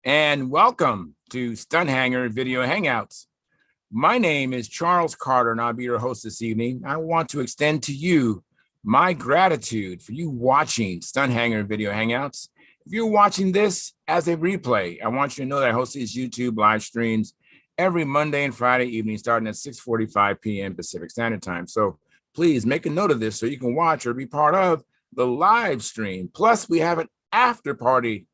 and welcome to Stunthangar Video Hangouts. My name is Charles Carter, and I'll be your host this evening. I want to extend to you my gratitude for you watching Stunthangar Video Hangouts. If you're watching this as a replay, I want you to know that I host these YouTube live streams every Monday and Friday evening, starting at 6:45 p.m. Pacific Standard Time. So please make a note of this so you can watch or be part of the live stream. Plus, we have an after party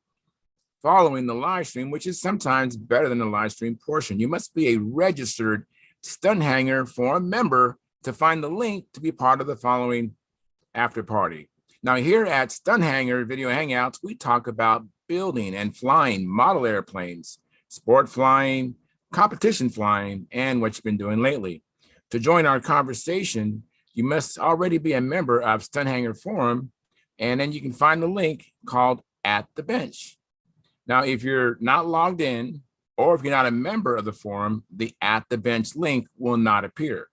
following the live stream, which is sometimes better than the live stream portion. You must be a registered Stunthangar Forum member to find the link to be part of the following after party. Now, here at Stunthangar Video Hangouts, we talk about building and flying model airplanes, sport flying, competition flying, and what you've been doing lately. To join our conversation, you must already be a member of Stunthangar Forum, and then you can find the link called At the Bench. Now, if you're not logged in, or if you're not a member of the forum, the At the Bench link will not appear.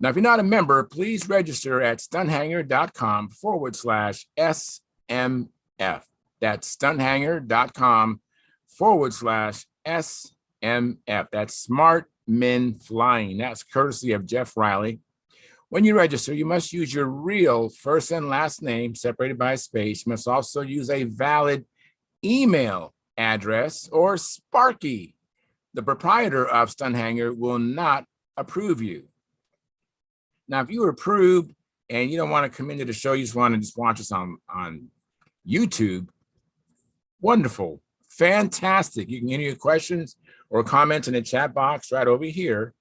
Now, if you're not a member, please register at stunthangar.com/SMF. That's stunthangar.com/SMF. That's Smart Men Flying. That's courtesy of Jeff Riley. When you register, you must use your real first and last name separated by a space. You must also use a valid email address, or Sparky. The proprietor of Stunthangar will not approve you. Now, if you were approved and you don't want to come into the show, you just want to watch us on YouTube, wonderful, fantastic. You can enter your questions or comments in the chat box right over here.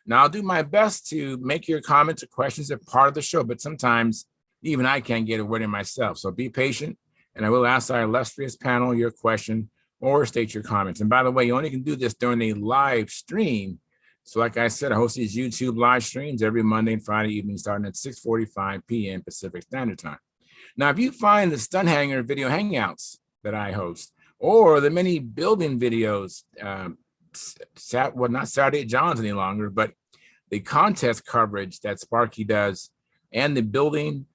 Now, I'll do my best to make your comments or questions a part of the show, but sometimes even I can't get a word in myself. So be patient, and I will ask our illustrious panel your question or state your comments. And by the way, you only can do this during a live stream. So like I said, I host these YouTube live streams every Monday and Friday evening, starting at 6:45 p.m. Pacific Standard Time. Now, if you find the Stunthangar Video Hangouts that I host, or the many building videos, not Saturday at John's any longer, but the contest coverage that Sparky does, and the building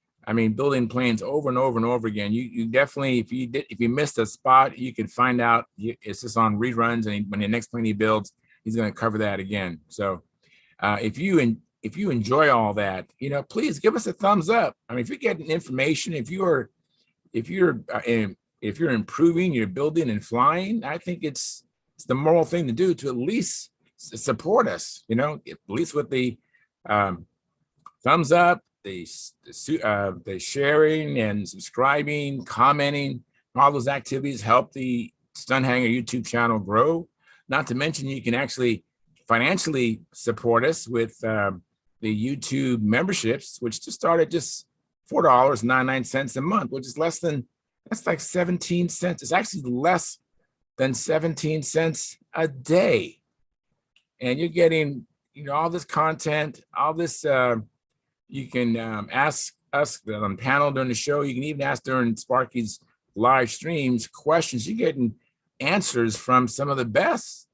planes over and over and over again. You definitely, if you missed a spot, you can find out. It's just on reruns, and when the next plane he builds, he's going to cover that again. So if you enjoy all that, please give us a thumbs up. I mean, if you're getting information, if you're improving your building and flying, I think it's the moral thing to do to at least support us. At least with the thumbs up, the sharing and subscribing, commenting, all those activities help the Stunthangar YouTube channel grow. Not to mention, you can actually financially support us with the YouTube memberships, which just started just $4.99 a month, which is that's like 17 cents. It's actually less than 17 cents a day. And you're getting, all this content, all this, you can ask us on panel during the show. You can even ask during Sparky's live streams questions. You're getting answers from some of the best,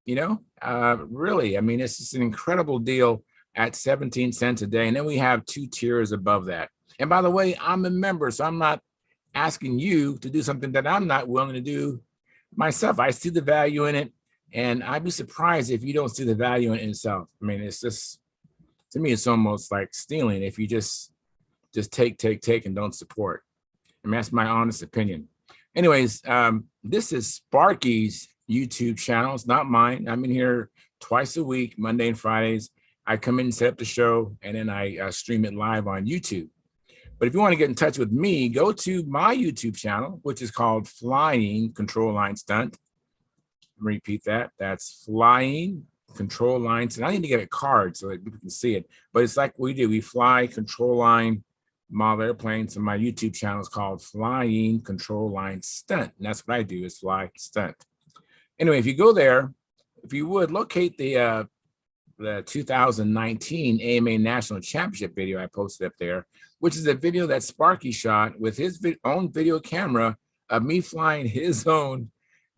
really. I mean, it's just an incredible deal at 17 cents a day. And then we have 2 tiers above that. And by the way, I'm a member, so I'm not asking you to do something that I'm not willing to do myself. I see the value in it, and I'd be surprised if you don't see the value in it itself. I mean, it's just, to me, it's almost like stealing if you just take and don't support. I mean, that's my honest opinion. Anyways, this is Sparky's YouTube channel. It's not mine. I'm in here twice a week, Monday and Fridays. I come in and set up the show, and then I stream it live on YouTube. But if you want to get in touch with me, go to my YouTube channel, which is called Flying Control Line Stunt. Repeat that. That's Flying Control Line Stunt. I need to get a card so that people can see it. But it's like we do. We fly control line model airplanes. And my YouTube channel is called Flying Control Line Stunt. And that's what I do, is fly stunt. Anyway, if you go there, if you would locate the 2019 AMA National Championship video I posted up there, which is a video that Sparky shot with his own video camera of me flying his own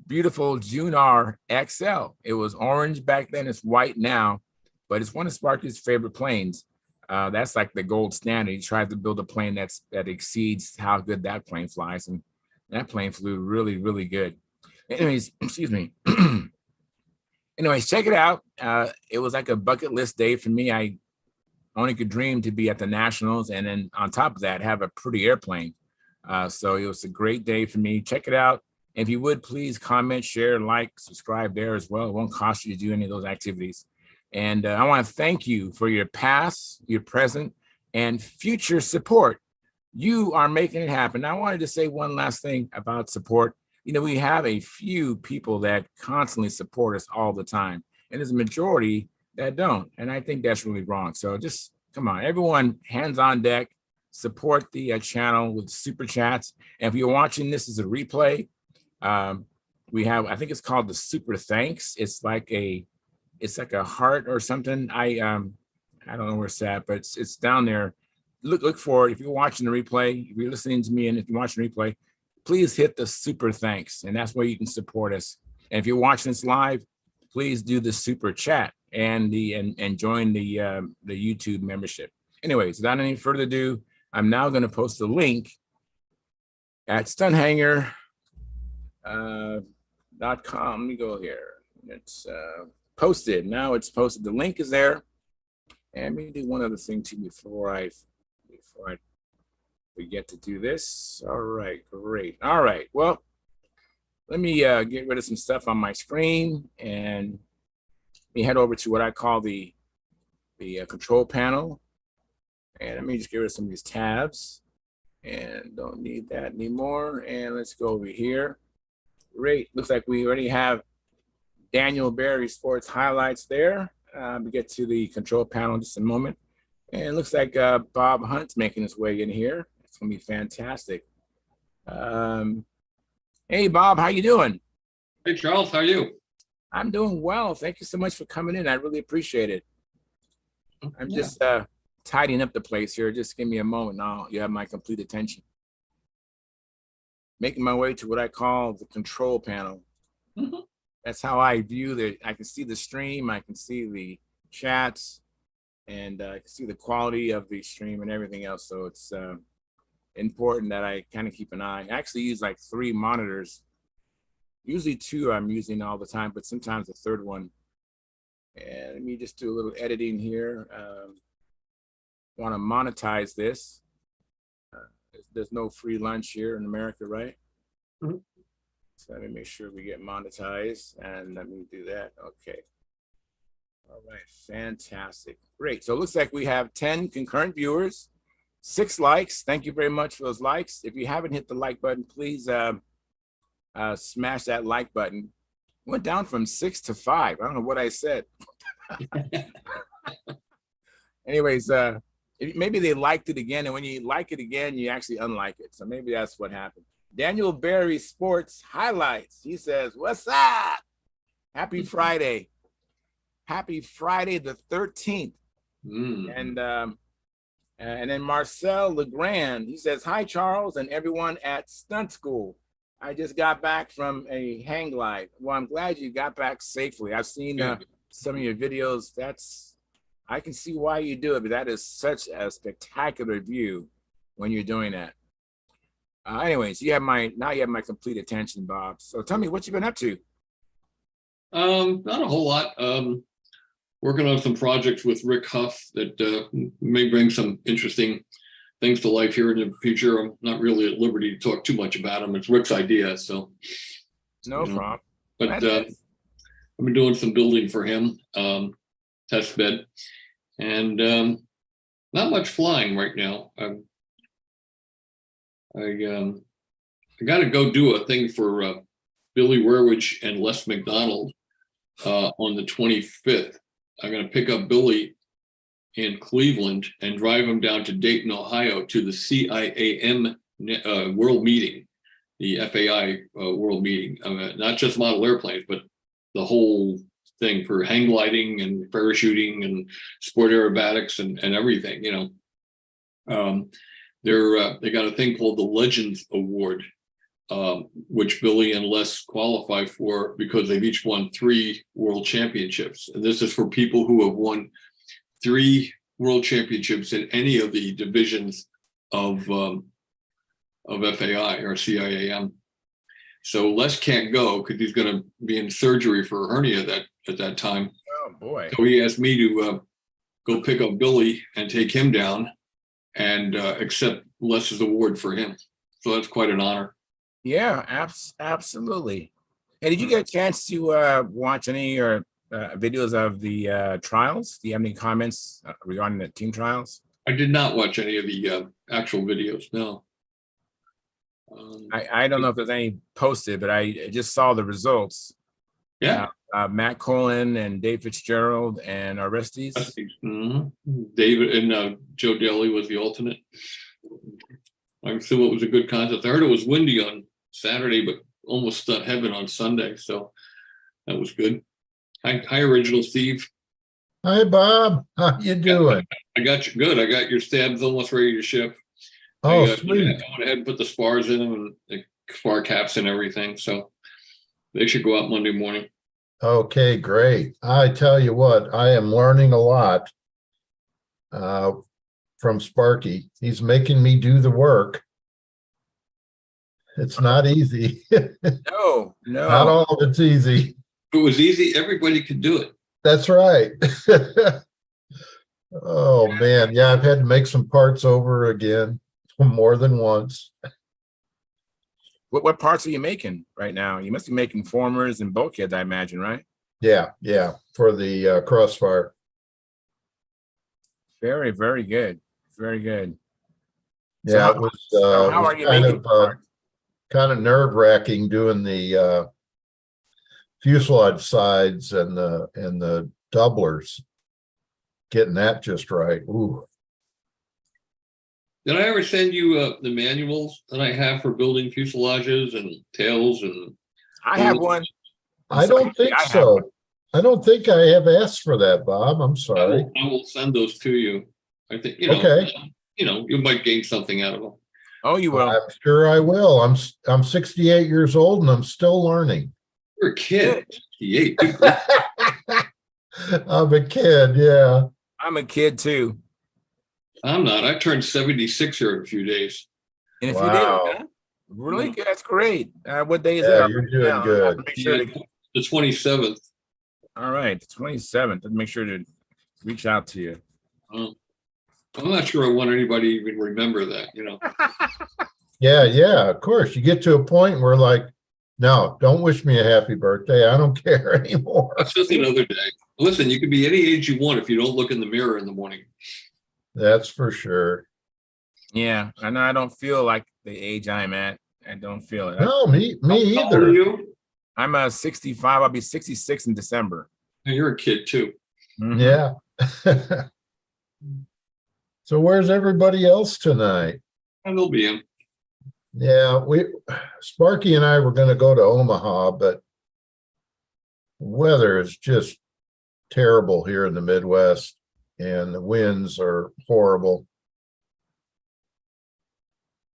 beautiful Junar XL. It was orange back then. It's white now, but it's one of Sparky's favorite planes. That's like the gold standard. He tried to build a plane that exceeds how good that plane flies, and that plane flew really, really good. Anyways, excuse me. Anyways, check it out. It was like a bucket list day for me. I only could dream to be at the Nationals, and then on top of that, have a pretty airplane. So it was a great day for me. Check it out. If you would, please comment, share, like, subscribe there as well. It won't cost you to do any of those activities. And I want to thank you for your past, your present, and future support. You are making it happen. I wanted to say one last thing about support. We have a few people that constantly support us all the time, and there's a majority that don't. And I think that's really wrong. So just come on, everyone, hands on deck, support the channel with super chats. And if you're watching this as a replay, we have, I think it's called the super thanks. It's like a heart or something. I don't know where it's at, but it's down there. Look for it. If you're watching the replay, if you're listening to me, and if you're watching the replay, please hit the super thanks, and that's where you can support us. And if you're watching this live, please do the super chat and join the YouTube membership. Anyways, without any further ado, I'm now going to post a link at Stunthangar.com. Let me go here. It's posted. Now it's posted. The link is there. And let me do one other thing too before I forget to do this. All right, great. All right, well, let me get rid of some stuff on my screen, and let me head over to what I call the control panel. And let me just get rid of some of these tabs, and don't need that anymore. And let's go over here. Great, looks like we already have Daniel Berry Sports highlights there. We get to the control panel in just a moment. And it looks like Bob Hunt's making his way in here. It's gonna be fantastic. Hey Bob, how you doing? Hey Charles, how are you? I'm doing well. Thank you so much for coming in. I really appreciate it. I'm just tidying up the place here. Just give me a moment now. You have my complete attention. Making my way to what I call the control panel. Mm-hmm. That's how I view I can see the stream, I can see the chats, and I can see the quality of the stream and everything else. So it's important that I kind of keep an eye. I actually use like 3 monitors. Usually 2 I'm using all the time, but sometimes a third one. And let me just do a little editing here. Want to monetize this. There's no free lunch here in America, right? Mm-hmm. So let me make sure we get monetized, and let me do that. Okay. All right, fantastic. Great. So it looks like we have 10 concurrent viewers, 6 likes. Thank you very much for those likes. If you haven't hit the like button, please smash that like button. It went down from 6 to 5. I don't know what I said. Anyways, maybe they liked it again, and when you like it again, you actually unlike it. So maybe that's what happened. Daniel Berry Sports highlights. He says, "What's up? Happy Friday. Happy Friday the 13th." And then Marcel Legrand, he says, "Hi, Charles and everyone at Stunt School. I just got back from a hang glide." Well, I'm glad you got back safely. I've seen some of your videos. I can see why you do it, but that is such a spectacular view when you're doing that. Anyways, you have my complete attention, Bob. So tell me what you've been up to. Not a whole lot. Working on some projects with Rick Huff that may bring some interesting things to life here in the future. I'm not really at liberty to talk too much about them. It's Rick's idea, so no problem. But I've been doing some building for him, test bed, and not much flying right now. I got to go do a thing for Billy Werwich and Les McDonald on the 25th. I'm going to pick up Billy in Cleveland and drive him down to Dayton, Ohio, to the CIAM World Meeting, the FAI World Meeting. Not just model airplanes, but the whole thing for hang gliding and parachuting and sport aerobatics and everything. They got a thing called the Legends Award, which Billy and Les qualify for because they've each won 3 world championships. And this is for people who have won 3 world championships in any of the divisions of FAI or CIAM. So Les can't go because he's going to be in surgery for a hernia at that time. Oh boy. So he asked me to go pick up Billy and take him down and accept Les's award for him. So that's quite an honor. Yeah, absolutely. Hey, did you get a chance to watch any or videos of the trials? Do you have any comments regarding the team trials? I did not watch any of the actual videos. No. I don't know if there's any posted, but I just saw the results. Yeah. Matt Colin and Dave Fitzgerald and Orestes. Mm-hmm. David and Joe Daly was the alternate. I assume it was a good contest. I heard it was windy on Saturday, but almost stunt heaven on Sunday. So that was good. Hi, Original Steve. Hi, Bob. How you doing? I got you good. I got your stabs almost ready to ship. Oh, I sweet. went ahead and put the spars in them and the spar caps and everything. So they should go out Monday morning. Okay, great. I tell you what, I am learning a lot from Sparky. He's making me do the work. It's not easy. No. Not all of it's easy. If it was easy, everybody could do it. That's right. Oh, man. Yeah, I've had to make some parts over again more than once. What parts are you making right now? You must be making formers and bulkheads, I imagine, right? Yeah, for the crossfire. Very, very good. Very good. Yeah, it was how are you making parts? Kind of nerve-wracking doing the fuselage sides and the doublers, getting that just right. Ooh. Did I ever send you the manuals that I have for building fuselages and tails? And I have one. I don't think so. I don't think I have asked for that, Bob. I'm sorry. I will send those to you. I think Okay. You might gain something out of them. Oh, you will. I'm sure I will. I'm 68 years old and I'm still learning. You're a kid. 68. I'm a kid, yeah. I'm a kid too. I'm not. I turned 76 here in a few days. In a few Wow. days, huh? Really? Yeah. That's great. What day is Yeah, it? you're doing good. Make sure The 27th. all right, the 27th. I'll make sure to reach out to you. I'm not sure I want anybody to even remember that, Yeah, of course. You get to a point where like, no, don't wish me a happy birthday. I don't care anymore. That's just another day. Listen, you can be any age you want if you don't look in the mirror in the morning. That's for sure. Yeah, I know I don't feel like the age I'm at. I don't feel it. No, me How old either. are you? I'm 65. I'll be 66 in December. And you're a kid too. Mhm. Yeah. So where's everybody else tonight? And they'll be in. Yeah, Sparky and I were going to go to Omaha, but weather is just terrible here in the Midwest and the winds are horrible.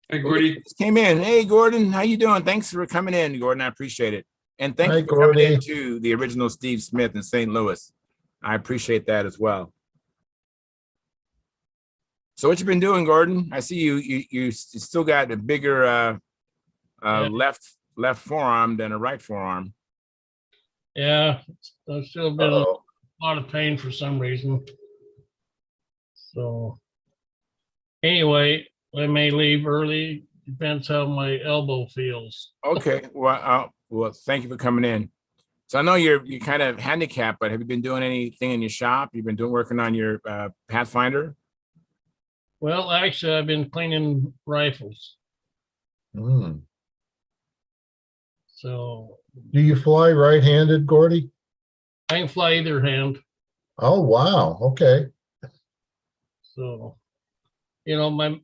Hey, Gordy. Just came in. Hey, Gordon, how you doing? Thanks for coming in, Gordon. I appreciate it. And thank Hi, you for coming in Gordy. to the original Steve Smith in St. Louis. I appreciate that as well. So what you been doing, Gordon? I see you still got a bigger left forearm than a right forearm. Yeah, I've still been in a Uh-oh. lot of pain for some reason. So anyway, I may leave early. Depends how my elbow feels. Okay. Well, thank you for coming in. So I know you're kind of handicapped, but have you been doing anything in your shop? You've been working on your Pathfinder? Well, actually, I've been cleaning rifles. Mm. So Do you fly right-handed, Gordy? I can fly either hand. Oh, wow. Okay. So, my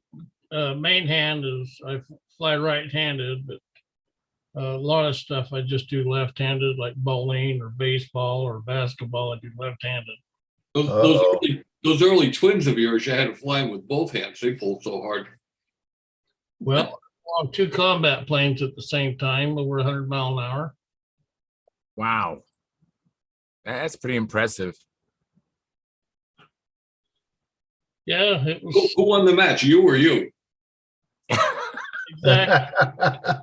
main hand is I fly right-handed, but a lot of stuff I just do left-handed, like bowling or baseball or basketball. I do left-handed. Those early twins of yours, you had to fly them with both hands. They pulled so hard. Well, on 2 combat planes at the same time, over 100 miles an hour. Wow. That's pretty impressive. Yeah, it was Who won the match, you or you? exactly.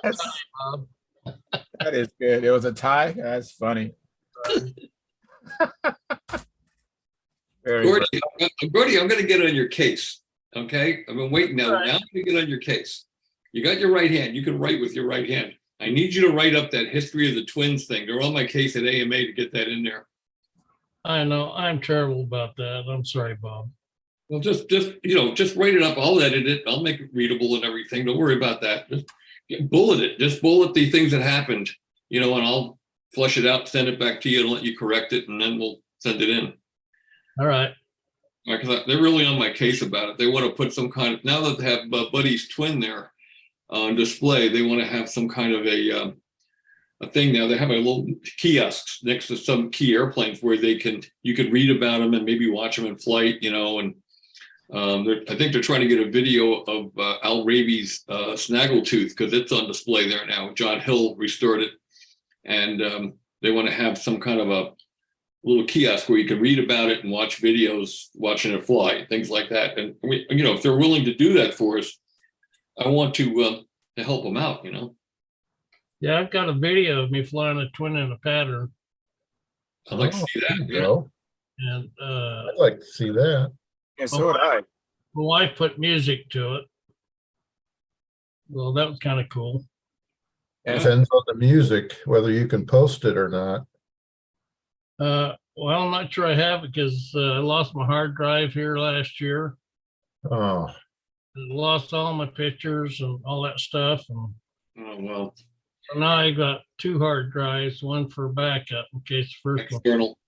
That's, Bob. that is good. It was a tie. That's funny. Very Gordy, good. Gordy, I'm going to get on your case. Okay, I've been waiting now. All right. Now I'm going to get on your case. You got your right hand. You can write with your right hand. I need you to write up that history of the twins thing. They're on my case at AMA to get that in there. I know, I'm terrible about that. I'm sorry, Bob. Well, just write it up. I'll edit it. I'll make it readable and everything. Don't worry about that. Just bullet it. Just bullet the things that happened, and I'll flush it out, send it back to you, and let you correct it, and then we'll send it in. All right. Because they're really on my case about it. They want to put some kind of, now that they have Buddy's twin there on display, they want to have some kind of a thing now. They have a little kiosks next to some key airplanes where you could read about them and maybe watch them in flight, and I think they're trying to get a video of Al Raby's Snaggletooth because it's on display there now. John Hill restored it, and they want to have some kind of a little kiosk where you can read about it and watch videos, watching it fly, things like that. And if they're willing to do that for us, I want to help them out. Yeah, I've got a video of me flying a twin in a pattern, I'd like to see there that. you go. and I'd like to see that. Yeah, so would I. my wife put music to it. Well, that was kind of cool. Yes. Depends on the music, whether you can post it or not. Well, I'm not sure I have it because I lost my hard drive here last year. Oh, I lost all my pictures and all that stuff. And Oh, well, so now I got 2 hard drives, one for backup in case the first one. external.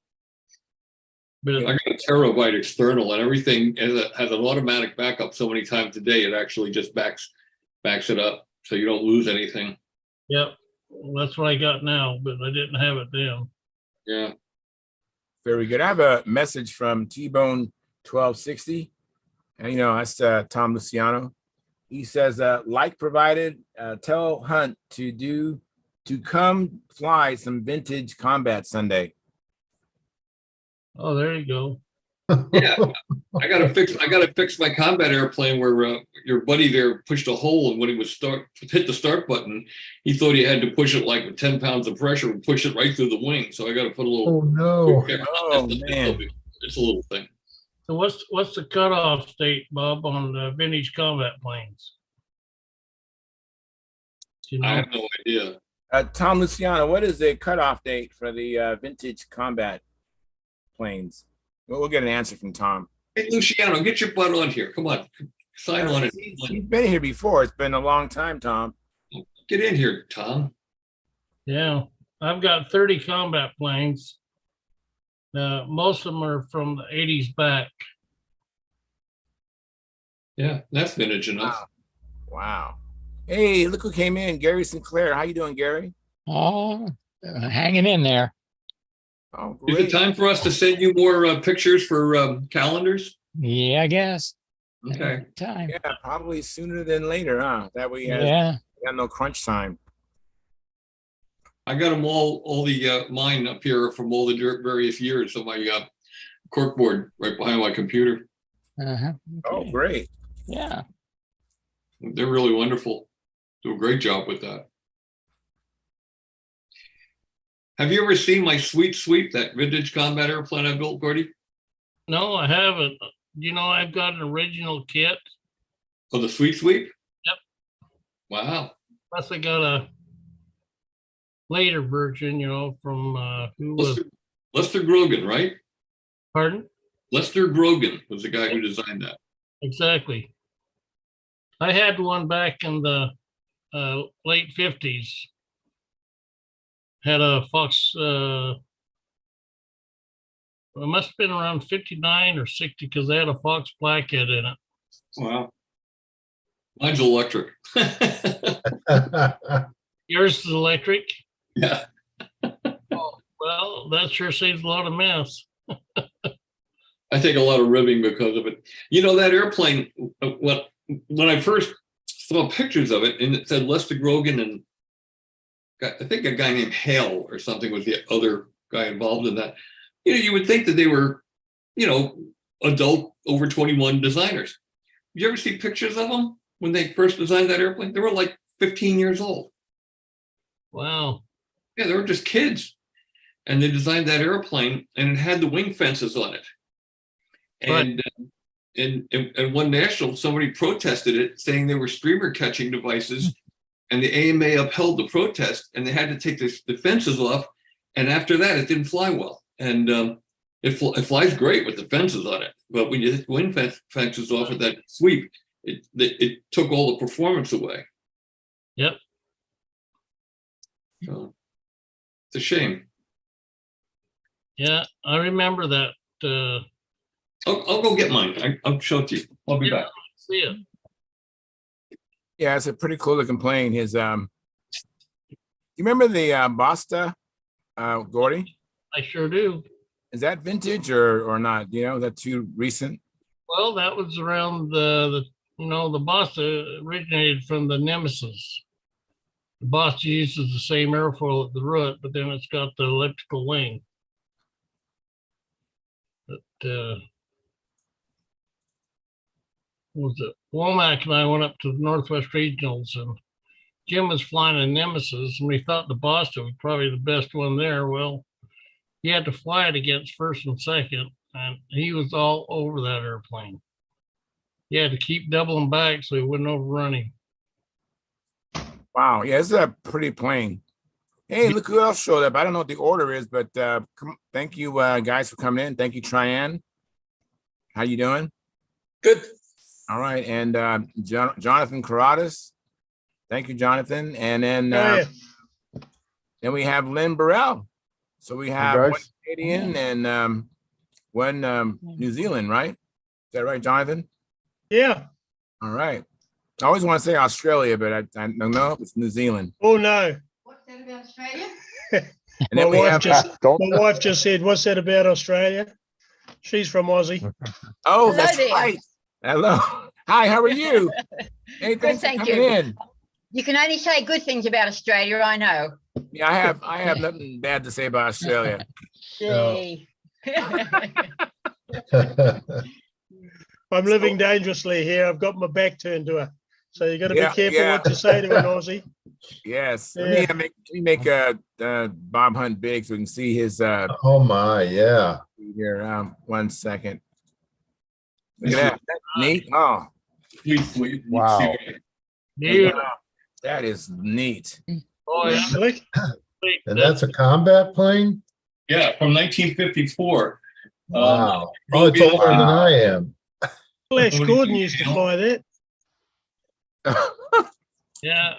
But I got a terabyte external, and everything has an automatic backup so many times a day. It actually just backs it up, so you don't lose anything. yep, that's what I got now, but I didn't have it then. Yeah. Very good. I have a message from T-Bone 1260. And, that's Tom Luciano. He says, like provided, tell Hunt to come fly some vintage combat Sunday. Oh, there you go. Yeah, I gotta fix my combat airplane where your buddy there pushed a hole, and when he was hit the start button, he thought he had to push it like with 10 pounds of pressure and push it right through the wing. So I got to put a little. oh no. Oh, man. It's a little thing. So what's the cutoff date, Bob, on vintage combat planes? Do you I know? have no idea. Tom Luciano, what is the cutoff date for the vintage combat planes? We'll get an answer from Tom. Hey, Luciano, get your butt on here. Come on, sign on it. He's been here before. It's been a long time, Tom. Get in here, Tom. Yeah, I've got 30 combat planes. Most of them are from the 80s back. Yeah, that's vintage enough. Wow. Hey, look who came in. Gary Sinclair. How you doing, Gary? Oh, hanging in there. Oh, Is great. it time for us to send you more pictures for calendars? Yeah, I guess. Okay. Time. Yeah, probably sooner than later, huh? That way you Yeah. got no crunch time. I got them all the mine up here from all the various years of my corkboard right behind my computer. Uh-huh. Oh, Okay. great. Yeah. They're really wonderful. Do a great job with that. Have you ever seen my Sweet Sweep, that vintage combat airplane I built, Gordy? No, I haven't. I've got an original kit. Oh, the Sweet Sweep? Yep. Wow. Plus I got a later version, from who was, Lester Grogan, right? pardon? Lester Grogan was the guy who designed that. Exactly. I had one back in the late 50s. Had a Fox, it must have been around 59 or 60 because they had a Fox plaquette in it. Wow. Mine's electric. Yours is electric? Yeah. Oh, well, that sure saves a lot of mess. I take a lot of ribbing because of it. That airplane, when I first saw pictures of it, and it said Lester Grogan, and I think a guy named Hale or something was the other guy involved in that. You would think that they were, adult over 21 designers. Did you ever see pictures of them when they first designed that airplane? They were like 15 years old. Wow. Yeah, they were just kids. And they designed that airplane, and it had the wing fences on it. And in one national, somebody protested it, saying they were streamer catching devices, and the AMA upheld the protest, and they had to take the fences off. And after that, it didn't fly well. And it flies great with the fences on it, but when you hit the wing fences off with that sweep, it took all the performance away. Yep. So it's a shame. Yeah, I remember that. I'll go get mine. I'll show it to you. I'll be back. See it. Yeah, it's a pretty cool looking plane. His you remember the Basta, Gordy? I sure do. Is that vintage or not? You know, is that too recent? Well, that was around the Basta originated from the Nemesis. The Basta uses the same airfoil at the root, but then it's got the elliptical wing. But was it Womack and I went up to the Northwest Regionals, and Jim was flying a Nemesis, and we thought the Boston was probably the best one there. Well, he had to fly it against first and second, and he was all over that airplane. He had to keep doubling back so he wouldn't overrun him. Wow, yeah, this is a pretty plane. Hey, look who else showed up. I don't know what the order is, but thank you guys for coming in. Thank you, Tryon. How you doing? Good. All right, and Jonathan Carradas. Thank you, Jonathan. And then then we have Lynn Burrell. So we have one Canadian and one New Zealand, right? Is that right, Jonathen? Yeah. All right. I always want to say Australia, but I don't know. It's New Zealand. Oh no. What's that about Australia? And My then we wife have just said, "What's that about Australia?" She's from Aussie. oh, Hello that's there. right. Hello. Hi, how are you? Hey, Good, thanks for thank coming you. in. You can only say good things about Australia, I know. Yeah, I have nothing bad to say about Australia. No. Gee. I'm living dangerously here. I've got my back turned to her. So you got to Yeah, be careful yeah. what you say to an Aussie. Yes. Yeah. Let me make Bob Hunt big so we can see his Oh my, yeah. here. 1 second. Look at that. That's neat. Oh, Please, Wow. Dude, that is neat. oh yeah. Slick. And that's a combat plane? Yeah, from 1954. Wow. Oh, it's older than I am. Flash Gordon used to fly that. Yeah.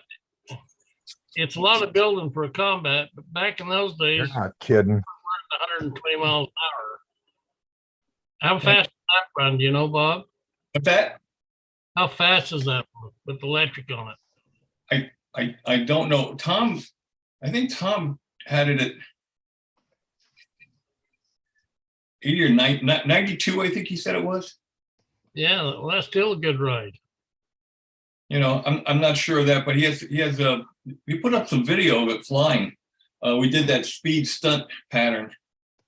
It's a lot of building for a combat, but back in those days, You're not kidding. 120 miles an hour. How fast does that run? Do you know, Bob? What's that? How fast is that with electric on it? I don't know. I think Tom had it at 80 or 92, I think he said it was. Yeah, well, that's still a good ride. You know, I'm not sure of that, but he put up some video of it flying. We did that speed stunt pattern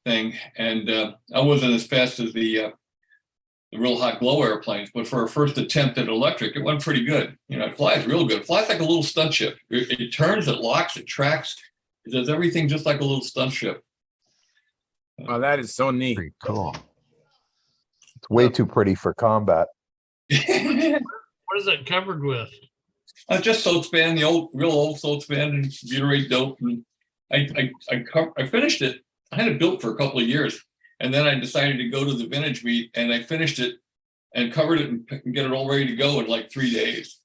thing, and I wasn't as fast as the real hot glow airplanes, but for our first attempt at electric, it went pretty good. You know, it flies real good. It flies like a little stunt ship. It turns, it locks, it tracks, it does everything just like a little stunt ship. Oh, that is so neat. Pretty cool. It's way too pretty for combat. What is it covered with? Just soap span, the real old soap span and butyrate dope. And I finished it. I had it built for a couple of years, and then I decided to go to the vintage meet, and I finished it and covered it and get it all ready to go in like 3 days.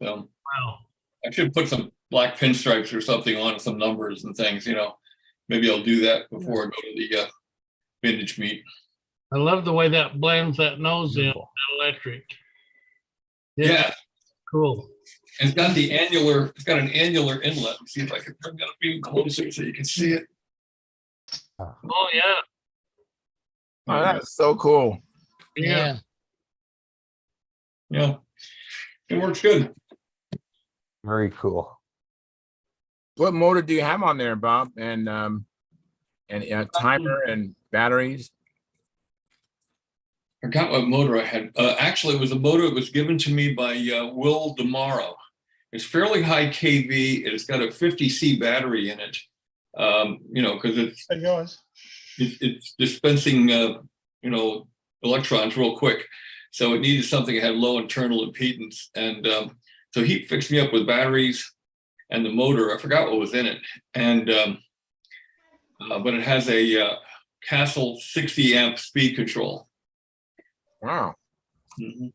So Wow. I should put some black pinstripes or something on some numbers and things. You know, maybe I'll do that before I go to the vintage meet. I love the way that blends that nose in, that electric. Yeah. Cool. And it's got an annular inlet. Let's see if I can bring that up even closer so you can see it. Oh, yeah. Oh, that's so cool. Yeah. Yeah. It works good. Very cool. What motor do you have on there, Bob? And timer and batteries? I forgot what motor I had. Actually, it was a motor that was given to me by Will DeMauro. It's fairly high kV, and it's got a 50C battery in it. You know, because Hey, guys. it's dispensing, you know, electrons real quick. So it needed something that had low internal impedance. And so he fixed me up with batteries and the motor. I forgot what was in it. And but it has a Castle 60 amp speed control. Wow. Mm-hmm.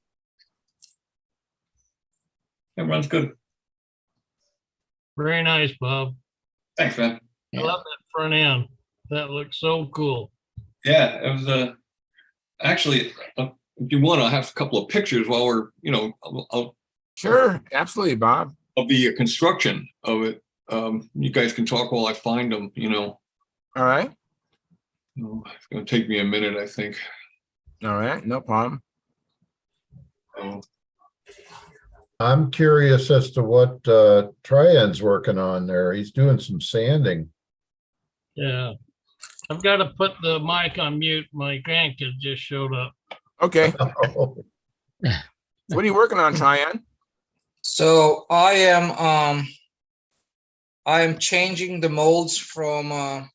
It runs good. Very nice, Bob. Thanks, man. I love that front end. That looks so cool. Yeah, it was actually, if you want, I'll have a couple of pictures while we're, you know, Sure. Absolutely, Bob. of the construction of it. You guys can talk while I find them, you know. All right. It's going to take me a minute, I think. All right. No problem. Oh, I'm curious as to what Trian's working on there. He's doing some sanding. Yeah. I've got to put the mic on mute. My grandkid just showed up. Okay. Oh, What are you working on, Cheyenne? So I am changing the molds from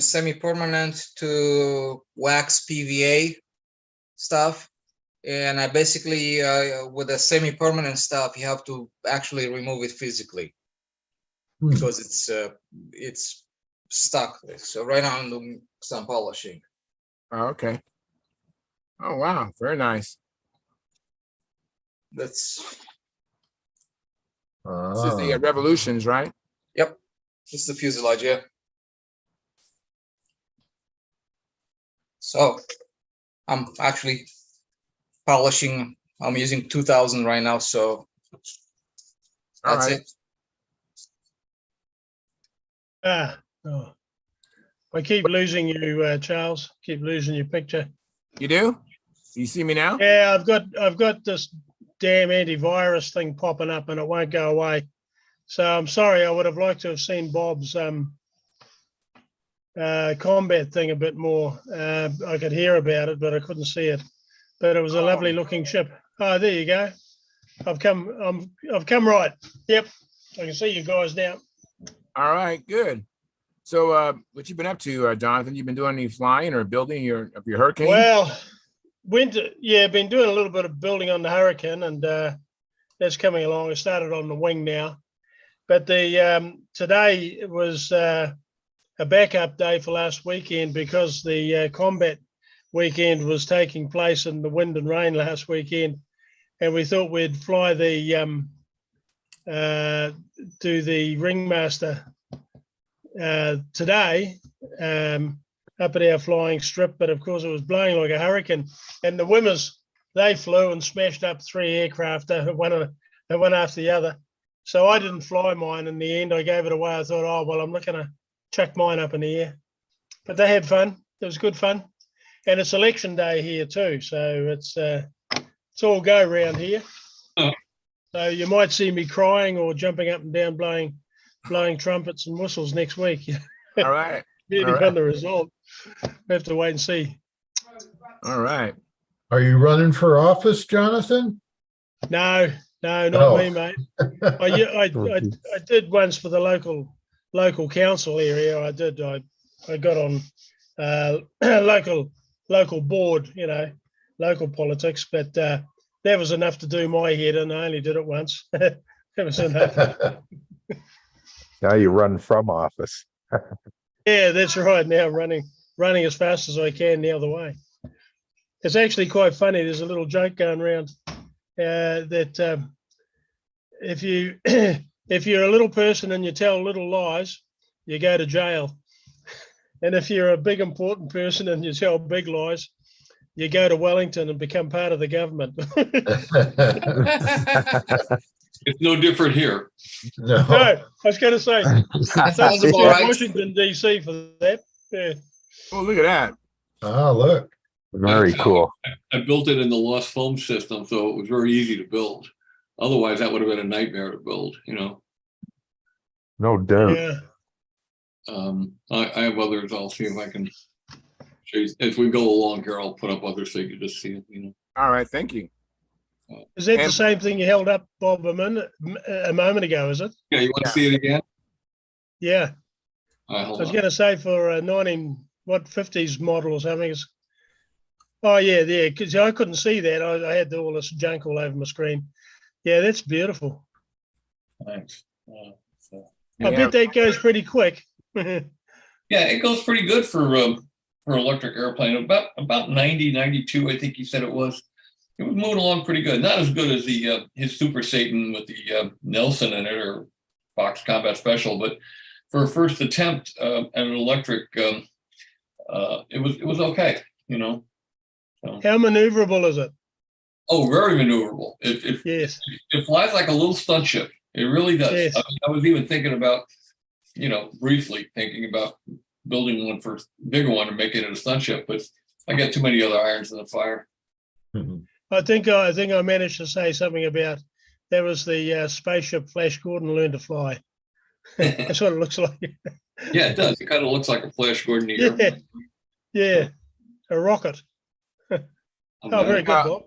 semi-permanent to wax PVA stuff. And I basically, with the semi-permanent stuff, you have to actually remove it physically because it's stuck. So right now I'm doing some polishing. Oh, okay. Oh, wow. Very nice. That's, This is the Revolutions, right? yep, it's the fuselage, yeah. So I'm actually polishing. I'm using 2000 right now, so All that's right. it. Oh. I keep losing you, Charles. Keep losing your picture. You do? You see me now? Yeah, I've got this damn antivirus thing popping up and it won't go away. So I'm sorry. I would have liked to have seen Bob's combat thing a bit more. I could hear about it, but I couldn't see it. But it was a lovely looking ship. Oh, there you go. I've come right. Yep. I can see you guys now. All right. Good. So what you been up to, Jonathan? You been doing any flying or building of your Hurricane? Well, been doing a little bit of building on the Hurricane, and that's coming along. I started on the wing now, but the today was a backup day for last weekend because the combat weekend was taking place in the wind and rain last weekend, and we thought we'd fly the do the ringmaster today up at our flying strip, but of course it was blowing like a hurricane, and the Wimmers, they flew and smashed up 3 aircraft, one after the other. So I didn't fly mine in the end. I gave it away. I thought, oh well, I'm not going to chuck mine up in the air. But they had fun. It was good fun, and it's election day here too, so it's all go round here. Oh. So you might see me crying or jumping up and down, blowing trumpets and whistles next week. All right. Depending All right. on the result. We have to wait and see. All right. are you running for office, Jonathan? No, not Oh. me, mate. I did once for the local council area. I did. I got on local board, local politics, but that was enough to do my head, and I only did it once. That was enough. Now you run from office. Yeah, that's right. Now running as fast as I can the other way. It's actually quite funny. There's a little joke going around that if you if you're a little person and you tell little lies, you go to jail. And if you're a big important person and you tell big lies, you go to Wellington and become part of the government. it's no different here. No, No. I was going to say, That sounds about right. Washington, D.C. for that. Yeah. Oh, look at that. Ah, look. Very cool. I built it in the lost foam system, so it was very easy to build. Otherwise, that would have been a nightmare to build, No doubt. Yeah. I have others. I'll see if I can show you. As we go along here, I'll put up others so you can just see it, All right. Thank you. Is that the And- same thing you held up, Bob, a moment ago, is it? Yeah, you want to see it again? Yeah. All right, I hold was on. going to say for a 50s model or something. Oh, yeah, because I couldn't see that. I had all this junk all over my screen. Yeah, that's beautiful. Thanks. I bet that goes pretty quick. Yeah, it goes pretty good for electric airplane. About 90, 92, I think he said it was. It was moving along pretty good. Not as good as the his Super Satan with the Nelson in it or Fox Combat Special, but for a first attempt at an electric, it was okay. You know. So. How maneuverable is it? Oh, very maneuverable. Yes. It flies like a little stunt ship. It really does. Yes. I was even thinking about, briefly thinking about building one for bigger one and making it a stunt ship, but I got too many other irons in the fire. I think I managed to say something about that was the spaceship Flash Gordon learned to fly. That's what it looks like. Yeah, it does. It kind of looks like a Flash Gordon Yeah. airplane. Yeah. A rocket. Oh, very good, Bob.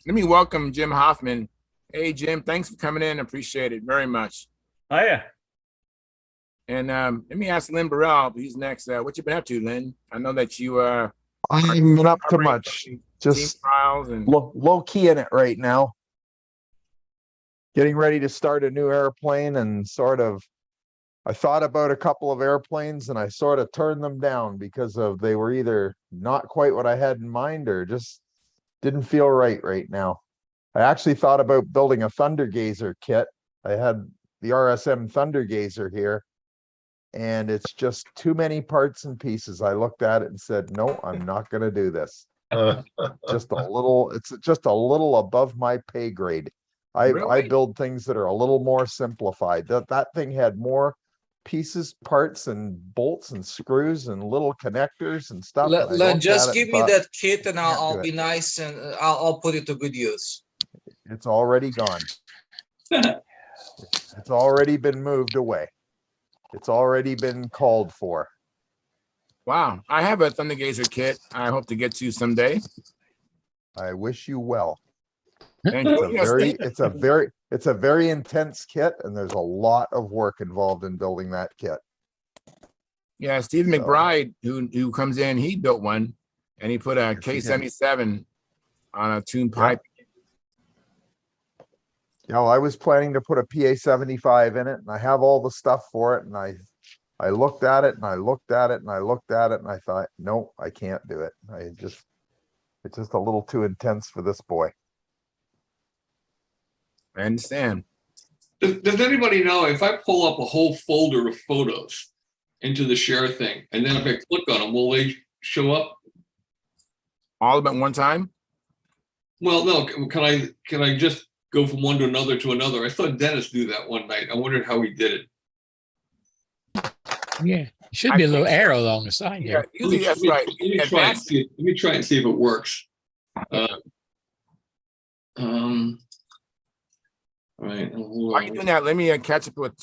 Let me welcome Jim Hoffman. Hey, Jim, thanks for coming in. Appreciate it very much. Oh, yeah. And let me ask Lynn Burrell. He's next. What you been up to, Lynn? I know that you I haven't been up to much. team Just trials and low key in it right now. Getting ready to start a new airplane and I thought about a couple of airplanes and I sort of turned them down because they were either not quite what I had in mind or just didn't feel right now. I actually thought about building a Thunder Gazer kit. I had the RSM Thunder Gazer here and it's just too many parts and pieces. I looked at it and said, no, I'm not going to do this. It's just a little above my pay grade. I Really? build things that are a little more simplified. That thing had more pieces, parts, and bolts and screws and little connectors and stuff. and I Len, looked just at it give and me thought, that kit and can't I'll do be it. nice and I'll put it to good use. It's already gone. It's already been moved away. It's already been called for. wow. I have a Thunder Gazer kit. I hope to get to someday. I wish you well. Thank you. It's a very intense kit and there's a lot of work involved in building that kit. Yeah, Stephen So- McBride, who comes in, he built one and he put a Yes, he did. K77 on a tuned pipe. You know, I was planning to put a PA-75 in it and I have all the stuff for it. And I looked at it and I looked at it and I looked at it and I thought, no, I can't do it. It's just a little too intense for this boy. I understand. Does anybody know if I pull up a whole folder of photos into the share thing, and then if I click on them, will they show up? All about one time? Well, no. Can I just go from one to another? I saw Dennis do that one night. I wondered how he did it. Yeah. Should be a little arrow along the side Yeah, here. usually that's right. Let me try and see if it works. All right. While you're doing that, let me catch up with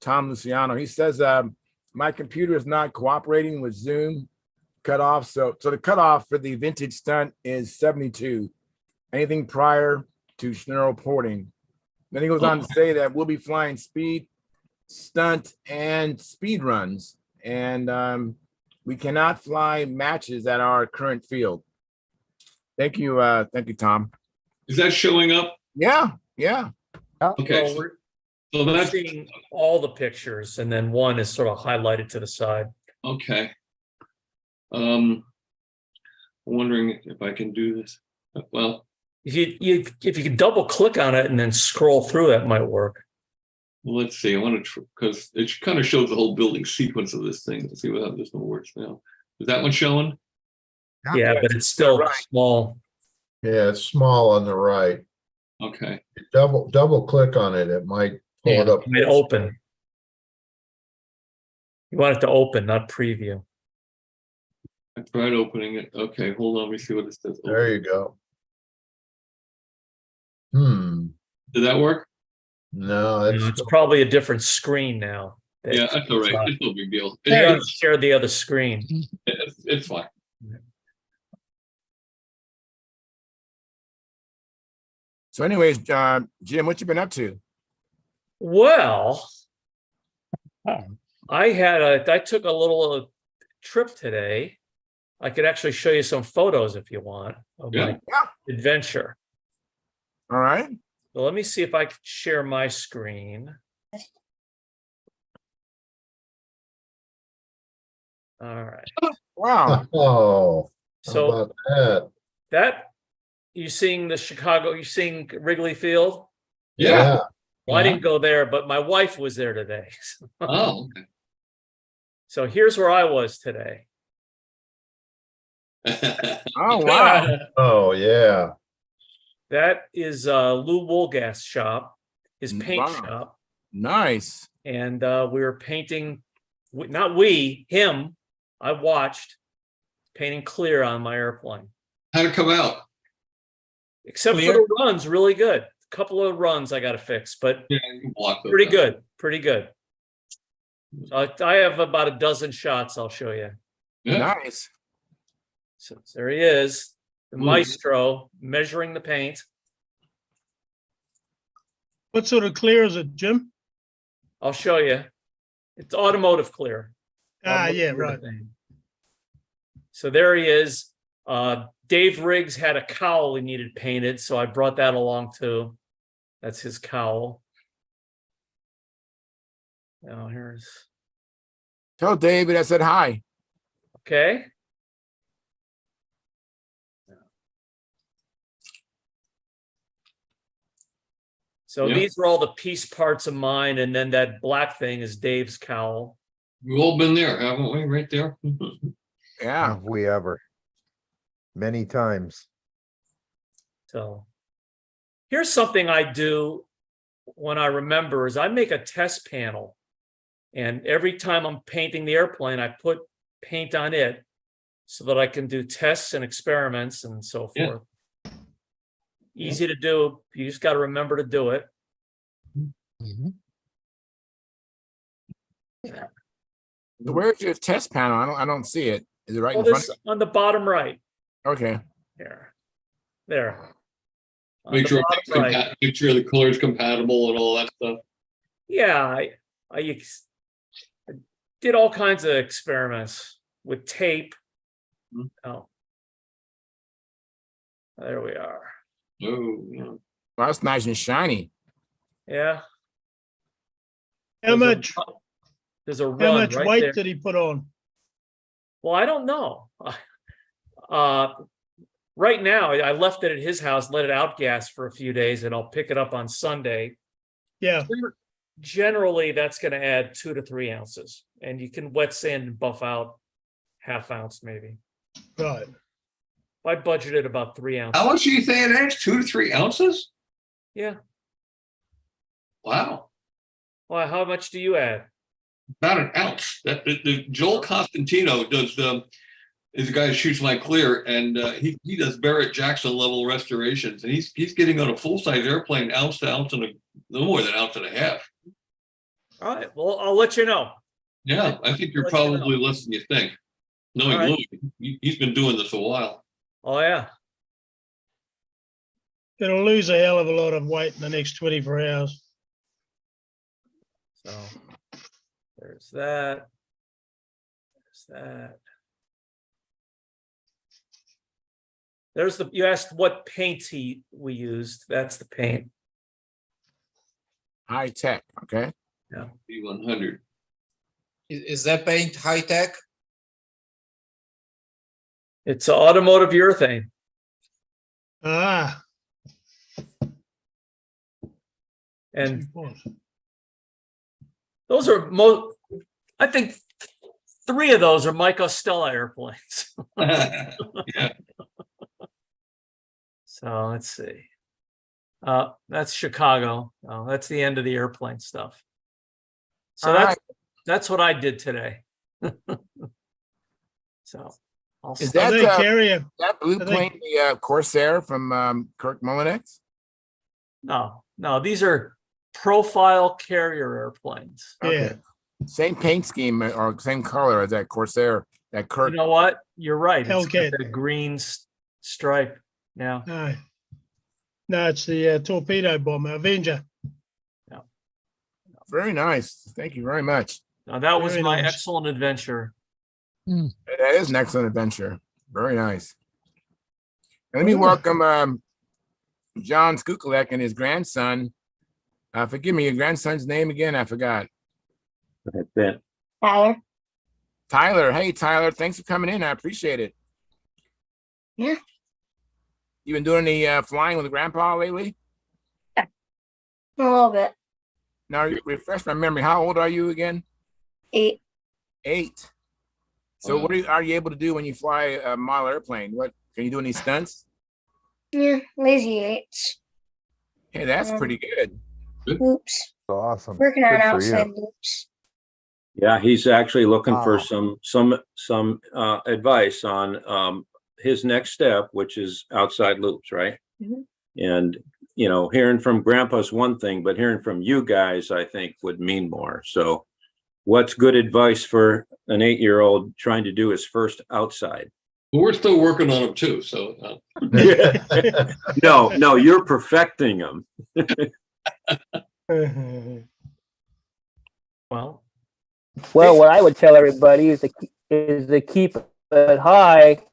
Tom Luciano. He says my computer is not cooperating with Zoom cutoff. So the cutoff for the vintage stunt is 72. Anything prior to Schnurl porting. Then he goes on to say that we'll be flying speed, stunt, and speed runs. And we cannot fly matches at our current field. Thank you, Tom. Is that showing up? Yeah. Okay. Well, we're So that's seeing all the pictures and then one is sort of highlighted to the side. okay. I'm wondering if I can do this. Well, If you could double click on it and then scroll through, that might work. let's see. I want to because it kind of shows the whole building sequence of this thing. Let's see how this one works now. Is that one showing? Yeah, but it's still right. small. Yeah, it's small on the right. Okay. Double click on it. It might pull it up. It might open. You want it to open, not preview. I tried opening it. Okay, hold on. Let me see what it says. There you go. Did that work? No, It's probably a different screen now. Yeah, that's all right. It's no big deal. You gotta share the other screen. It's fine. So anyways, Jim, what you been up to? Well, Oh, I took a little trip today. I could actually show you some photos if you want of my Yeah. adventure. All right. So let me see if I can share my screen. All right. Wow. Oh, how So about that? that you seeing the Chicago, you seeing Wrigley Field? Yeah, Well, I didn't go there, but my wife was there today. Oh, So here's where I was today. okay. Oh, wow. oh, yeah. That is Lou Woolgas' shop, his paint Wow. shop. Nice. And we were painting, not we, him. I watched painting clear on my airplane. How'd it come out? Except Clear? for the runs, really good. A couple of runs I got to fix, but Yeah, you can block those pretty out. good, pretty good. So I have about a dozen shots I'll show you. Yeah. Nice. So there he is, the Ooh. maestro measuring the paint. What sort of clear is it, Jim? I'll show you. It's automotive clear. Ah, Automotive yeah, clear right. thing. So there he is. Dave Riggs had a cowl he needed painted, so I brought that along too. That's his cowl. Now here's Tell David I said hi. okay. So Yeah. these are all the piece parts of mine, and then that black thing is Dave's cowl. We've all been there, haven't we? Right there. Yeah. Have we ever? Many times. So here's something I do when I remember is I make a test panel. And every time I'm painting the airplane, I put paint on it so that I can do tests and experiments and so Yeah. forth. Easy to do. You just got to remember to do it. mhm. So where's your test panel? I don't see it. Is it right Well, in front? this on the bottom right Okay. here. There. On Make the sure bottom right. make sure the color's compatible and all that stuff. Yeah, I did all kinds of experiments with tape. Mhm. Oh, there we are. Oh, yeah. Well, that's nice and shiny. Yeah. How much, There's a how run much right weight there. did he put on? Well, I don't know. Right now, I left it at his house, let it outgas for a few days, and I'll pick it up on Sunday. Yeah, Generally, that's going to add 2 to 3 ounces, and you can wet sand and buff out ½ ounce maybe. right. I budgeted about 3 ounces. How much do you think it is? 2 to 3 ounces? Yeah. Wow. Well, how much do you add? About an ounce. The Joel Costantino does is the guy who shoots my clear, and he does Barrett Jackson level restorations, and he's getting on a full size airplane ounce to ounce and no more than ounce and a half. All right. Well, I'll let you know. Yeah, I think you're Let you know. probably less than you think. Knowing All right. Louis, he's been doing this a while. Oh yeah. It'll lose a hell of a lot of weight in the next 24 hours. So there's that. There's that. There's the, you asked what paint we used. That's the paint. High tech. Okay. B100. Is that paint high tech? It's automotive urethane. Ah, And those are I think 3 of those are Mike Ostella airplanes. Yeah. So let's see. That's Chicago. Oh, that's the end of the airplane stuff. So All right. that's what I did today. So I'll Is stop. I that think carrier. that blue I plane think- the Corsair from Kirk Mullinex? No, these are profile carrier airplanes. Yeah, Okay. Same paint scheme or same color as that Corsair. That Kirk. You know what? You're right. It's got Hellcat. the green stripe. Yeah. no. No, it's the torpedo bomber, Avenger. Very nice. Thank you very much. Now that was Very my nice. excellent adventure. That is an excellent adventure. Very nice. And let me Yeah. welcome John Skukulek and his grandson. Forgive me, your grandson's name again? I forgot. That's it. Tyler. Tyler. Hey, Tyler. Thanks for coming in. I appreciate it. Yeah. You been doing any flying with Grandpa lately? A little bit. Now, refresh my memory. How old are you again? 8. 8. So what are you able to do when you fly a model airplane? What can you do any stunts? Yeah, lazy 8s. Hey, that's pretty good. Loops. Awesome. Working on Good for you. outside loops. Yeah, he's actually looking for Wow. some advice on his next step, which is outside loops, right? Mhm. And you know, hearing from Grandpa's one thing, but hearing from you guys, I think, would mean more. So, what's good advice for an 8-year-old trying to do his first outside? But we're still working on them too. So No, you're perfecting them. Well, Well, what I would tell everybody is to keep it high,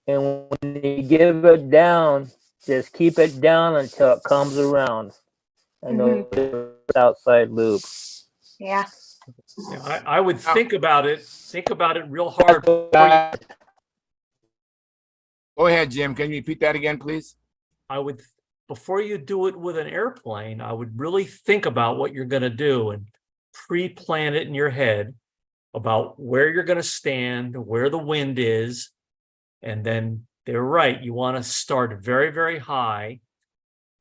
and when you give it down, just keep it down until it comes around. And those outside loop. Yeah. yeah, I would think about it real hard. before you- Go ahead, Jim. Can you repeat that again, please? Before you do it with an airplane, I would really think about what you're going to do and pre-plan it in your head about where you're going to stand, where the wind is. And then they're right. You want to start very, very high.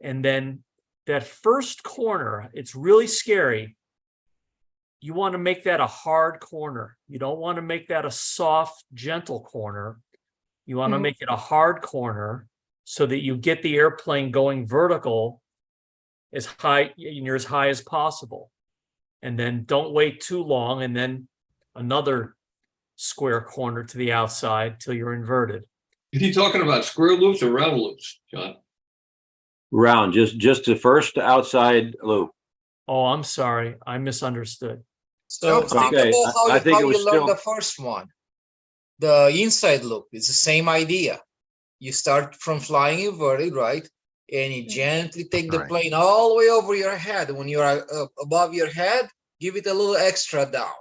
And then that first corner, it's really scary. You want to make that a hard corner. You don't want to make that a soft, gentle corner. You want to make it a hard corner so that you get the airplane going vertical as high, you're as high as possible. And then don't wait too long, and then another square corner to the outside till you're inverted. is he talking about square loops or round loops, John? Round, just the first outside loop. Oh, I'm sorry. I misunderstood. So Okay, think about how I think it you was learned still- the first one. The inside loop is the same idea. You start from flying inverted, right? And you gently take the Right. plane all the way over your head. When you're above your head, give it a little extra down.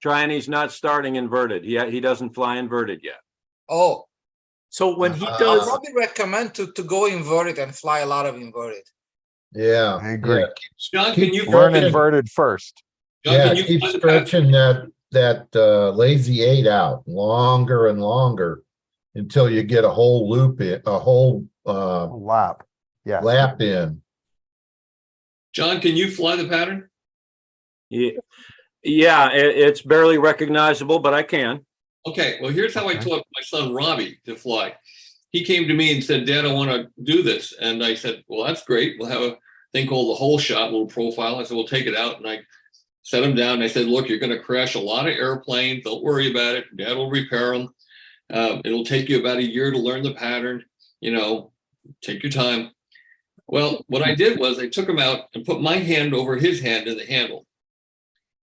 Trying, he's not starting inverted. He doesn't fly inverted yet. Oh, So when he I'll does, probably recommend to go inverted and fly a lot of inverted. Yeah. I agree. yeah. John, Keep can you Learn stretching- inverted first. John, Yeah, can you keep fly the pattern? stretching that lazy 8 out longer and longer until you get a whole loop in, a whole Lap. Yeah. lap in. John, can you fly the pattern? Yeah, it's barely recognizable, but I can. Okay, well, here's how I Okay. taught my son Robbie to fly. He came to me and said, Dad, I want to do this. And I said, well, that's great. We'll have a thing called the whole shot, little profile. I said, we'll take it out. And I set him down. And I said, look, you're going to crash a lot of airplanes. Don't worry about it. Dad will repair them. It'll take you about a year to learn the pattern. You know, take your time. Well, what I did was I took him out and put my hand over his hand in the handle.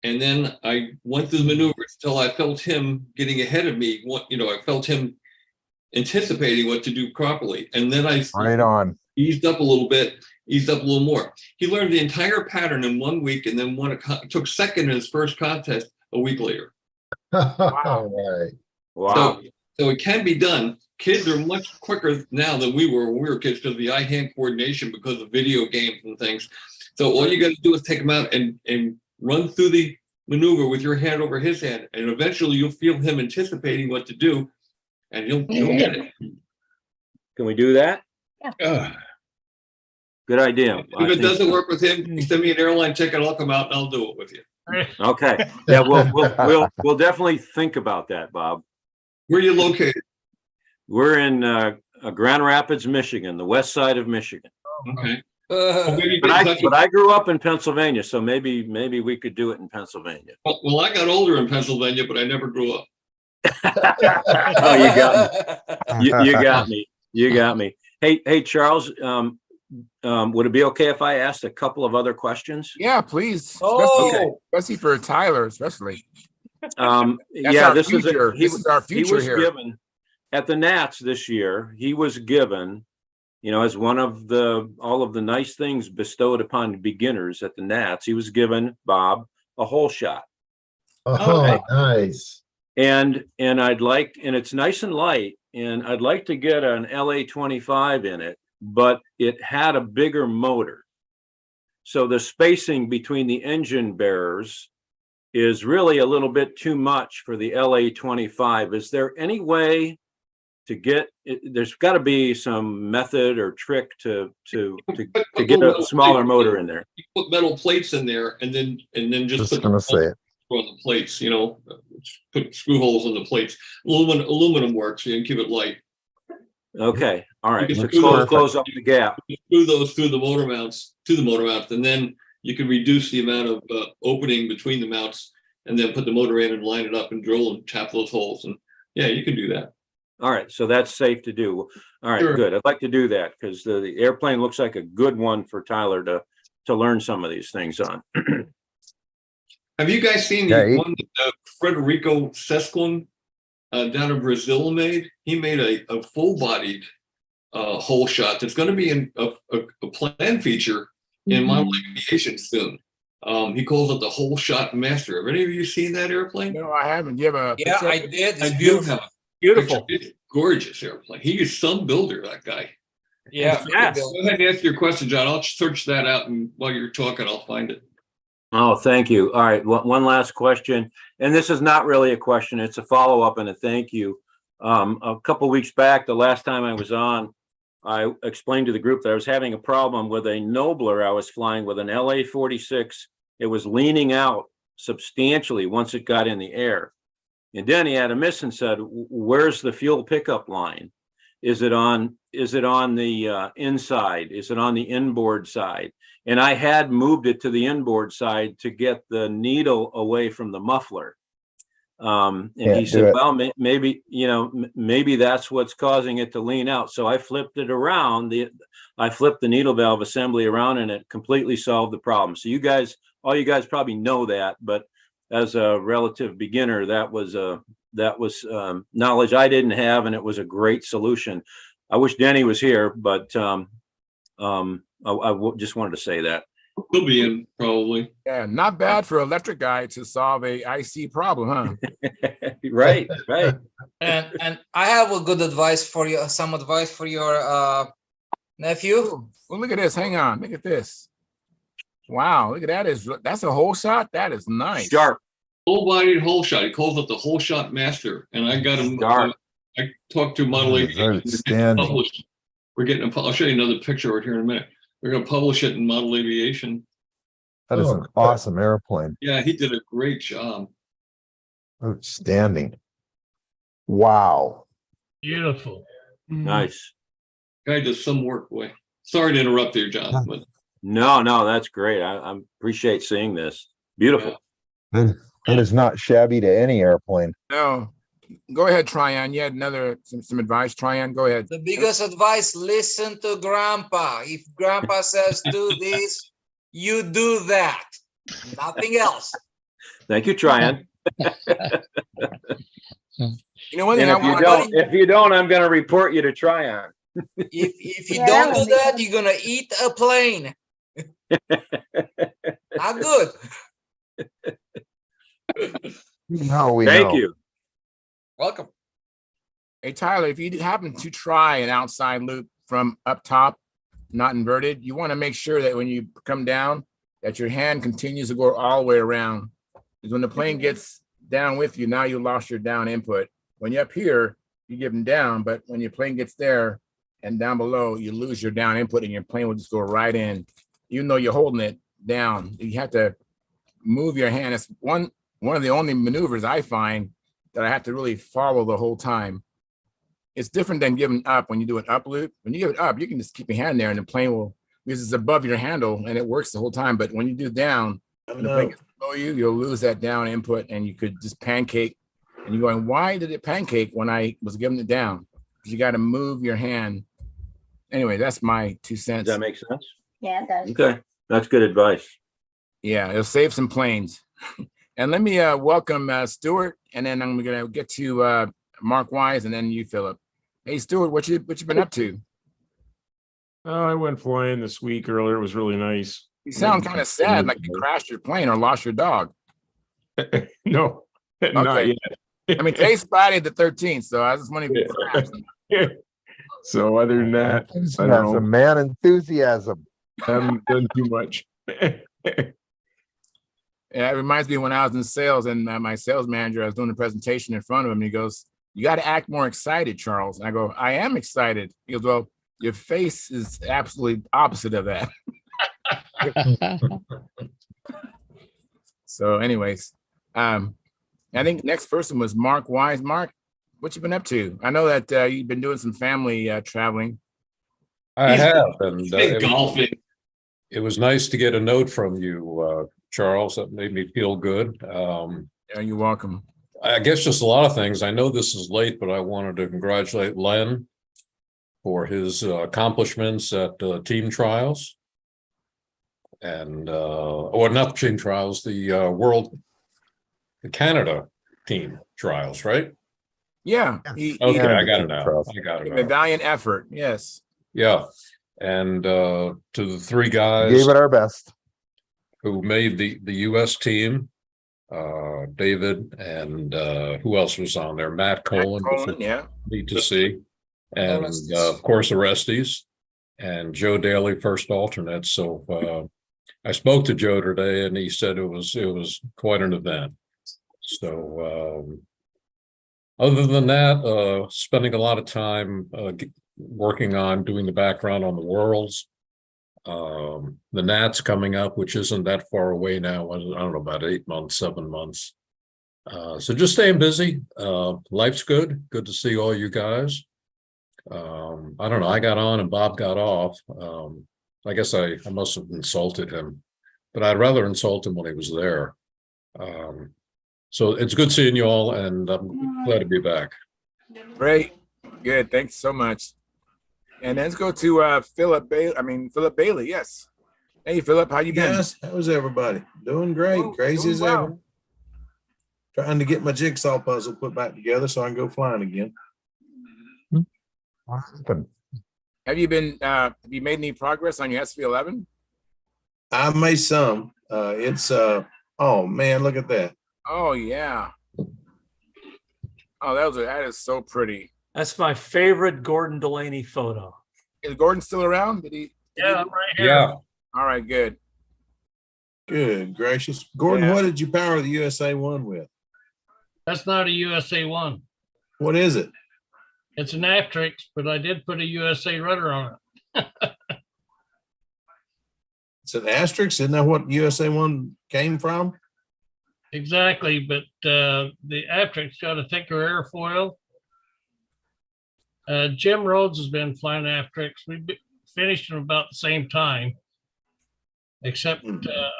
And then I went through the maneuvers till I felt him getting ahead of me. I felt him anticipating what to do properly. And then I Right on. eased up a little bit, eased up a little more. He learned the entire pattern in 1 week and then took second in his first contest a week later. All right. Wow. So it can be done. Kids are much quicker now than we were when we were kids because of the eye-hand coordination because of video games and things. So all you got to do is take them out and run through the maneuver with your hand over his hand, and eventually you'll feel him anticipating what to do, and he'll get it. Can we do that? Ugh. Good idea. If it doesn't work with him, you send me an airline ticket, I'll come out and I'll do it with you. Okay. Yeah, we'll definitely think about that, Bob. Where are you located? We're in Grand Rapids, Michigan, the west side of Michigan. Okay. Well, maybe But get in touch with- I grew up in Pennsylvania, so maybe we could do it in Pennsylvania. well, I got older in Pennsylvania, but I never grew up. Oh, you got me. You got me. You got me. Hey, Charles, would it be okay if I asked a couple of other questions? Yeah, please. Oh, Especially for Tyler, especially. Yeah, our this is future. a, This is our he future was here. given at the Nats this year. He was given, you know, as one of all of the nice things bestowed upon beginners at the Nats. He was given, Bob, a hole shot. Oh, Right. nice. And it's nice and light, and I'd like to get an LA 25 in it, but it had a bigger motor. So the spacing between the engine bearers is really a little bit too much for the LA 25. Is there any way to get it? There's got to be some method or trick to get a smaller motor in there. You put metal plates in there and then just Just put gonna say it. on the plates, you know, put screw holes in the plates. Aluminum works, you can keep it light. Okay, all right. You So can close up the gap. You screw those through the motor mounts to the motor mount, and then you can reduce the amount of opening between the mounts, and then put the motor in and line it up and drill and tap those holes. And yeah, you can do that. All right, so that's safe to do. All right, Sure. good. I'd like to do that because the airplane looks like a good one for Tyler to learn some of these things on. Have you guys seen Yeah, the one that Frederico Sesclin down in Brazil made? He made a full-bodied hole shot that's going to be in a plan feature in model aviation soon. He calls it the Hole Shot Master. Have any of you seen that airplane? No, I haven't. Do you have a yeah, picture? I did. I It's do beautiful. have a Beautiful. picture. It's a gorgeous airplane. He is some builder, that guy. Yeah. Yes. Go ahead and ask your question, John. I'll search that out, and while you're talking, I'll find it. Oh, thank you. All right, one last question, and this is not really a question, it's a follow-up and a thank you. A couple weeks back, the last time I was on, I explained to the group that I was having a problem with a Nobler I was flying with, an LA 46. It was leaning out substantially once it got in the air. And then he had a miss and said, where's the fuel pickup line? Is it on the inside? Is it on the inboard side? And I had moved it to the inboard side to get the needle away from the muffler. And he said, well, maybe, you know, maybe that's what's causing it to lean out. So I flipped it around. I flipped the needle valve assembly around, and it completely solved the problem. So all you guys probably know that, but as a relative beginner, that was knowledge I didn't have, and it was a great solution. I wish Denny was here, but I just wanted to say that. He'll be in probably. Yeah, not bad for an electric guy to solve a IC problem, huh? Right. And I have a good advice for you, some advice for your nephew. Well, look at this. Hang on. Look at this. Wow, look at that. That's a hole shot. That is nice. Sharp. Full-bodied hole shot. He calls it the Hole Shot Master, and I got him. I talked to Model Aviation. We're getting. I'll show you another picture right here in a minute. We're going to publish it in Model Aviation. That is an awesome airplane. Yeah, he did a great job. Outstanding. Wow. Beautiful. Nice. Guy does some work, boy. Sorry to interrupt there, John. But No, that's great. I appreciate seeing this. Beautiful. That is not shabby to any airplane. No. Go ahead, Tryon. You had some advice. Tryon, go ahead. The biggest advice, listen to Grandpa. If Grandpa says do this, you do that. Nothing else. Thank you, Tryon. You know what? If you don't, I'm going to report you to Tryon. If you don't do that, you're gonna eat a plane. Not good. Thank you. Welcome. Hey, Tyler, if you happen to try an outside loop from up top, not inverted, you want to make sure that when you come down, that your hand continues to go all the way around. Because when the plane gets down with you, now you lost your down input. When you're up here, you give them down, but when your plane gets there and down below, you lose your down input and your plane will just go right in. Even though you're holding it down, you have to move your hand. It's one of the only maneuvers I find that I have to really follow the whole time. It's different than giving up when you do an up loop. When you give it up, you can just keep your hand there and the plane will, because it's above your handle and it works the whole time. But when you do down, when the plane gets below you, you'll lose that down input and you could just pancake. And you're going, why did it pancake when I was giving it down? Because you got to move your hand Anyway, that's my 2 Does cents. that make sense? Yeah, it does. Okay, that's good advice. Yeah, it'll save some planes. And let me welcome Stuart, and then I'm gonna get to Mark Wise, and then you, Philip. Hey, Stuart, what you been up to? I went flying this week earlier. It was really nice. You sound kind of sad, like you crashed your plane or lost your dog. No, not Okay. yet. I mean, today's Friday the 13th, so I was just wondering if you crashed. So other than that, I don't Enthusiasm, know. man, enthusiasm. Haven't done too much. Yeah, it reminds me when I was in sales and my sales manager, I was doing a presentation in front of him. And he goes, "You got to act more excited, Charles." And I go, "I am excited." He goes, "Well, your face is absolutely opposite of that." So, anyways, I think next person was Mark Wise. Mark, what you been up to? I know that you've been doing some family traveling. I He's have, been- and been golfing. it was nice to get a note from you, Charles. That made me feel good. Yeah, you're welcome. I guess just a lot of things. I know this is late, but I wanted to congratulate Len for his accomplishments at team trials. And or not team trials, the Canada team trials, right? Yeah. Okay, I got it now. I got it A now. valiant effort. Yes. Yeah. And to the three We guys gave it our best. who made the US team, David and who else was on there? Matt Colin, yeah. neat to see. And of course, Orestes and Joe Daly, first alternate. So I spoke to Joe today, and he said it was quite an event. So other than that, spending a lot of time working on doing the background on the Worlds. The Nats coming up, which isn't that far away now. I don't know, about 8 months, 7 months. So just staying busy. Life's good. Good to see all you guys. I don't know. I got on and Bob got off. I guess I must have insulted him, but I'd rather insult him when he was there. So it's good seeing you all, and I'm glad to be back. Great. Good. Thanks so much. And let's go to Philip Bailey. Yes. Hey, Philip, how you been? Yes. How's everybody? Doing great. Crazy doing as well. ever. Trying to get my jigsaw puzzle put back together so I can go flying again. Have you been? Have you made any progress on your SV11? I made some. It's oh man, look at that. Oh yeah. Oh, that is so pretty. That's my favorite Gordon Delaney photo. Is Gordon still around? Yeah, I'm right here. Yeah. All right, good. Good gracious. Gordon, Yeah. what did you power the USA One with? That's not a USA One. What is it? It's an Aptrix, but I did put a USA rudder on it. It's an asterisk. Isn't that what USA One came from? Exactly, but the Aptrix got a thicker airfoil. Jim Rhodes has been flying Aptrix. We finished them about the same time, except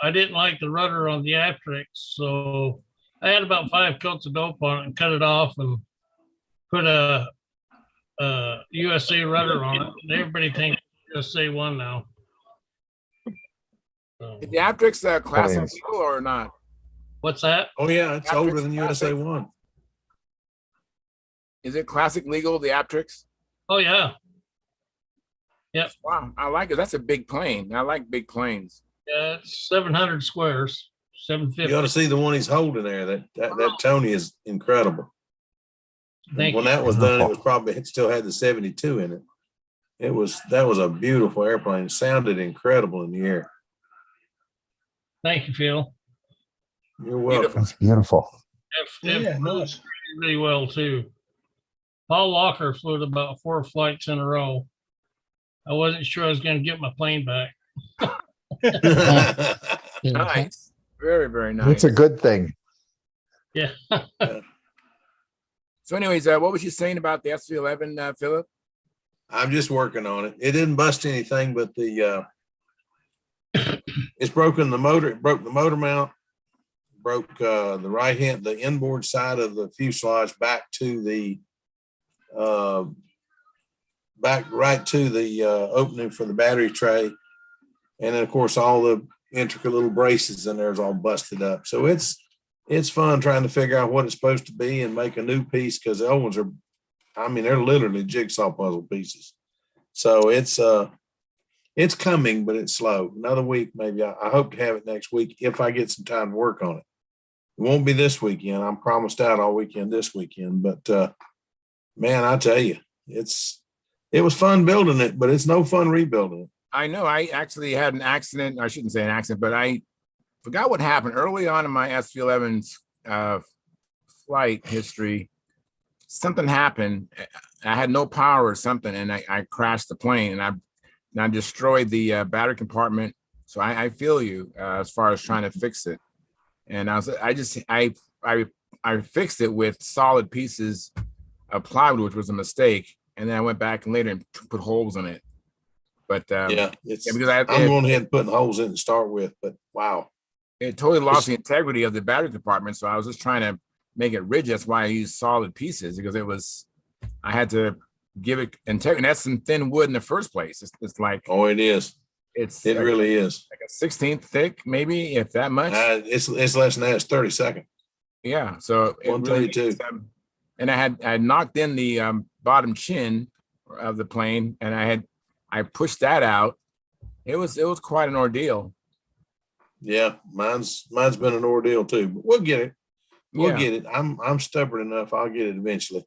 I didn't like the rudder on the Aptrix, so I had about 5 coats of dope on it and cut it off and put a USA rudder on it. And everybody thinks USA One now. So, Is the Aptrix classic Yes. legal or not? what's that? Oh yeah, it's Aptrix older than USA Classic. One. Is it classic legal, the Aptrix? Oh yeah, Wow, I like it. That's a big plane. I like big planes. yeah, it's 700 squares, You ought to 750. see the one he's holding there. That Tony is incredible. Thank When you. that was done, it still had the 72 in it. That was a beautiful airplane. It sounded incredible in the air. Thank you, Phil. You're welcome. That's beautiful. Yeah, nice. Really well too. Paul Walker flew it about 4 flights in a row. I wasn't sure I was going to get my plane back. Nice. Very, very nice. It's a good thing. Yeah. So anyways, what was you saying about the SV11, Philip? I'm just working on it. It didn't bust anything, but it's broken the motor. It broke the motor mount, broke the inboard side of the fuselage back to the back right to the opening for the battery tray. And then of course all the intricate little braces in there is all busted up. So it's fun trying to figure out what it's supposed to be and make a new piece, because the old ones are, I mean, they're literally jigsaw puzzle pieces. So it's coming, but it's slow. Another week, maybe. I hope to have it next week if I get some time to work on it. It won't be this weekend. I'm promised out all weekend this weekend. But man, I tell you, it was fun building it, but it's no fun rebuilding it. I know. I actually had an accident. I shouldn't say an accident, but I forgot what happened early on in my SV11's flight history. Something happened. I had no power or something, and I crashed the plane, and I destroyed the battery compartment. So I feel you as far as trying to fix it. And I fixed it with solid pieces of plywood, which was a mistake. And then I went back and later and put holes in it. But yeah, because I'm going ahead and putting holes in to start with. But wow, it totally lost the integrity of the battery compartment. So I was just trying to make it rigid. That's why I used solid pieces, because I had to give it integrity. And that's some thin wood in the first place. It's like, oh, it is. It like, really is. Like a 16th thick, maybe, if that much. It's less than that. It's 32nd. Yeah. So 132. And I had knocked in the bottom chin of the plane, and I pushed that out. It was quite an ordeal. Yeah, mine's been an ordeal too, but we'll get it. We'll get it. I'm stubborn enough. I'll get it eventually.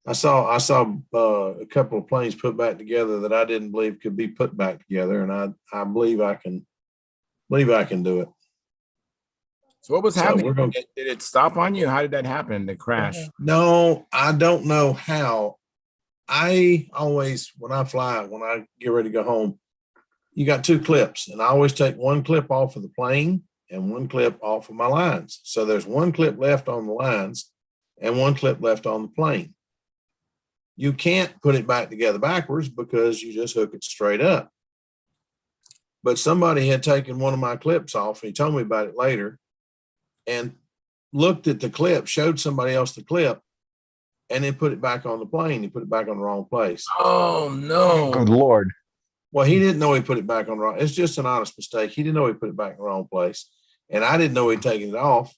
I saw a couple of planes put back together that I didn't believe could be put back together, and I believe I can do it. So what was happening? Did it stop on you? How did that happen? The crash? No, I don't know how. I always, when I get ready to go home, you got two clips, and I always take one clip off of the plane and one clip off of my lines. So there's one clip left on the lines and one clip left on the plane. You can't put it back together backwards because you just hook it straight up. But somebody had taken one of my clips off, and he told me about it later, and looked at the clip, showed somebody else the clip, and then put it back on the plane. He put it back on the wrong place. Oh, no. Good Lord. Well, he didn't know he put it back on the wrong. It's just an honest mistake. He didn't know he put it back in the wrong place. And I didn't know he'd taken it off.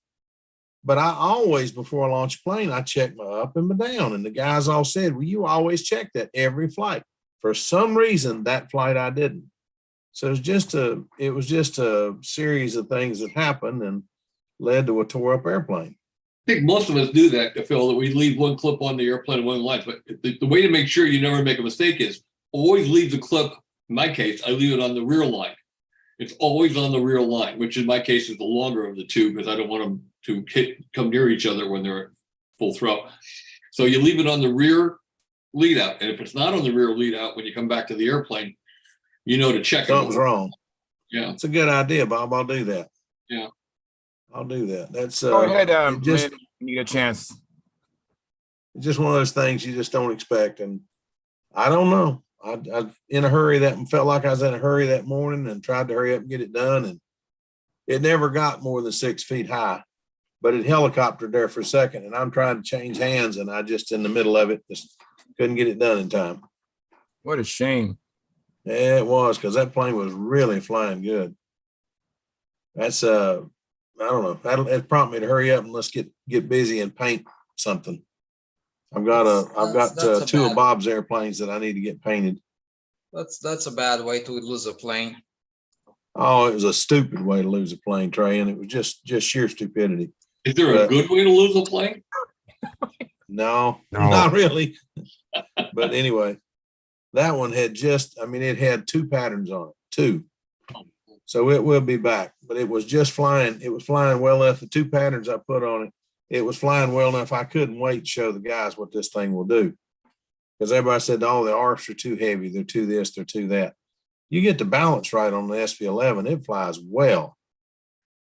But I always, before I launch a plane, I check my up and my down. And the guys all said, well, you always check that every flight. For some reason, that flight I didn't. So it was just a series of things that happened and led to a tore up airplane. I think most of us do that, Phil, that we leave one clip on the airplane and one line. But the way to make sure you never make a mistake is always leave the clip. In my case, I leave it on the rear line. It's always on the rear line, which in my case is the longer of the two, because I don't want them to come near each other when they're at full throw. So you leave it on the rear lead out. And if it's not on the rear lead out, when you come back to the airplane, you know to check. Something's wrong. Yeah. It's a good idea, Bob. I'll do that. Yeah. I'll do that. That's go ahead, just you get a chance. It's just one of those things you just don't expect. And I don't know. I in a hurry felt like I was in a hurry that morning and tried to hurry up and get it done. And it never got more than 6 feet high, but it helicoptered there for a second, and I'm trying to change hands, and I just in the middle of it just couldn't get it done in time. What a shame. Yeah, it was, because that plane was really flying good. That's I don't know. It prompted me to hurry up and let's get busy and paint something. I've got two of Bob's airplanes that I need to get painted. That's a bad way to lose a plane. Oh, it was a stupid way to lose a plane, Trey, and it was just sheer stupidity. Is there a good way to lose a plane? No, not really. But anyway, that one had it had two patterns on it, two. So it will be back, but it was just flying. It was flying well enough. The two patterns I put on it, it was flying well enough. I couldn't wait to show the guys what this thing will do. Because everybody said, oh, the arcs are too heavy. They're too this, they're too that. You get the balance right on the SV11, it flies well.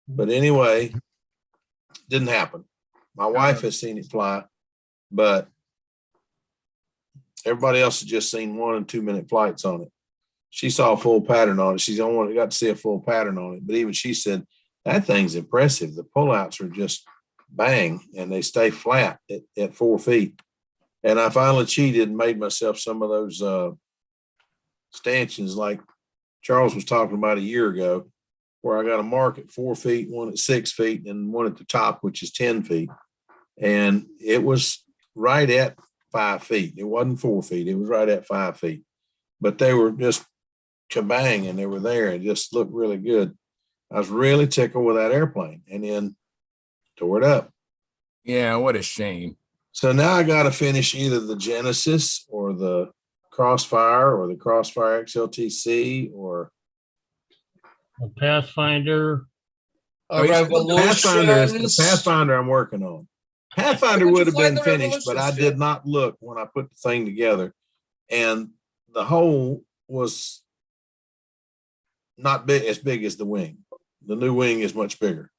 But anyway, didn't happen. My wife has seen it fly, but everybody else has just seen 1 and 2 minute flights on it. She saw a full pattern on it. She's the only one that got to see a full pattern on it. But even she said, that thing's impressive. The pullouts are just bang, and they stay flat at 4 feet. And I finally cheated and made myself some of those stanchions like Charles was talking about a year ago, where I got a mark at 4 feet, one at 6 feet, and one at the top, which is 10 feet. And it was right at 5 feet. It wasn't 4 feet. It was right at 5 feet. But they were just kabang and they were there. It just looked really good. I was really tickled with that airplane and then tore it up. Yeah, what a shame. So now I got to finish either the Genesis or the Crossfire or the Crossfire XLTC or A Pathfinder. Oh, the Pathfinder I'm working on. Pathfinder would have been finished, but I did not look when I put the thing together. And the hole was not as big as the wing. The new wing is much bigger.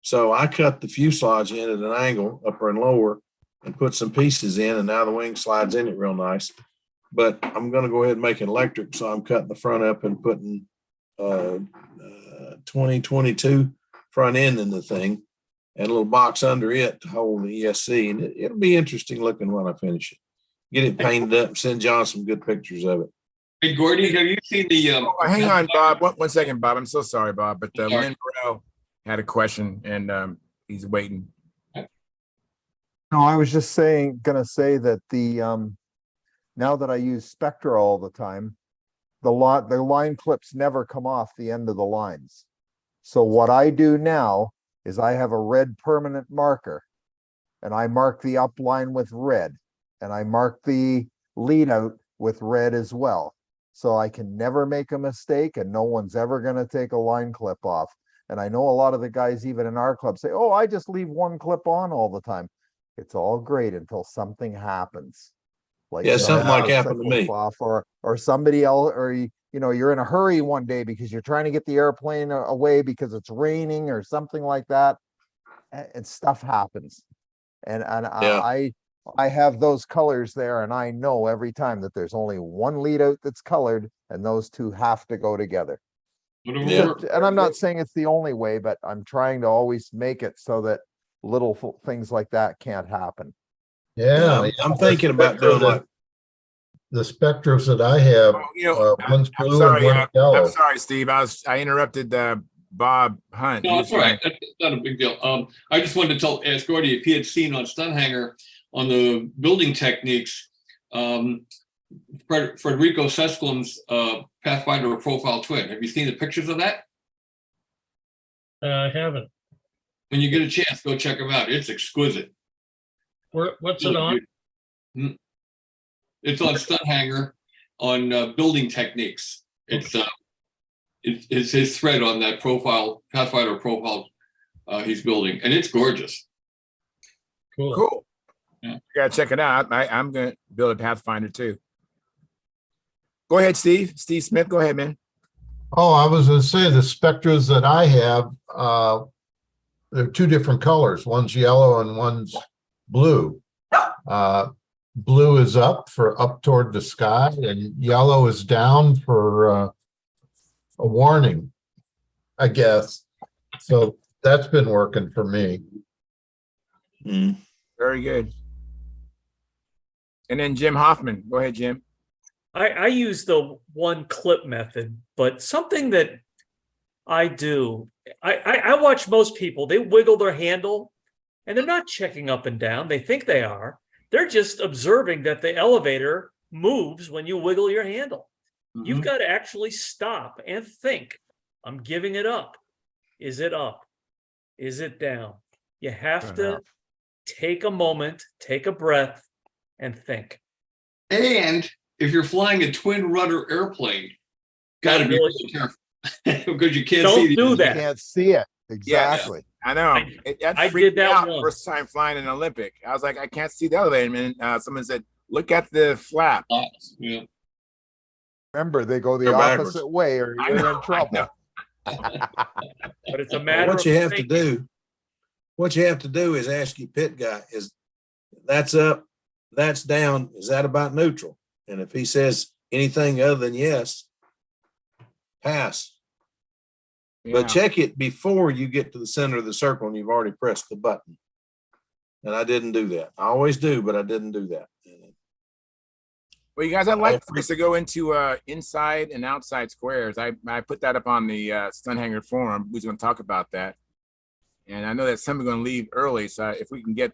So I cut the fuselage in at an angle, upper and lower, and put some pieces in, and now the wing slides in it real nice. But I'm going to go ahead and make it electric, so I'm cutting the front up and putting 2022 front end in the thing and a little box under it to hold the ESC. And it'll be interesting looking when I finish it. Get it painted up and send John some good pictures of it. Hey, Gordy, have you seen the? Hang on, Bob. One second, Bob. I'm so sorry, Bob, but Lynn Burrell had a question and he's waiting. No, I was just gonna say that the now that I use Spectra all the time, the line clips never come off the end of the lines. So what I do now is I have a red permanent marker and I mark the up line with red and I mark the lead out with red as well. So I can never make a mistake and no one's ever going to take a line clip off. And I know a lot of the guys, even in our club, say, oh, I just leave one clip on all the time. It's all great until something happens. Like something like happened to me. Off or somebody else, or you're in a hurry one day because you're trying to get the airplane away because it's raining or something like that. And stuff happens. And I have those colors there and I know every time that there's only one lead out that's colored and those two have to go together. Yeah. And I'm not saying it's the only way, but I'm trying to always make it so that little things like that can't happen. Yeah, I'm thinking about doing like the Spectros that I have. One's I'm blue sorry, and one's yellow. I'm sorry, Steve. I interrupted Bob Hunt. No, that's all right. That's not a big deal. I just wanted to ask Gordy if he had seen on Stunthangar on the building techniques, Federico Sescom's Pathfinder profile twin. Have you seen the pictures of that? I haven't. When you get a chance, go check them out. It's exquisite. What's it on? It's on Stunthangar on building techniques. It's his thread on that profile, Pathfinder profile he's building, and it's gorgeous. Cool. Yeah. You gotta check it out. I'm gonna build a Pathfinder too. Go ahead, Steve. Steve Smith. Go ahead, man. Oh, I was going to say the Spectras that I have, they're two different colors. One's yellow and one's blue. Blue is up toward the sky and yellow is down for a warning, I guess. So that's been working for me. Very good. And then Jim Hoffman. Go ahead, Jim. I use the one clip method, but something that I do, I watch most people, they wiggle their handle and they're not checking up and down. They think they are. They're just observing that the elevator moves when you wiggle your handle. Mm-hmm. You've got to actually stop and think, I'm giving it up. Is it up? Is it down? You have to take a moment, take a breath, and think. And if you're flying a twin rudder airplane, got to be really careful because you can't see You can't see it. Exactly. I know. I did that out first time flying an Olympic. I was like, I can't see the elevator. And someone said, look at the flap. Yeah. Remember, they go the opposite way or you're in trouble. But it's a matter what of you have to do. What you have to do is ask your pit guy, is that's up, that's down, is that about neutral? And if he says anything other than yes, pass. Yeah. But check it before you get to the center of the circle and you've already pressed the button. And I didn't do that. I always do, but I didn't do that. Well, you guys, I'd like for us to go into inside and outside squares. I put that up on the Stunthangar forum. Who's going to talk about that? And I know that some are going to leave early, so if we can get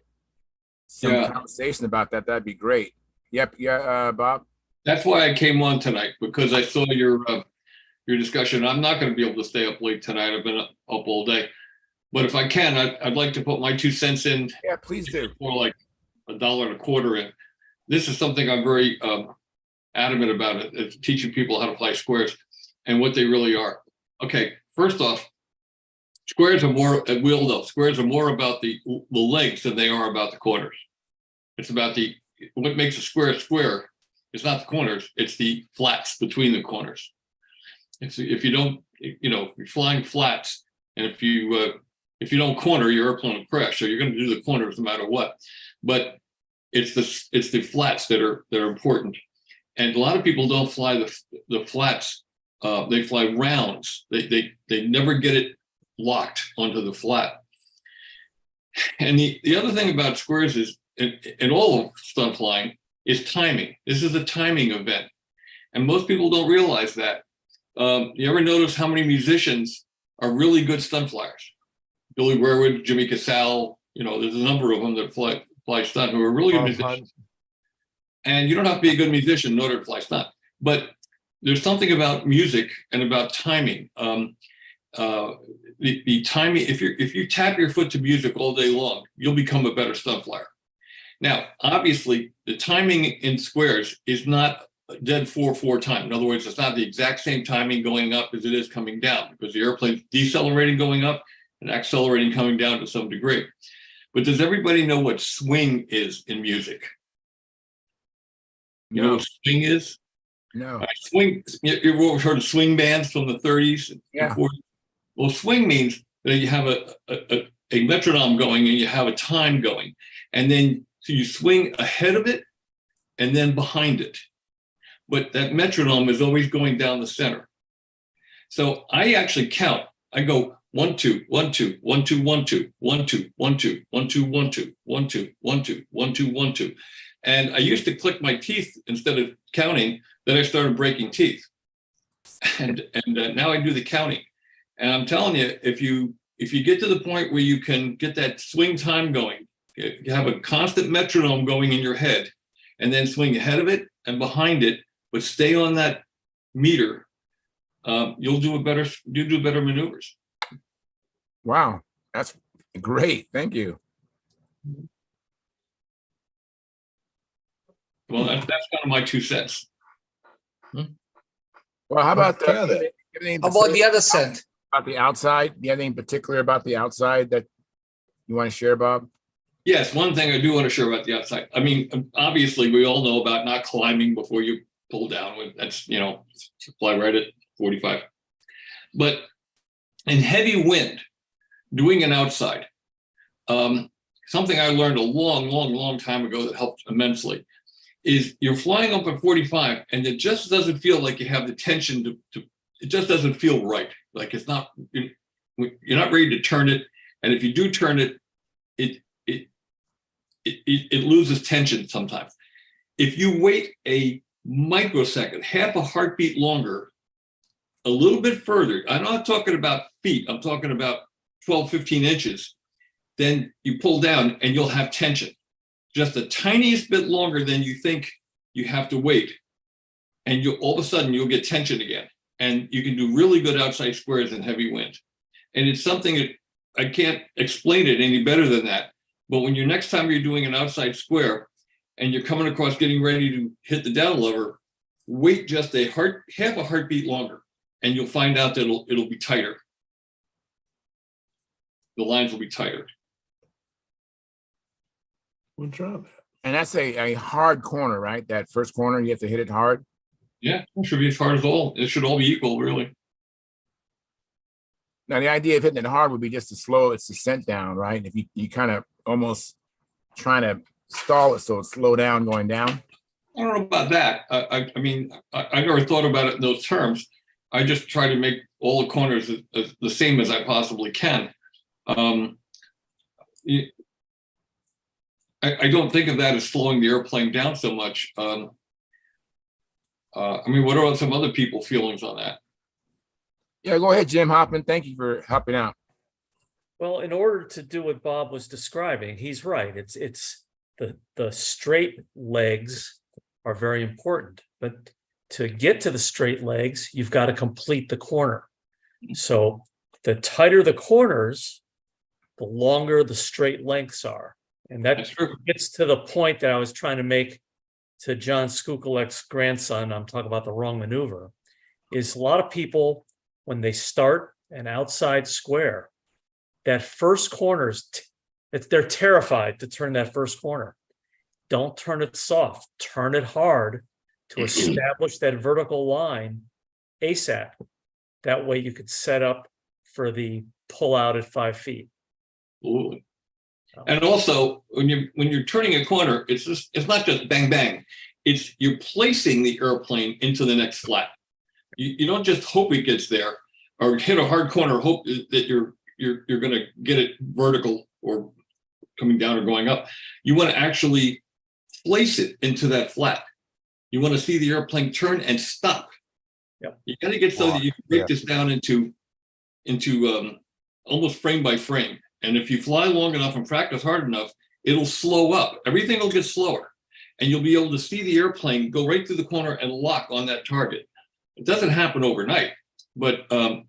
some conversation about that, that'd be great. Yep, yeah, Bob. That's why I came on tonight, because I saw your discussion. I'm not going to be able to stay up late tonight. I've been up all day, but if I can, I'd like to put my 2 cents in. Yeah, please do. For like $1.25 in. This is something I'm very adamant about it. It's teaching people how to play squares and what they really are. Okay, first off, squares are more, we all know, squares are more about the legs than they are about the corners. It's about what makes a square square. It's not the corners, it's the flats between the corners. If you don't, if you're flying flats, and if you don't corner, your airplane will crash. So you're going to do the corners no matter what. But it's the flats that are important. And a lot of people don't fly the flats. They fly rounds. They never get it locked onto the flat. And the other thing about squares is, in all of stunt flying, is timing. This is a timing event. And most people don't realize that. You ever notice how many musicians are really good stunt flyers? Billy Weirwood, Jimmy Casale, there's a number of them that fly stunt who are really good musicians. And you don't have to be a good musician in order to fly stunt. But there's something about music and about timing. The timing, if you tap your foot to music all day long, you'll become a better stunt flyer. Now, obviously, the timing in squares is not dead 4/4 time. In other words, it's not the exact same timing going up as it is coming down, because the airplane's decelerating going up and accelerating coming down to some degree. But does everybody know what swing is in music? You know what swing is? No. Swing, you've heard of swing bands from the 30s and 40s? Well, swing means that you have a metronome going and you have a time going. And then so you swing ahead of it and then behind it. But that metronome is always going down the center. So I actually count. I go 1 2 1 2 1 2 1 2 1 2 1 2 1 2 1 2 1 2 1 2 1 2 1 2. And I used to click my teeth instead of counting. Then I started breaking teeth, and now I do the counting. And I'm telling you, if you get to the point where you can get that swing time going, you have a constant metronome going in your head, and then swing ahead of it and behind it, but stay on that meter, you'll do better maneuvers. Wow, that's great. Thank you. Well, that's kind of my 2 cents. Well, how about How about the other cent? About the outside? Do you have anything particular about the outside that you want to share, Bob? Yes, one thing I do want to share about the outside. I mean, obviously, we all know about not climbing before you pull down. That's, fly right at 45. But in heavy wind, doing an outside, something I learned a long time ago that helped immensely is you're flying up at 45 and it just doesn't feel like you have the tension it just doesn't feel right. Like you're not ready to turn it. And if you do turn it, it loses tension sometimes. If you wait a microsecond, half a heartbeat longer, a little bit further, I'm not talking about feet, I'm talking about 12, 15 inches, then you pull down and you'll have tension. Just the tiniest bit longer than you think you have to wait. And all of a sudden you'll get tension again. And you can do really good outside squares in heavy wind. And it's something that I can't explain it any better than that. But when next time you're doing an outside square and you're coming across getting ready to hit the down lever, wait just half a heartbeat longer, and you'll find out that it'll be tighter. The lines will be tighter. We'll try that. And that's a hard corner, right? That first corner, you have to hit it hard. Yeah, it should be as hard as all. It should all be equal, really. Now, the idea of hitting it hard would be just to slow its descent down, right? If you kind of almost trying to stall it so it slow down going down. I don't know about that. I mean, I never thought about it in those terms. I just try to make all the corners the same as I possibly can. I don't think of that as slowing the airplane down so much. I mean, what are some other people's feelings on that? Yeah, go ahead, Jim Hoffman. Thank you for helping out. Well, in order to do what Bob was describing, he's right. It's the straight legs are very important, but to get to the straight legs, you've got to complete the corner. So the tighter the corners, the longer the straight lengths are. And that gets to the point that I was trying to make to John Skukulek's grandson. I'm talking about the wrong maneuver. Is a lot of people, when they start an outside square, that first corner they're terrified to turn that first corner. Don't turn it soft, turn it hard to establish that vertical line ASAP. That way you could set up for the pull out at 5 feet. Ooh. And also, when you're turning a corner, it's not just bang bang. It's you're placing the airplane into the next flat. You don't just hope it gets there, or hit a hard corner, hope that you're going to get it vertical or coming down or going up. You want to actually place it into that flat. You want to see the airplane turn and stop. Yep. You got to get so that you can break this down into almost frame by frame. And if you fly long enough and practice hard enough, it'll slow up. Everything will get slower, and you'll be able to see the airplane go right through the corner and lock on that target. It doesn't happen overnight, but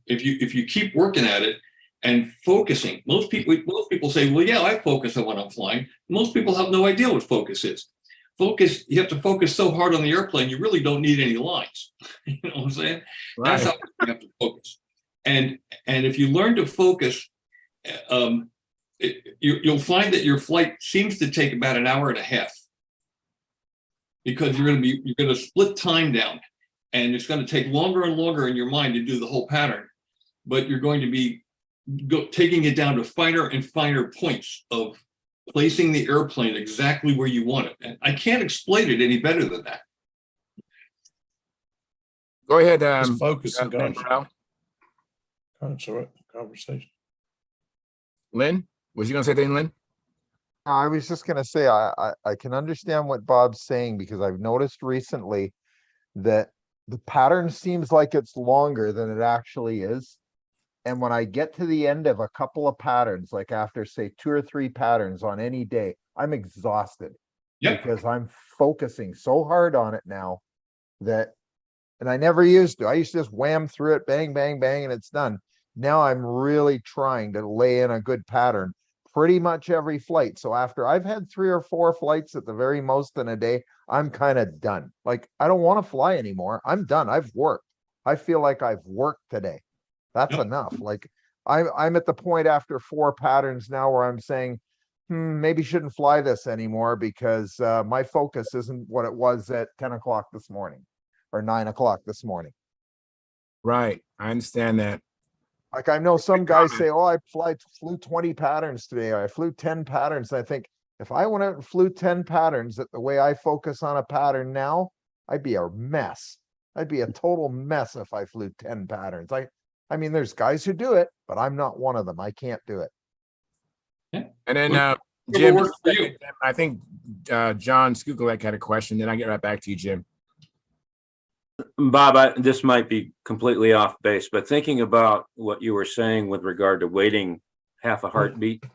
if you keep working at it and focusing, most people say, well, yeah, I focus on when I'm flying. Most people have no idea what focus is. Focus, you have to focus so hard on the airplane, you really don't need any lines. You know what I'm saying? Right. That's how you have to focus. And if you learn to focus, you'll find that your flight seems to take about an hour and a half, because you're going to split time down, and it's going to take longer and longer in your mind to do the whole pattern, but you're going to be taking it down to finer and finer points of placing the airplane exactly where you want it. And I can't explain it any better than that. Go ahead. Just focus and Lynn go. Burrell. That's all right. Conversation. Lynn, was you going to say anything, Lynn? I was just gonna say, I can understand what Bob's saying, because I've noticed recently that the pattern seems like it's longer than it actually is. And when I get to the end of a couple of patterns, like after say 2 or 3 patterns on any day, I'm exhausted. Yep. Because I'm focusing so hard on it now that, and I never used to. I used to just wham through it, bang, bang, bang, and it's done. Now I'm really trying to lay in a good pattern pretty much every flight. So after I've had 3 or 4 flights at the very most in a day, I'm kind of done. Like, I don't want to fly anymore. I'm done. I've worked. I feel like I've worked today. That's enough. Like, I'm at the point after 4 patterns now where I'm saying, maybe shouldn't fly this anymore, because my focus isn't what it was at 10 o'clock this morning or 9 o'clock this morning. Right. I understand that. Like, I know some guys say, oh, I flew 20 patterns today. Or I flew 10 patterns. I think if I went out and flew 10 patterns at the way I focus on a pattern now, I'd be a mess. I'd be a total mess if I flew 10 patterns. I mean, there's guys who do it, but I'm not one of them. I can't do it. And then Jim, Jim, I think John Skukulek had a question. Then I get right back to you, Jim. Bob, this might be completely off base, but thinking about what you were saying with regard to waiting half a heartbeat,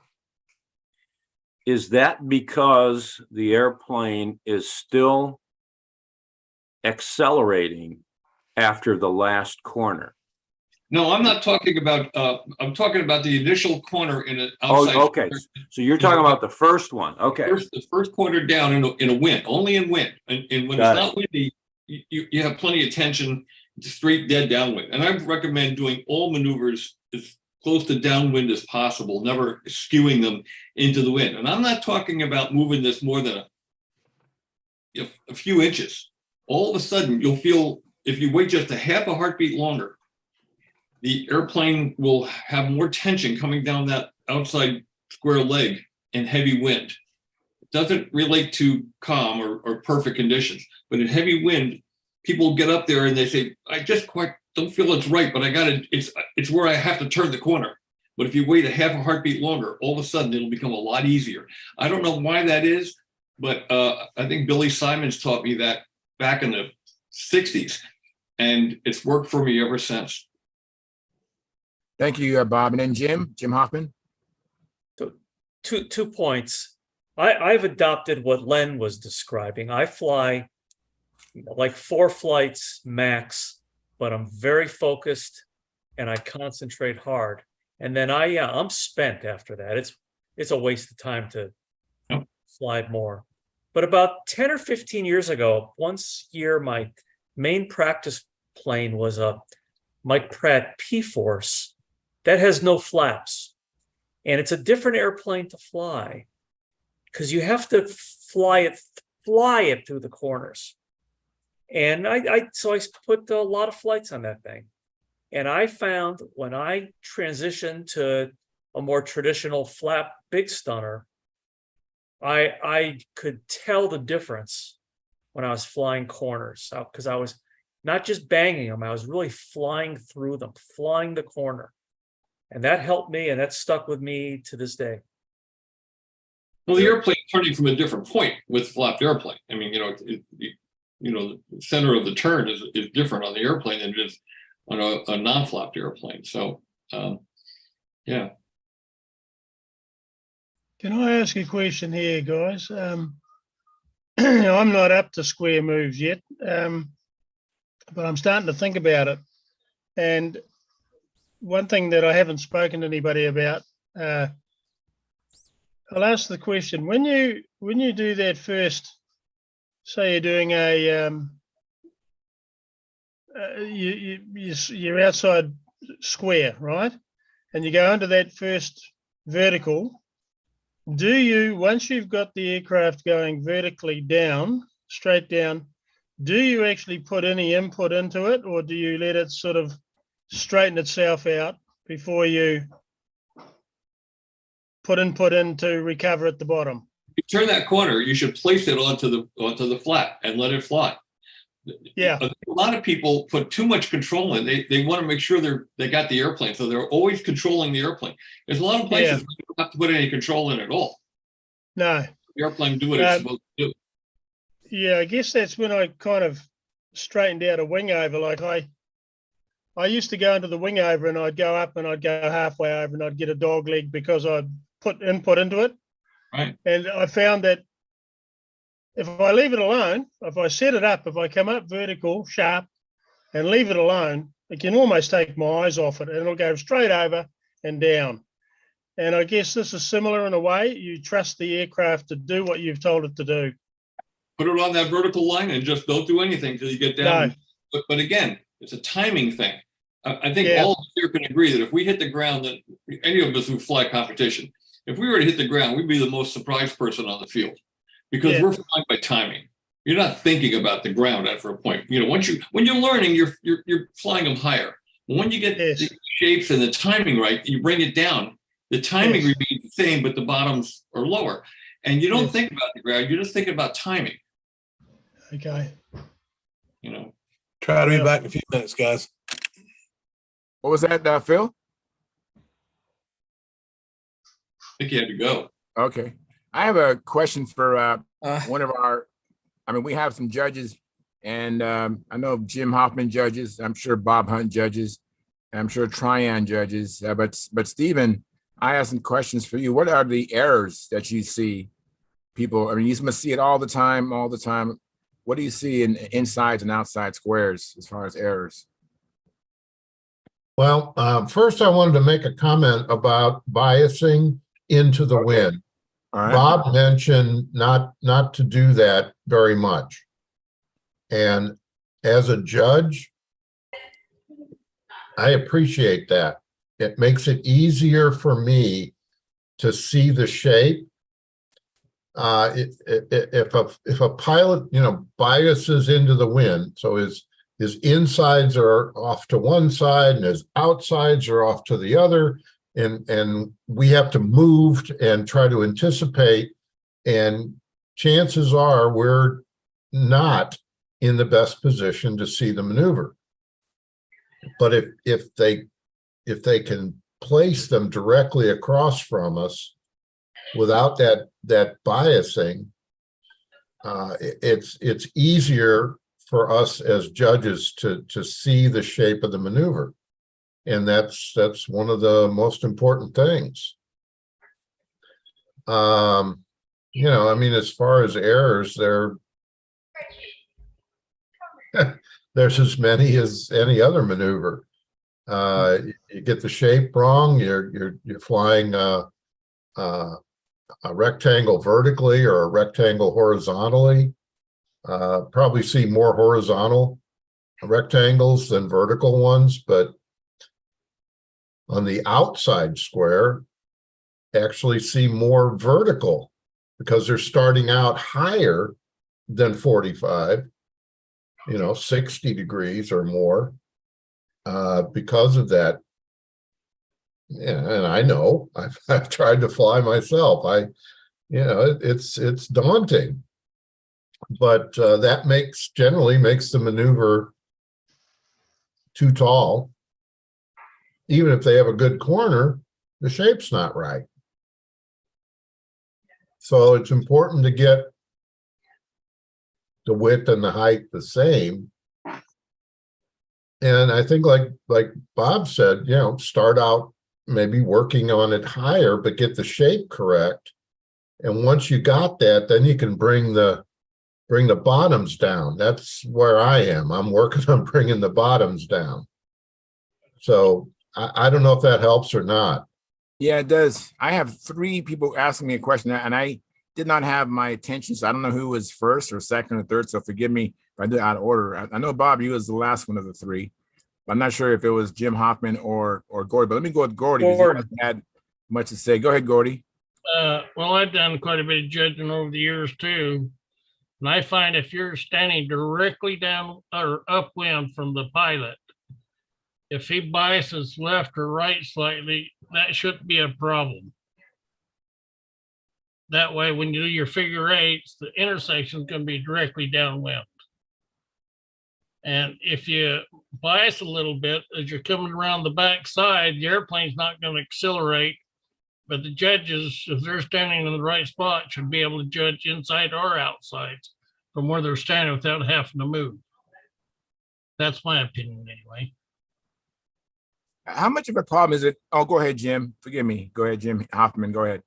is that because the airplane is still accelerating after the last corner? No, I'm not talking about, I'm talking about the initial corner in an outside. Oh, okay. So you're talking about the first one. Okay. The first corner down in a wind, only in wind. And when Got it's not windy, you have plenty of tension, straight dead downwind. And I recommend doing all maneuvers as close to downwind as possible, never skewing them into the wind. And I'm not talking about moving this more than a few inches. All of a sudden, you'll feel, if you wait just a half a heartbeat longer, the airplane will have more tension coming down that outside square leg in heavy wind. It doesn't relate to calm or perfect conditions, but in heavy wind, people get up there and they say, I just quite don't feel it's right, but I got it. It's where I have to turn the corner. But if you wait a half a heartbeat longer, all of a sudden it'll become a lot easier. I don't know why that is, but I think Billy Simons taught me that back in the 60s, and it's worked for me ever since. Thank you, Bob. And then Jim Hoffman. So two points. I've adopted what Len was describing. I fly like 4 flights max, but I'm very focused and I concentrate hard. And then I'm spent after that. It's a waste of time to fly more. But about 10 or 15 years ago, once a year, my main practice plane was a Mike Pratt P-Force that has no flaps. And it's a different airplane to fly because you have to fly it through the corners. And so I put a lot of flights on that thing. And I found when I transitioned to a more traditional flap big stunner, I could tell the difference when I was flying corners because I was not just banging them, I was really flying through them, flying the corner. And that helped me, and that stuck with me to this day. Well, the airplane turning from a different point with flapped airplane. I mean, the center of the turn is different on the airplane than it is on a non-flapped airplane. So, yeah. Can I ask a question here, guys? I'm not up to square moves yet, but I'm starting to think about it. And one thing that I haven't spoken to anybody about, I'll ask the question: when you do that first, say you're doing you're outside square, right? And you go into that first vertical. Do you, once you've got the aircraft going vertically down, straight down, do you actually put any input into it, or do you let it sort of straighten itself out before you put input in to recover at the bottom? You turn that corner, you should place it onto the flat and let it fly. Yeah. A lot of people put too much control in. They want to make sure they got the airplane, so they're always controlling the airplane. There's a lot of places where you don't have to put any control in at all. No. The airplane do what it's supposed to do. Yeah, I guess that's when I kind of straightened out a wing over. Like I used to go into the wing over and I'd go up and I'd go halfway over and I'd get a dog leg because I'd put input into it. Right. And I found that if I leave it alone, if I set it up, if I come up vertical, sharp, and leave it alone, I can almost take my eyes off it and it'll go straight over and down. And I guess this is similar in a way. You trust the aircraft to do what you've told it to do. Put it on that vertical line and just don't do anything till you get down. No. But again, it's a timing thing. I think all of us here can agree that if we hit the ground, that any of us who fly competition, if we were to hit the ground, we'd be the most surprised person on the field because we're flying by timing. You're not thinking about the ground after a point. You know, when you're learning, you're flying them higher. When you get the shapes and the timing right, you bring it down. The timing remains the same, but the bottoms are lower. And you don't think about the ground. You're just thinking about timing. Okay. You know. Try to be back in a few minutes, guys. What was that, Phil? I think you had to go. Okay. I have a question for one of our, we have some judges, and I know Jim Hoffman judges. I'm sure Bob Hunt judges. I'm sure Tryon judges. But Stephen, I have some questions for you. What are the errors that you see people? You must see it all the time. What do you see in insides and outside squares as far as errors? Well, first I wanted to make a comment about biasing into the wind. All right. Bob mentioned not to do that very much. And as a judge, I appreciate that. It makes it easier for me to see the shape. If a pilot, biases into the wind, so his insides are off to one side and his outsides are off to the other, and we have to move and try to anticipate, and chances are we're not in the best position to see the maneuver. But if they can place them directly across from us without that biasing, it's easier for us as judges to see the shape of the maneuver. And that's one of the most important things. You know, I mean, as far as errors, there's as many as any other maneuver. You get the shape wrong, you're flying a rectangle vertically or a rectangle horizontally. Probably see more horizontal rectangles than vertical ones, but on the outside square, actually see more vertical because they're starting out higher than 45, you know, 60 degrees or more. Because of that. Yeah, and I know I've tried to fly myself. You know, it's daunting, but that generally makes the maneuver too tall. Even if they have a good corner, the shape's not right. So it's important to get the width and the height the same. And I think like Bob said, you know, start out maybe working on it higher, but get the shape correct. And once you got that, then you can bring the bottoms down. That's where I am. I'm working on bringing the bottoms down. So I don't know if that helps or not. Yeah, it does. I have 3 people asking me a question, and I did not have my attention, so I don't know who was first or second or third. So forgive me if I do it out of order. I know, Bob, you was the last one of the 3. I'm not sure if it was Jim Hoffman or Gordy, but let me go with Gordy because he hasn't had much to say. Go ahead, Gordy. Well, I've done quite a bit of judging over the years too. And I find if you're standing directly down or upwind from the pilot, if he biases left or right slightly, that shouldn't be a problem. That way, when you do your figure eights, the intersection is going to be directly downwind. And if you bias a little bit as you're coming around the back side, the airplane's not going to accelerate. But the judges, if they're standing in the right spot, should be able to judge inside or outside from where they're standing without having to move. That's my opinion anyway. How much of a problem is it? Oh, go ahead, Jim. Forgive me. Go ahead, Jim Hoffman. Go ahead.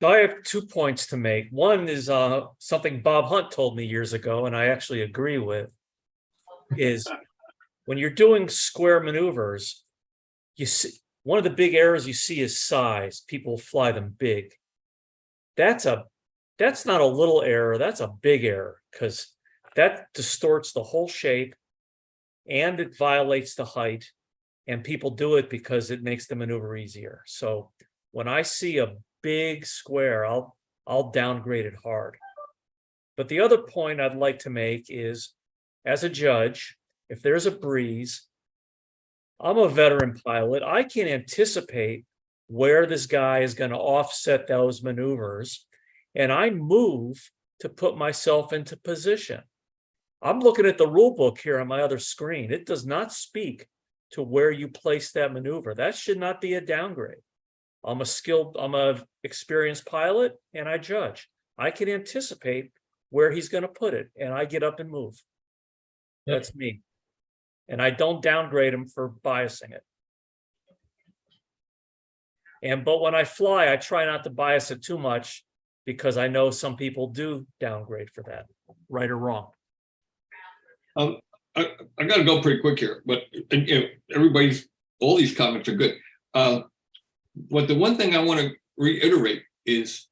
I have 2 points to make. One is something Bob Hunt told me years ago, and I actually agree with, is when you're doing square maneuvers, you see one of the big errors you see is size. People fly them big. That's not a little error, that's a big error, because that distorts the whole shape and it violates the height, and people do it because it makes the maneuver easier. So when I see a big square, I'll downgrade it hard. But the other point I'd like to make is, as a judge, if there's a breeze, I'm a veteran pilot, I can anticipate where this guy is going to offset those maneuvers, and I move to put myself into position. I'm looking at the rule book here on my other screen. It does not speak to where you place that maneuver. That should not be a downgrade. I'm a experienced pilot, and I judge. I can anticipate where he's going to put it, and I get up and move. That's me. And I don't downgrade him for biasing it. But when I fly, I try not to bias it too much because I know some people do downgrade for that, right or wrong. I got to go pretty quick here, but all these comments are good. But the one thing I want to reiterate is,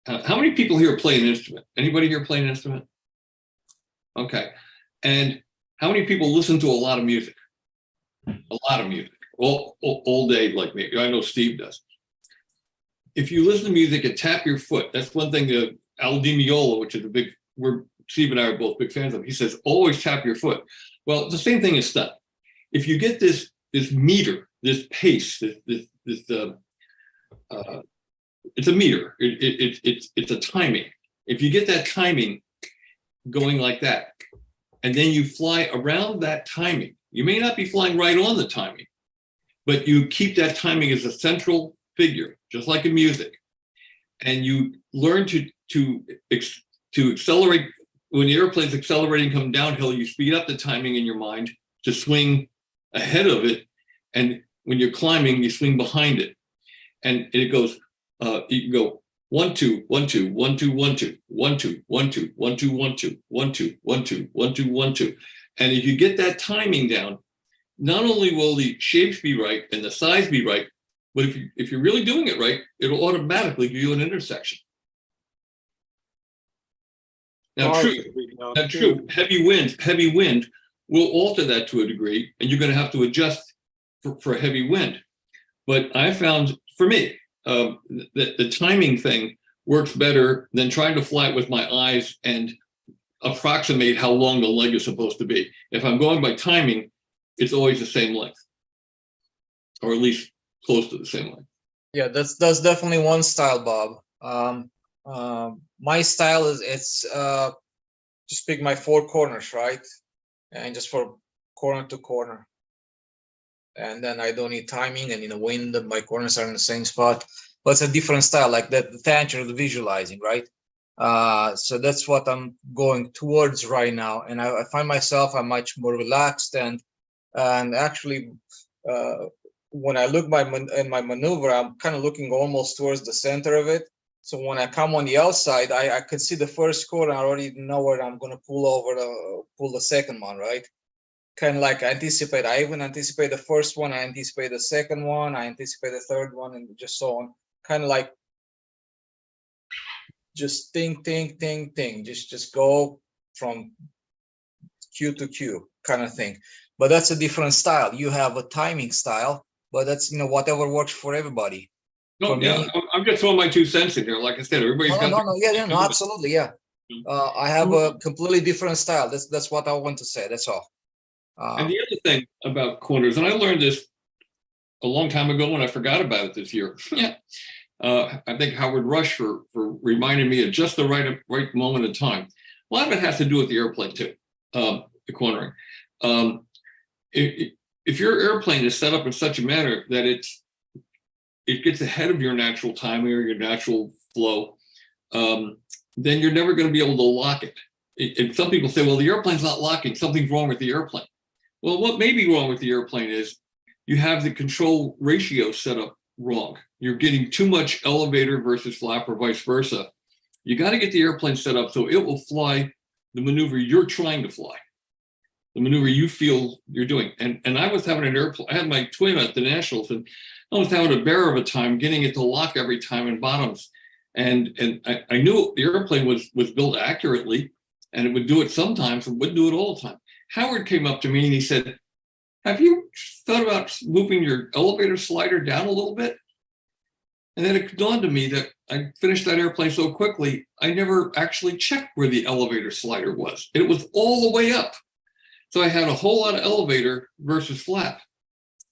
how many people here play an instrument? Anybody here play an instrument? Okay. And how many people listen to a lot of music? A lot of music, all day like me. I know Steve does. If you listen to music and tap your foot, that's one thing that Al Di Meola, which is Steve and I are both big fans of, he says, always tap your foot. Well, it's the same thing as stunt. If you get this meter, this pace, it's a meter. It's a timing. If you get that timing going like that, and then you fly around that timing, you may not be flying right on the timing, but you keep that timing as a central figure, just like in music. And you learn to accelerate. When the airplane's accelerating, come downhill, you speed up the timing in your mind to swing ahead of it. And when you're climbing, you swing behind it. And it goes, you can go 1 2 1 2 1 2 1 2 1 2 1 2 1 2 1 2 1 2 1 2 1 2 1 2. And if you get that timing down, not only will the shapes be right and the size be right, but if you're really doing it right, it'll automatically give you an intersection. Now, true. Heavy wind will alter that to a degree, and you're going to have to adjust for heavy wind. But I found, for me, that the timing thing works better than trying to fly it with my eyes and approximate how long the leg is supposed to be. If I'm going by timing, it's always the same length, or at least close to the same length. Yeah, that's definitely one style, Bob. My style is just pick my 4 corners, right? And just for corner to corner. And then I don't need timing, and in the wind, my corners are in the same spot. But it's a different style, like that the tangent of the visualizing, right? So that's what I'm going towards right now. And I find myself, I'm much more relaxed, and actually when I look in my maneuver, I'm kind of looking almost towards the center of it. So when I come on the outside, I could see the first corner. I already know where I'm going to pull the second one, right? Kind of like anticipate. I even anticipate the first one. I anticipate the second one. I anticipate the third one, and just so on. Kind of like just think. Just go from cue to cue, kind of thing. But that's a different style. You have a timing style, but that's whatever works for everybody. No, I'm just throwing my 2 cents in there. Like I said, everybody's got no, absolutely, yeah. I have a completely different style. That's what I want to say. That's all. And the other thing about corners, and I learned this a long time ago, and I forgot about it this year. I think Howard Rush for reminding me at just the right moment in time. A lot of it has to do with the airplane too, the cornering. If your airplane is set up in such a manner that it gets ahead of your natural timing or your natural flow, then you're never going to be able to lock it. And some people say, well, the airplane's not locking, something's wrong with the airplane. Well, what may be wrong with the airplane is you have the control ratio set up wrong. You're getting too much elevator versus flap or vice versa. You got to get the airplane set up so it will fly the maneuver you're trying to fly, the maneuver you feel you're doing. And I was having an airplane, I had my twin at the Nationals, and I was having a bear of a time getting it to lock every time in bottoms. And I knew the airplane was built accurately, and it would do it sometimes and wouldn't do it all the time. Howard came up to me and he said, have you thought about moving your elevator slider down a little bit? And then it dawned on me that I finished that airplane so quickly, I never actually checked where the elevator slider was. It was all the way up. So I had a whole lot of elevator versus flap.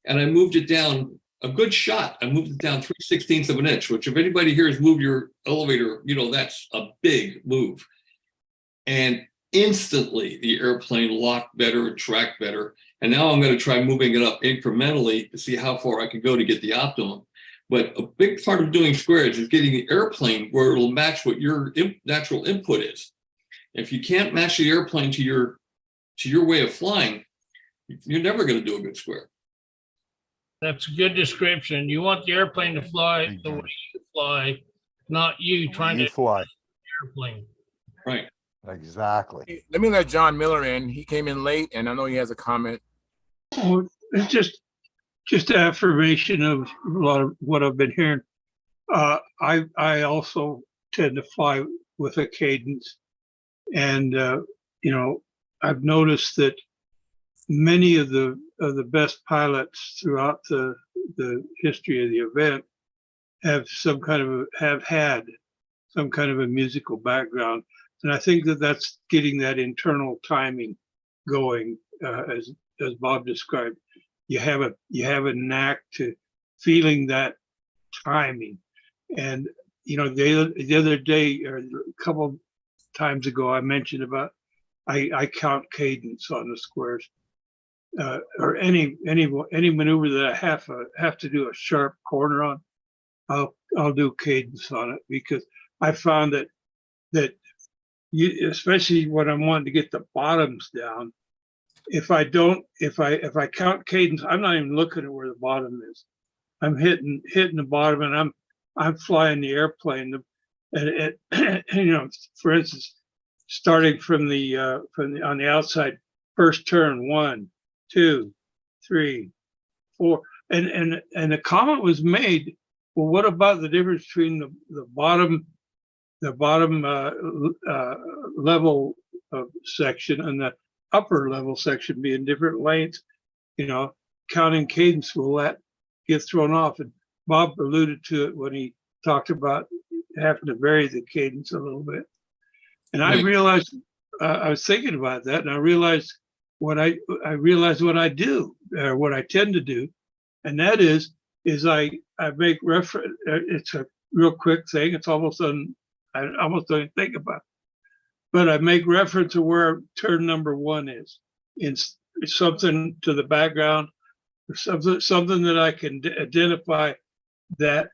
And I moved it down a good shot. I moved it down 3/16 of an inch, which if anybody here has moved your elevator, that's a big move. And instantly the airplane locked better and tracked better. And now I'm going to try moving it up incrementally to see how far I can go to get the optimum. But a big part of doing squares is getting the airplane where it'll match what your natural input is. If you can't match the airplane to your way of flying, you're never going to do a good square. That's a good description. You want the airplane to fly the way you fly, not you trying to fly the airplane. Right. Exactly. Let me let John Miller in. He came in late, and I know he has a comment. Oh, it's just affirmation of a lot of what I've been hearing. I also tend to fly with a cadence, and I've noticed that many of the best pilots throughout the history of the event have had some kind of a musical background, and I think that's getting that internal timing going, as Bob described. You have a knack to feeling that timing, and the other day or a couple times ago I mentioned about I count cadence on the squares. or any maneuver that I have to do a sharp corner on, I'll do cadence on it, because I found that you, especially when I'm wanting to get the bottoms down, if I count cadence, I'm not even looking at where the bottom is. I'm hitting the bottom, and I'm flying the airplane. And you know, for instance, starting from the on the outside, first turn, 1, 2, 3, 4, and the comment was made. Well, what about the difference between the bottom level section and the upper level section being different lengths? You know, counting cadence, will that get thrown off? And Bob alluded to it when he talked about having to vary the cadence a little bit. And I realized, I was thinking about that, and I realized what I do, or what I tend to do, and that is I make reference. It's a real quick thing. It's almost I almost don't think about it, but I make reference to where turn number 1 is in something to the background, or something that I can identify that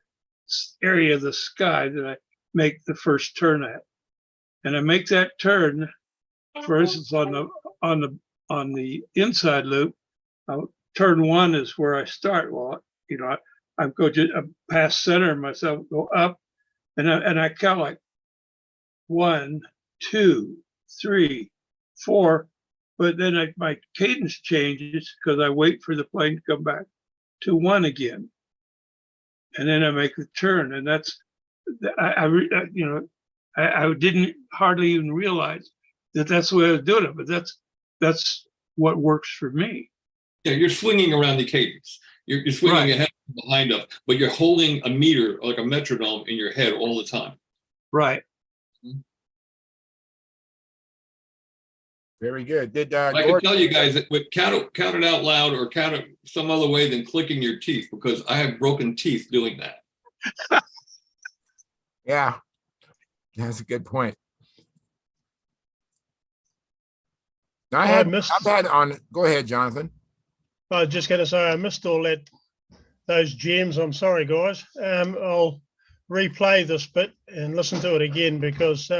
area of the sky that I make the first turn at. And I make that turn, for instance, on the inside loop, turn 1 is where I start. Well, you know, I go past center myself, go up, and I count like 1, 2, 3, 4, but then my cadence changes because I wait for the plane to come back to 1 again, and then I make the turn. And that's I didn't hardly even realize that that's the way I was doing it, but that's what works for me. Yeah, you're swinging around the cadence. You're swinging ahead and behind up, but you're holding a meter, like a metronome, in your head all the time. Right. Very good. Did I can tell you guys that count it out loud, or count it some other way than clicking your teeth, because I have broken teeth doing that. Yeah, that's a good point. I've had on. Go ahead, Jonathan. I was just going to say, I missed all those gems. I'm sorry, guys. I'll replay this bit and listen to it again, because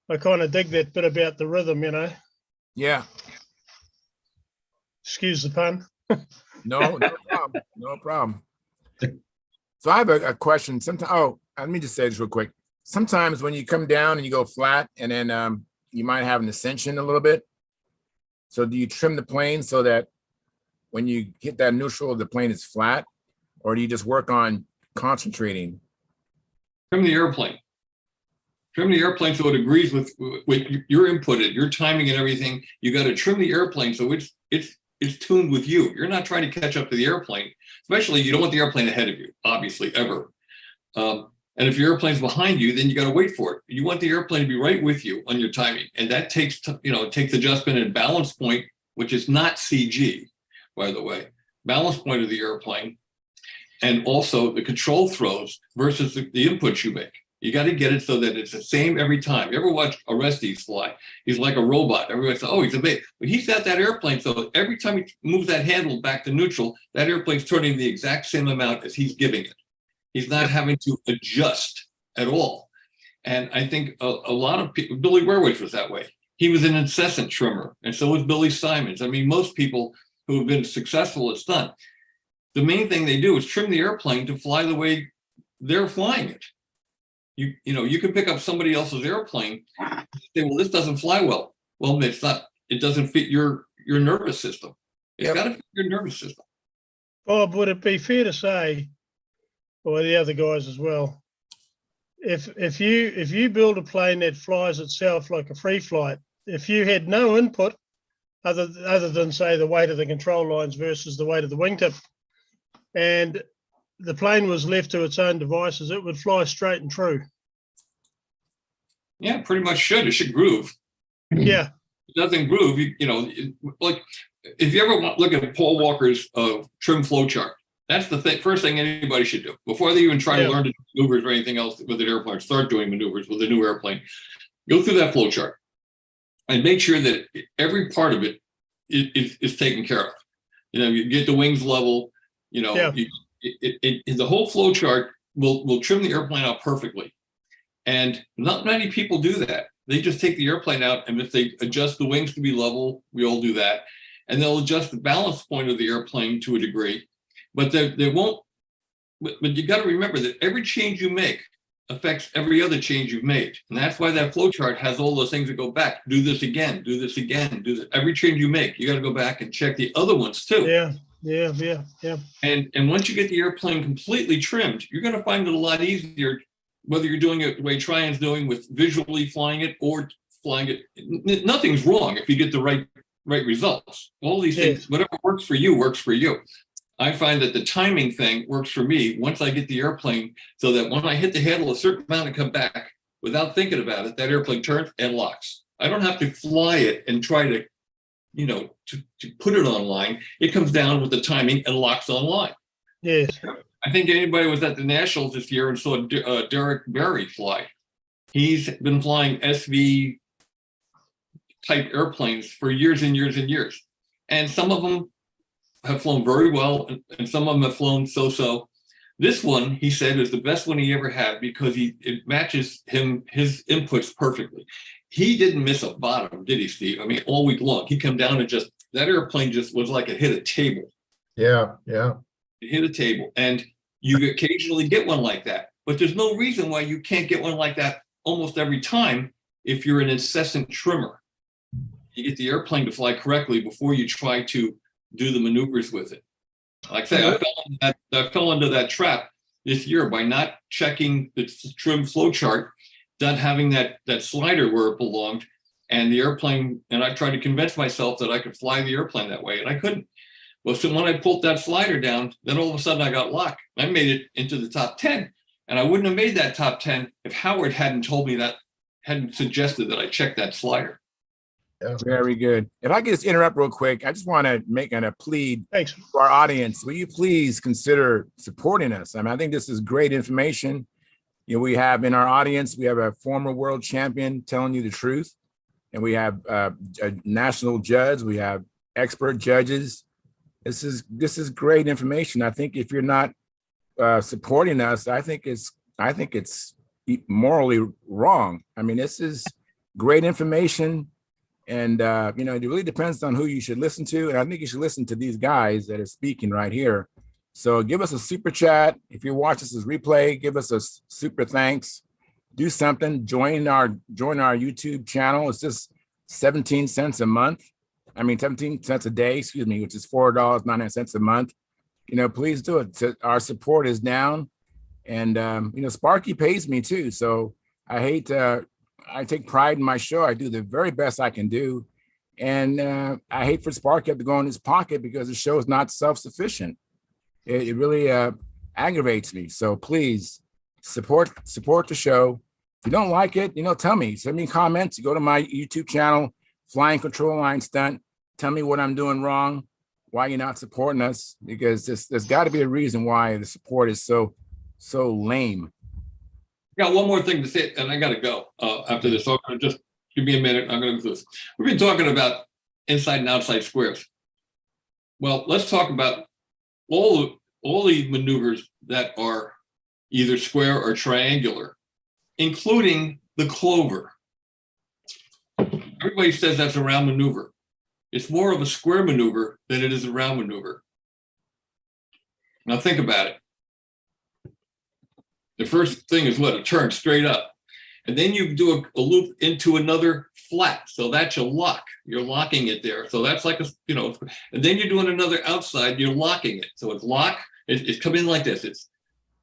I kind of dig that bit about the rhythm, you know. Yeah. Excuse the pun. No problem. No problem. So I have a question. Sometimes, let me just say this real quick. Sometimes when you come down and you go flat, and then you might have an ascension a little bit. So do you trim the plane so that when you hit that neutral, the plane is flat, or do you just work on concentrating? Trim the airplane. Trim the airplane so it agrees with your input, your timing and everything. You got to trim the airplane so it's tuned with you. You're not trying to catch up to the airplane. Especially, you don't want the airplane ahead of you, obviously, ever. And if your airplane's behind you, then you got to wait for it. You want the airplane to be right with you on your timing. And that takes adjustment and balance point, which is not CG, by the way. Balance point of the airplane, and also the control throws versus the inputs you make. You got to get it so that it's the same every time. You ever watch Orestes fly? He's like a robot. Everybody says, oh, he's a baby. But he's got that airplane, so every time he moves that handle back to neutral, that airplane's turning the exact same amount as he's giving it. He's not having to adjust at all. And I think a lot of people, Billy Werwich was that way. He was an incessant trimmer, and so was Billy Simons. I mean, most people who have been successful at stunt, the main thing they do is trim the airplane to fly the way they're flying it. You can pick up somebody else's airplane and say, well, this doesn't fly well. Well, it's not, it doesn't fit your nervous system. It's got to fit your nervous system. Bob, would it be fair to say, or the other guys as well, if you build a plane that flies itself like a free flight, if you had no input other than, say, the weight of the control lines versus the weight of the wingtip, and the plane was left to its own devices, it would fly straight and true. Yeah, pretty much should. It should groove. Yeah. It doesn't groove. Like if you ever look at Paul Walker's trim flow chart, that's the first thing anybody should do before they even try to learn to do maneuvers or anything else with an airplane. Start doing maneuvers with a new airplane. Go through that flow chart and make sure that every part of it is taken care of. You get the wings level, Yeah. The whole flow chart will trim the airplane out perfectly. And not many people do that. They just take the airplane out, and if they adjust the wings to be level, we all do that. And they'll adjust the balance point of the airplane to a degree, but they won't. But you got to remember that every change you make affects every other change you've made. And that's why that flow chart has all those things that go back. Do this again, do this again, do this. Every change you make, you got to go back and check the other ones too. Yeah. And once you get the airplane completely trimmed, you're going to find it a lot easier, whether you're doing it the way Tryan's doing with visually flying it or flying it. Nothing's wrong if you get the right results. All these things, whatever works for you, works for you. I find that the timing thing works for me once I get the airplane, so that when I hit the handle a certain amount and come back, without thinking about it, that airplane turns and locks. I don't have to fly it and try to, to put it online. It comes down with the timing and locks online. Yes. I think anybody was at the Nationals this year and saw Derek Berry fly. He's been flying SV type airplanes for years and years and years. And some of them have flown very well, and some of them have flown so-so. This one, he said, is the best one he ever had because it matches his inputs perfectly. He didn't miss a bottom, did he, Steve? I mean, all week long, he come down and that airplane just was like it hit a table. Yeah. It hit a table, and you occasionally get one like that. But there's no reason why you can't get one like that almost every time if you're an incessant trimmer. You get the airplane to fly correctly before you try to do the maneuvers with it. Like I say, I fell into that trap this year by not checking the trim flow chart, not having that slider where it belonged, and the airplane. And I tried to convince myself that I could fly the airplane that way, and I couldn't. Well, so when I pulled that slider down, then all of a sudden I got locked. I made it into the top 10, and I wouldn't have made that top 10 if Howard hadn't told me that, hadn't suggested that I check that slider. Yeah. Very good. If I could just interrupt real quick, I just want to make a plea Thanks. to our audience. Will you please consider supporting us? I mean, I think this is great information. We have in our audience, we have a former world champion telling you the truth, and we have a national judge. We have expert judges. This is great information. I think if you're not supporting us, I think it's morally wrong. I mean, this is great information. And, it really depends on who you should listen to. And I think you should listen to these guys that are speaking right here. So give us a super chat. If you watch this as replay, give us a super thanks. Do something. Join our YouTube channel. It's just 17 cents a month. 17 cents a day, which is $4.99 a month. Please do it. Our support is down. And, Sparky pays me too. So I take pride in my show. I do the very best I can do. And I hate for Sparky to go in his pocket because the show is not self-sufficient. It really aggravates me. So please support the show. If you don't like it, tell me. Send me comments. You go to my YouTube channel, Flying Control Line Stunt. Tell me what I'm doing wrong, why you're not supporting us, because there's got to be a reason why the support is so lame. I got one more thing to say, and I got to go after this. So I'm going to just give me a minute. I'm going to do this. We've been talking about inside and outside squares. Well, let's talk about all the maneuvers that are either square or triangular, including the clover. Everybody says that's a round maneuver. It's more of a square maneuver than it is a round maneuver. Now think about it. The first thing is what? A turn straight up. And then you do a loop into another flat. So that's your lock. You're locking it there. So that's like and then you're doing another outside, you're locking it. So it's lock, it's coming in like this. It's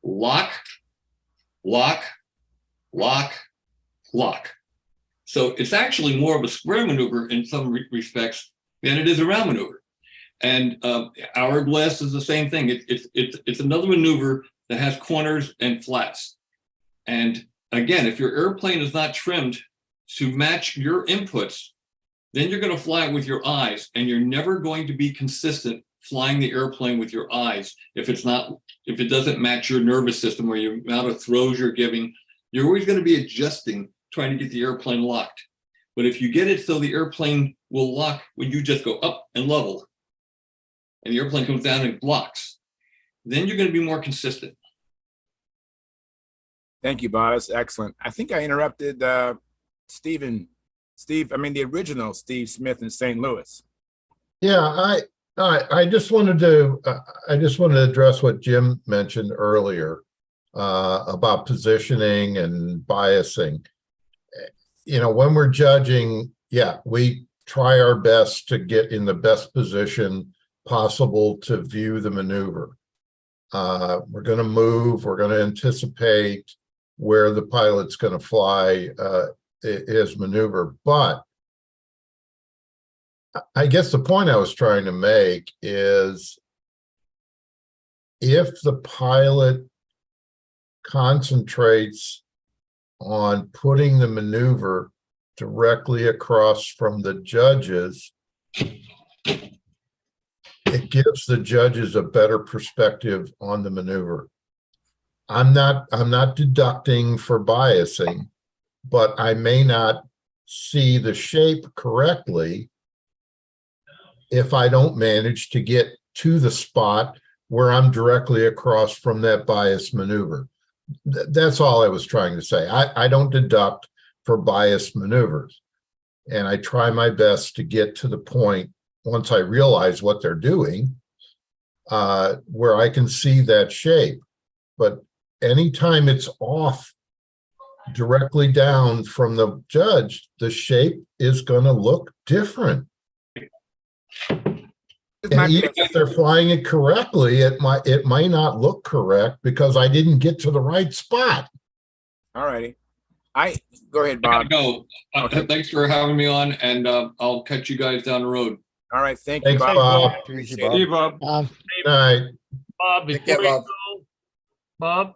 lock, lock, lock, lock. So it's actually more of a square maneuver in some respects than it is a round maneuver. And hourglass is the same thing. It's another maneuver that has corners and flats. And again, if your airplane is not trimmed to match your inputs, then you're going to fly it with your eyes, and you're never going to be consistent flying the airplane with your eyes if it doesn't match your nervous system or your amount of throws you're giving. You're always going to be adjusting, trying to get the airplane locked. But if you get it so the airplane will lock when you just go up and level, and the airplane comes down and blocks. Then you're going to be more consistent. Thank you, Bob. That's excellent. I think I interrupted the original Steve Smith in St. Louis. Yeah, I just wanted to address what Jim mentioned earlier about positioning and biasing. You know, when we're judging, yeah, we try our best to get in the best position possible to view the maneuver. We're going to move, we're going to anticipate where the pilot's going to fly his maneuver. But I guess the point I was trying to make is if the pilot concentrates on putting the maneuver directly across from the judges, it gives the judges a better perspective on the maneuver. I'm not deducting for biasing, but I may not see the shape correctly if I don't manage to get to the spot where I'm directly across from that bias maneuver. That's all I was trying to say. I don't deduct for biased maneuvers. And I try my best to get to the point, once I realize what they're doing, where I can see that shape. But anytime it's off directly down from the judge, the shape is going to look different. And even if they're flying it correctly, it might not look correct because I didn't get to the right spot. All righty. Go ahead, Bob. Go. Okay. Thanks for having me on, and I'll catch you guys down the road. All right. Thank you, Thanks, Bob. Bob. Appreciate See you, it. Bob. All right. Bob, before care, you Bob. go, Bob,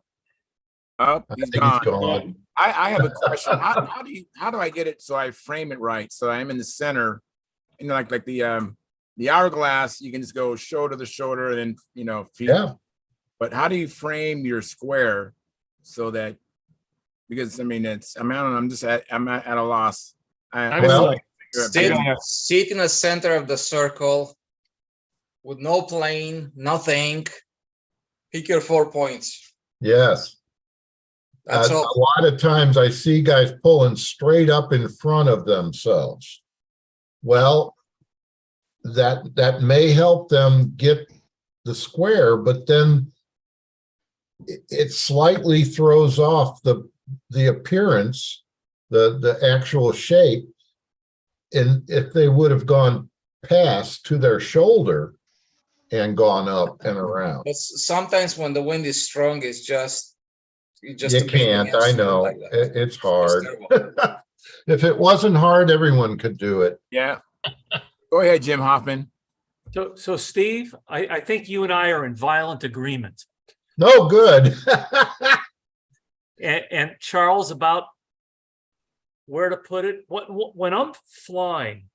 Oh, I he's think he's gone. gone. I have a question. How do I get it so I frame it right so I'm in the center? You know, like the hourglass, you can just go shoulder to shoulder and then, you know, feet. Yeah. But how do you frame your square so that, because I mean, I'm at a loss. Well, Sit in the center of the circle with no plane, nothing. Pick your 4 points. yes. That's A all. lot of times I see guys pulling straight up in front of themselves. Well, that may help them get the square, but then it slightly throws off the appearance, the actual shape. And if they would have gone past to their shoulder and gone up and around. But sometimes when the wind is strong, it's just You can't, I know. like that. It's hard. If it wasn't hard, everyone could do it. Yeah. Go ahead, Jim Hoffman. So Steve, I think you and I are in violent agreement. No, good. And Charles, about where to put it. When I'm flying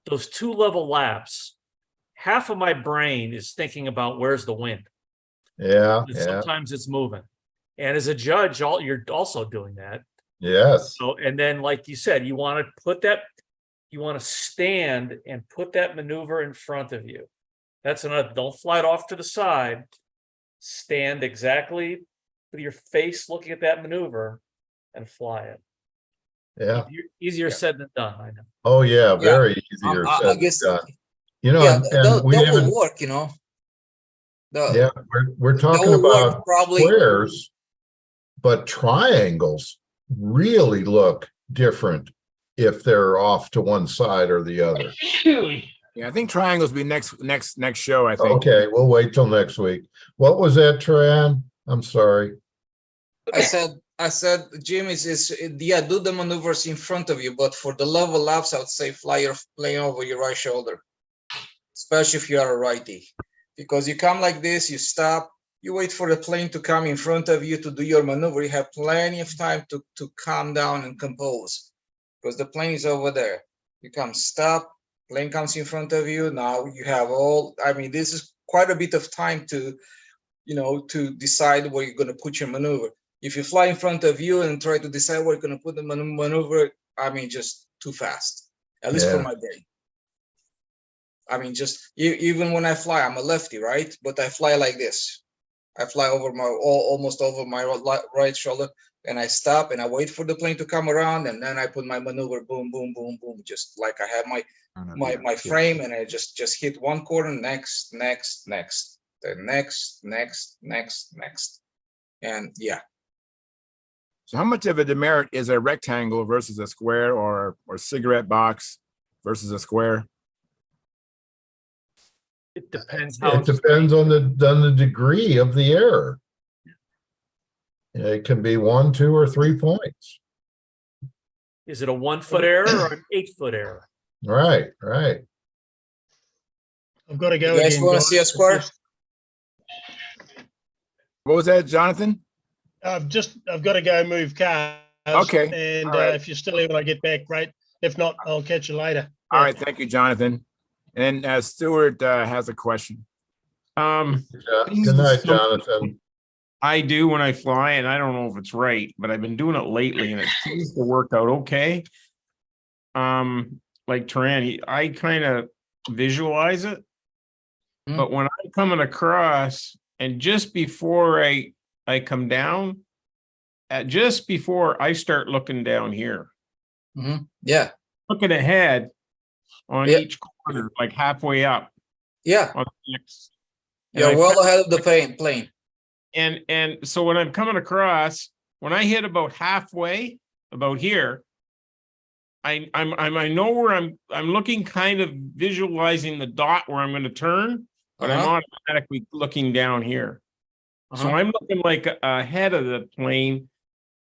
those 2-level laps, half of my brain is thinking about where's the wind. Yeah, And sometimes it's moving. And as a judge, you're also doing that. Yes. So, and then, like you said, you want to stand and put that maneuver in front of you. That's another. Don't fly it off to the side. Stand exactly with your face looking at that maneuver and fly it. Yeah. Easier said than done, I know. Oh yeah, very easier I said guess, than done. You know, yeah, and that we will haven't. work, you know. Yeah, we're talking will work about probably. squares, but triangles really look different if they're off to one side or the other. Yeah, I think triangles will be next show, I think. Okay, we'll wait till next week. What was that, Tran? I'm sorry. I said, Jim, yeah, do the maneuvers in front of you, but for the level laps, I would say fly your plane over your right shoulder, especially if you are a righty, because you come like this, you stop, you wait for the plane to come in front of you to do your maneuver. You have plenty of time to calm down and compose, because the plane is over there. You come, stop, plane comes in front of you. Now you have this is quite a bit of time to decide where you're going to put your maneuver. If you fly in front of you and try to decide where you're going to put the maneuver, just too fast, at least for my brain. I mean, just even when I fly, I'm a lefty, right? But I fly like this. I fly over my almost over my right shoulder, and I stop and I wait for the plane to come around, and then I put my maneuver, boom, boom, boom, boom, just like I have my frame, and I just hit one corner, next, then next, and yeah. So how much of a demerit is a rectangle versus a square, or cigarette box versus a square? It depends how It depends on the degree of the error. It can be 1, 2, or 3 points. Is it a 1 foot error or an 8 foot error? Right, right. I've got to go You guys again, want to see a square? What was that, Jonathan? I've got to go move cars. Okay. And All right. if you're still here when I get back, great. If not, I'll catch you later. All right. Thank you, Jonathan. And Stuart has a question. Good night, Jonathan. I do when I fly, and I don't know if it's right, but I've been doing it lately, and it seems to work out okay. Like Taran, I kind of visualize it, but when I'm coming across, and just before I come down, just before I start looking down here, yeah, looking ahead on each corner, like halfway up. Yeah, on the next, you're well ahead of the plane. And so when I'm coming across, when I hit about halfway, about here, I know where I'm looking, kind of visualizing the dot where I'm going to turn, but I'm automatically looking down here. So I'm looking like ahead of the plane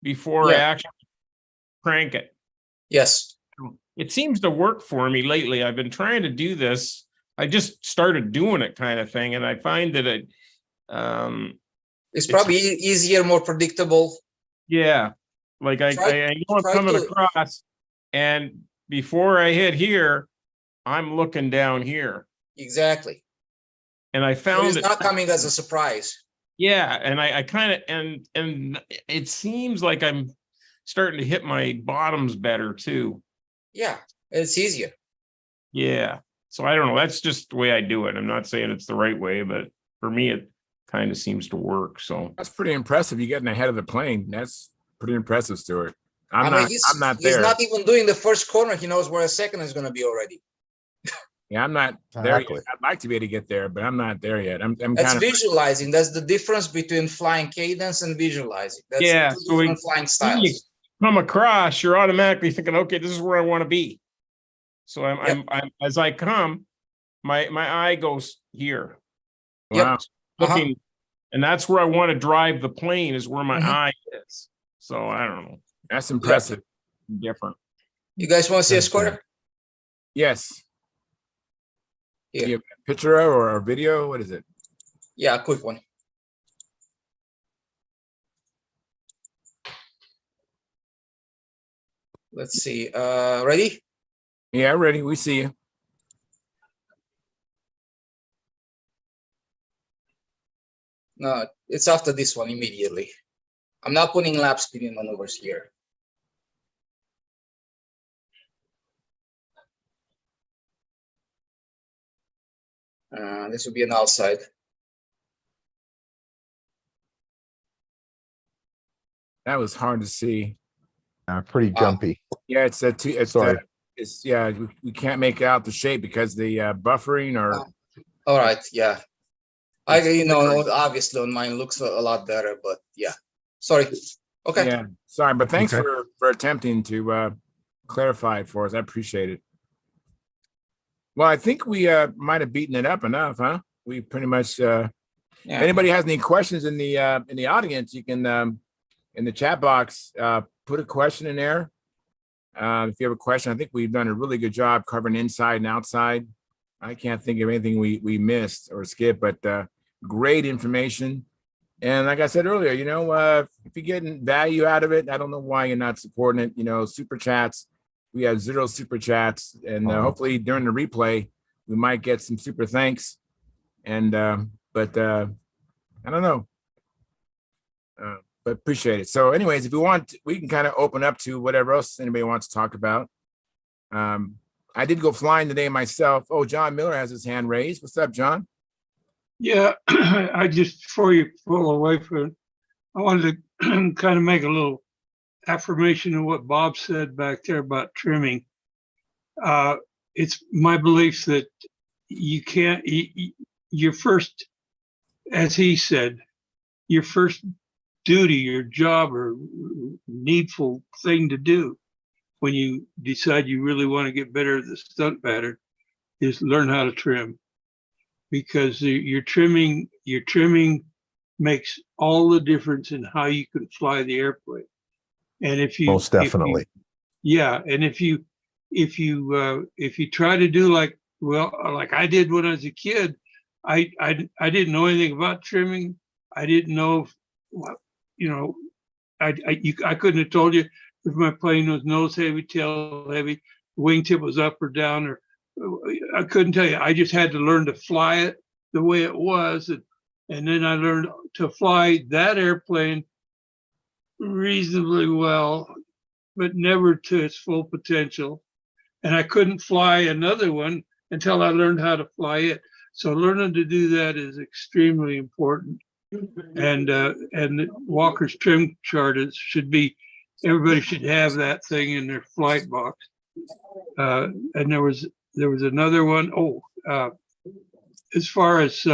before I actually crank it. Yes. It seems to work for me lately. I've been trying to do this. I just started doing it, kind of thing, and I find that it's probably easier, more predictable. Yeah. Like I know I'm coming across, and before I hit here, I'm looking down here. Exactly. And I found it's not coming as a surprise. Yeah, and I kind of and it seems like I'm starting to hit my bottoms better too. Yeah, it's easier. Yeah. So I don't know. That's just the way I do it. I'm not saying it's the right way, but for me, it kind of seems to work. So that's pretty impressive. You're getting ahead of the plane. That's pretty impressive, Stuart. I'm not there. He's not even doing the first corner. He knows where a second is going to be already. Yeah, I'm not there yet. I'd like to be able to get there, but I'm not there yet. I'm That's kind of visualizing. That's the difference between flying cadence and visualizing. That's two different flying styles. You come across, you're automatically thinking, okay, this is where I want to be. So I'm as I come, my eye goes here. Wow. Looking, and that's where I want to drive the plane, is where my eye is. So I don't know. That's impressive. Different. You guys want to see a square? Yes. Here. You have a picture or a video? What is it? Yeah, a quick one. Let's see. Ready? Yeah, ready. We see you. No, it's after this one immediately. I'm not putting lap speed maneuvers here. This would be an outside. That was hard to see. Pretty jumpy. Yeah, we can't make out the shape because the buffering or. All right, yeah. Obviously on mine looks a lot better, but yeah. Sorry. Okay. Yeah, sorry, but thanks for attempting to clarify it for us. I appreciate it. Well, I think we might have beaten it up enough, huh? We pretty much. If anybody has any questions in the audience, you can in the chat box put a question in there. If you have a question, I think we've done a really good job covering inside and outside. I can't think of anything we missed or skipped, but great information. And like I said earlier, if you're getting value out of it, I don't know why you're not supporting it. Super chats. We have 0 super chats, and hopefully during the replay, we might get some super thanks. And but I don't know, but appreciate it. So, anyways, if you want, we can kind of open up to whatever else anybody wants to talk about. I did go flying today myself. Oh, John Miller has his hand raised. What's up, John? Yeah, I just, before you pull away from it, I wanted to kind of make a little affirmation of what Bob said back there about trimming. It's my belief that you can't, your first, as he said, your first duty, your job or needful thing to do when you decide you really want to get better at the stunt pattern is learn how to trim, because your trimming makes all the difference in how you can fly the airplane. And if you Most definitely. and if you try to do like I did when I was a kid, I didn't know anything about trimming. I didn't know I couldn't have told you if my plane was nose heavy, tail heavy, wingtip was up or down, or I couldn't tell you. I just had to learn to fly it the way it was, and then I learned to fly that airplane reasonably well, but never to its full potential. And I couldn't fly another one until I learned how to fly it. So learning to do that is extremely important. And Walker's trim chart should be, everybody should have that thing in their flight box. And there was another one. As far as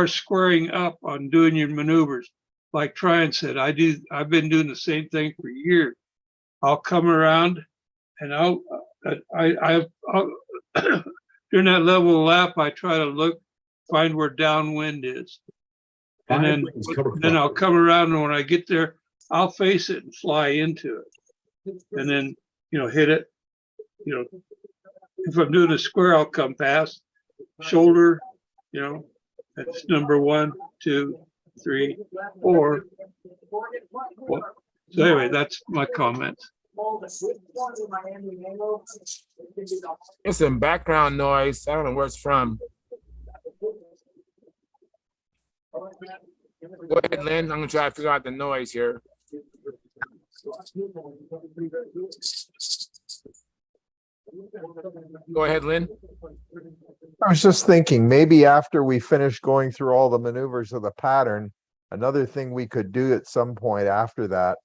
squaring up on doing your maneuvers, like Tryon said, I've been doing the same thing for years. I'll come around and I'll during that level lap, I try to find where downwind is. And then I'll come around, and when I get there, I'll face it and fly into it. And then, hit it. If I'm doing a square, I'll come past shoulder, that's number 1, 2, 3, 4. So anyway, that's my comments. There's some background noise. I don't know where it's from. Go ahead, Lynn. I'm gonna try to figure out the noise here. Go ahead, Lynn. I was just thinking, maybe after we finish going through all the maneuvers of the pattern, another thing we could do at some point after that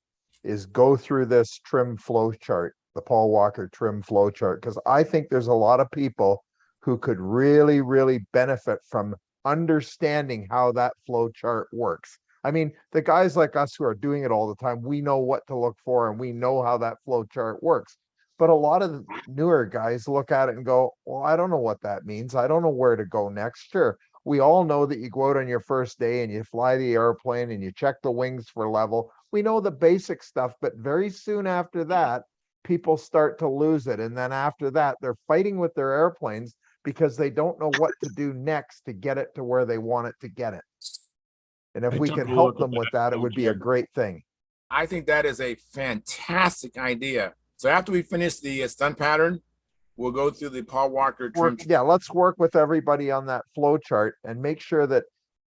is go through this trim flow chart, the Paul Walker trim flow chart, because I think there's a lot of people who could really, really benefit from understanding how that flow chart works. I mean, the guys like us who are doing it all the time, we know what to look for and we know how that flow chart works. But a lot of the newer guys look at it and go, well, I don't know what that means. I don't know where to go next. Sure, we all know that you go out on your first day and you fly the airplane and you check the wings for level. We know the basic stuff, but very soon after that, people start to lose it. And then after that, they're fighting with their airplanes because they don't know what to do next to get it to where they want it to get it. And if we could help them with that, it would be a great thing. I think that is a fantastic idea. So after we finish the stunt pattern, we'll go through the Paul Walker trim. Yeah, let's work with everybody on that flow chart and make sure that,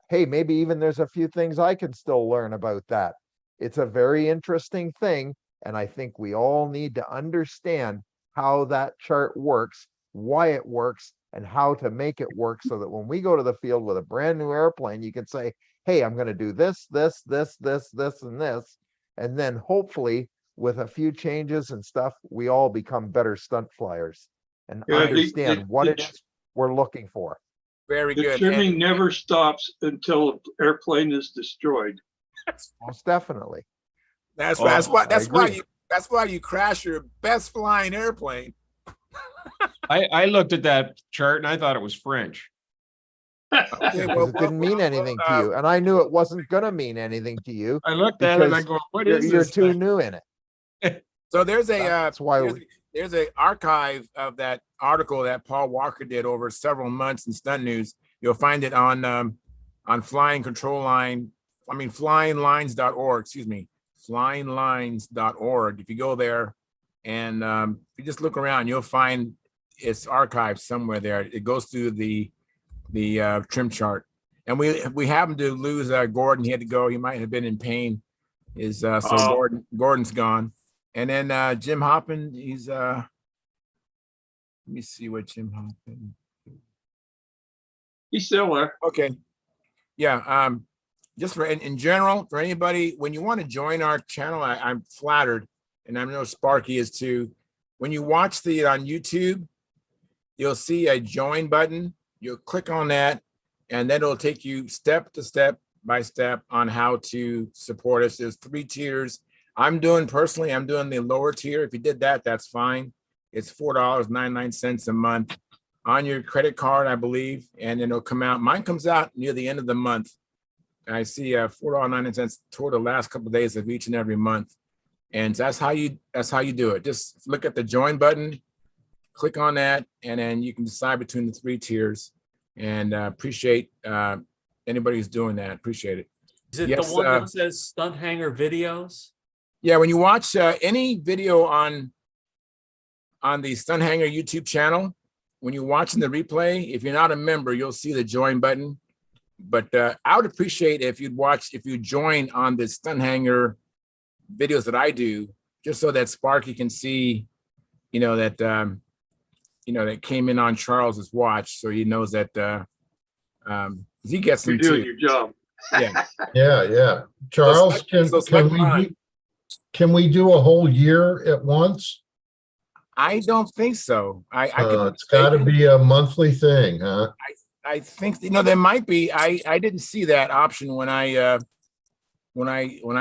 hey, maybe even there's a few things I can still learn about that. It's a very interesting thing. And I think we all need to understand how that chart works, why it works, and how to make it work so that when we go to the field with a brand new airplane, you can say, hey, I'm going to do this, this, this, this, this, and this. And then hopefully with a few changes and stuff, we all become better stunt flyers and understand what it is we're looking for. Very good. The trimming never stops until an airplane is destroyed. Most definitely. That's why you crash your best flying airplane. I looked at that chart and I thought it was French. Okay, well, it didn't mean anything to you, and I knew it wasn't gonna mean anything to you. I looked at it and I go, "What is this?" You're too new in it. So there's a that's why there's an archive of that article that Paul Walker did over several months in Stunt News. You'll find it on Flying Control Line. I mean, flyinglines.org. Excuse me, flyinglines.org. If you go there and if you just look around, you'll find it's archived somewhere there. It goes through the trim chart, and we happened to lose Gordon. He had to go. He might have been in pain. Gordon's gone, and then Jim Hoppin, he's Let me see what Jim Hoffman. He's still there. Okay. Yeah. Just for in general, for anybody, when you want to join our channel, I'm flattered, and I know Sparky is too. When you watch the on YouTube, you'll see a join button. You'll click on that, and then it'll take you step by step on how to support us. There's 3 tiers. I'm doing the lower tier. If you did that, that's fine. It's $4.99 a month on your credit card, I believe, and then it'll come out. Mine comes out near the end of the month. I see $4.99 toward the last couple of days of each and every month, and that's how you do it. Just look at the join button, click on that, and then you can decide between the 3 tiers. And appreciate anybody who's doing that. Appreciate it. Is it the one that says Stunthangar videos? Yeah, when you watch any video on the Stunthangar YouTube channel, when you're watching the replay, if you're not a member, you'll see the join button. But I would appreciate if you join on the Stunthangar videos that I do, just so that Sparky can see, that that came in on Charles's watch, so he knows that he gets them You're doing too. your job. Yeah. Yeah. Charles, can we do a whole year at once? I don't think so. It's got to be a monthly thing, huh? I think there might be. I didn't see that option when I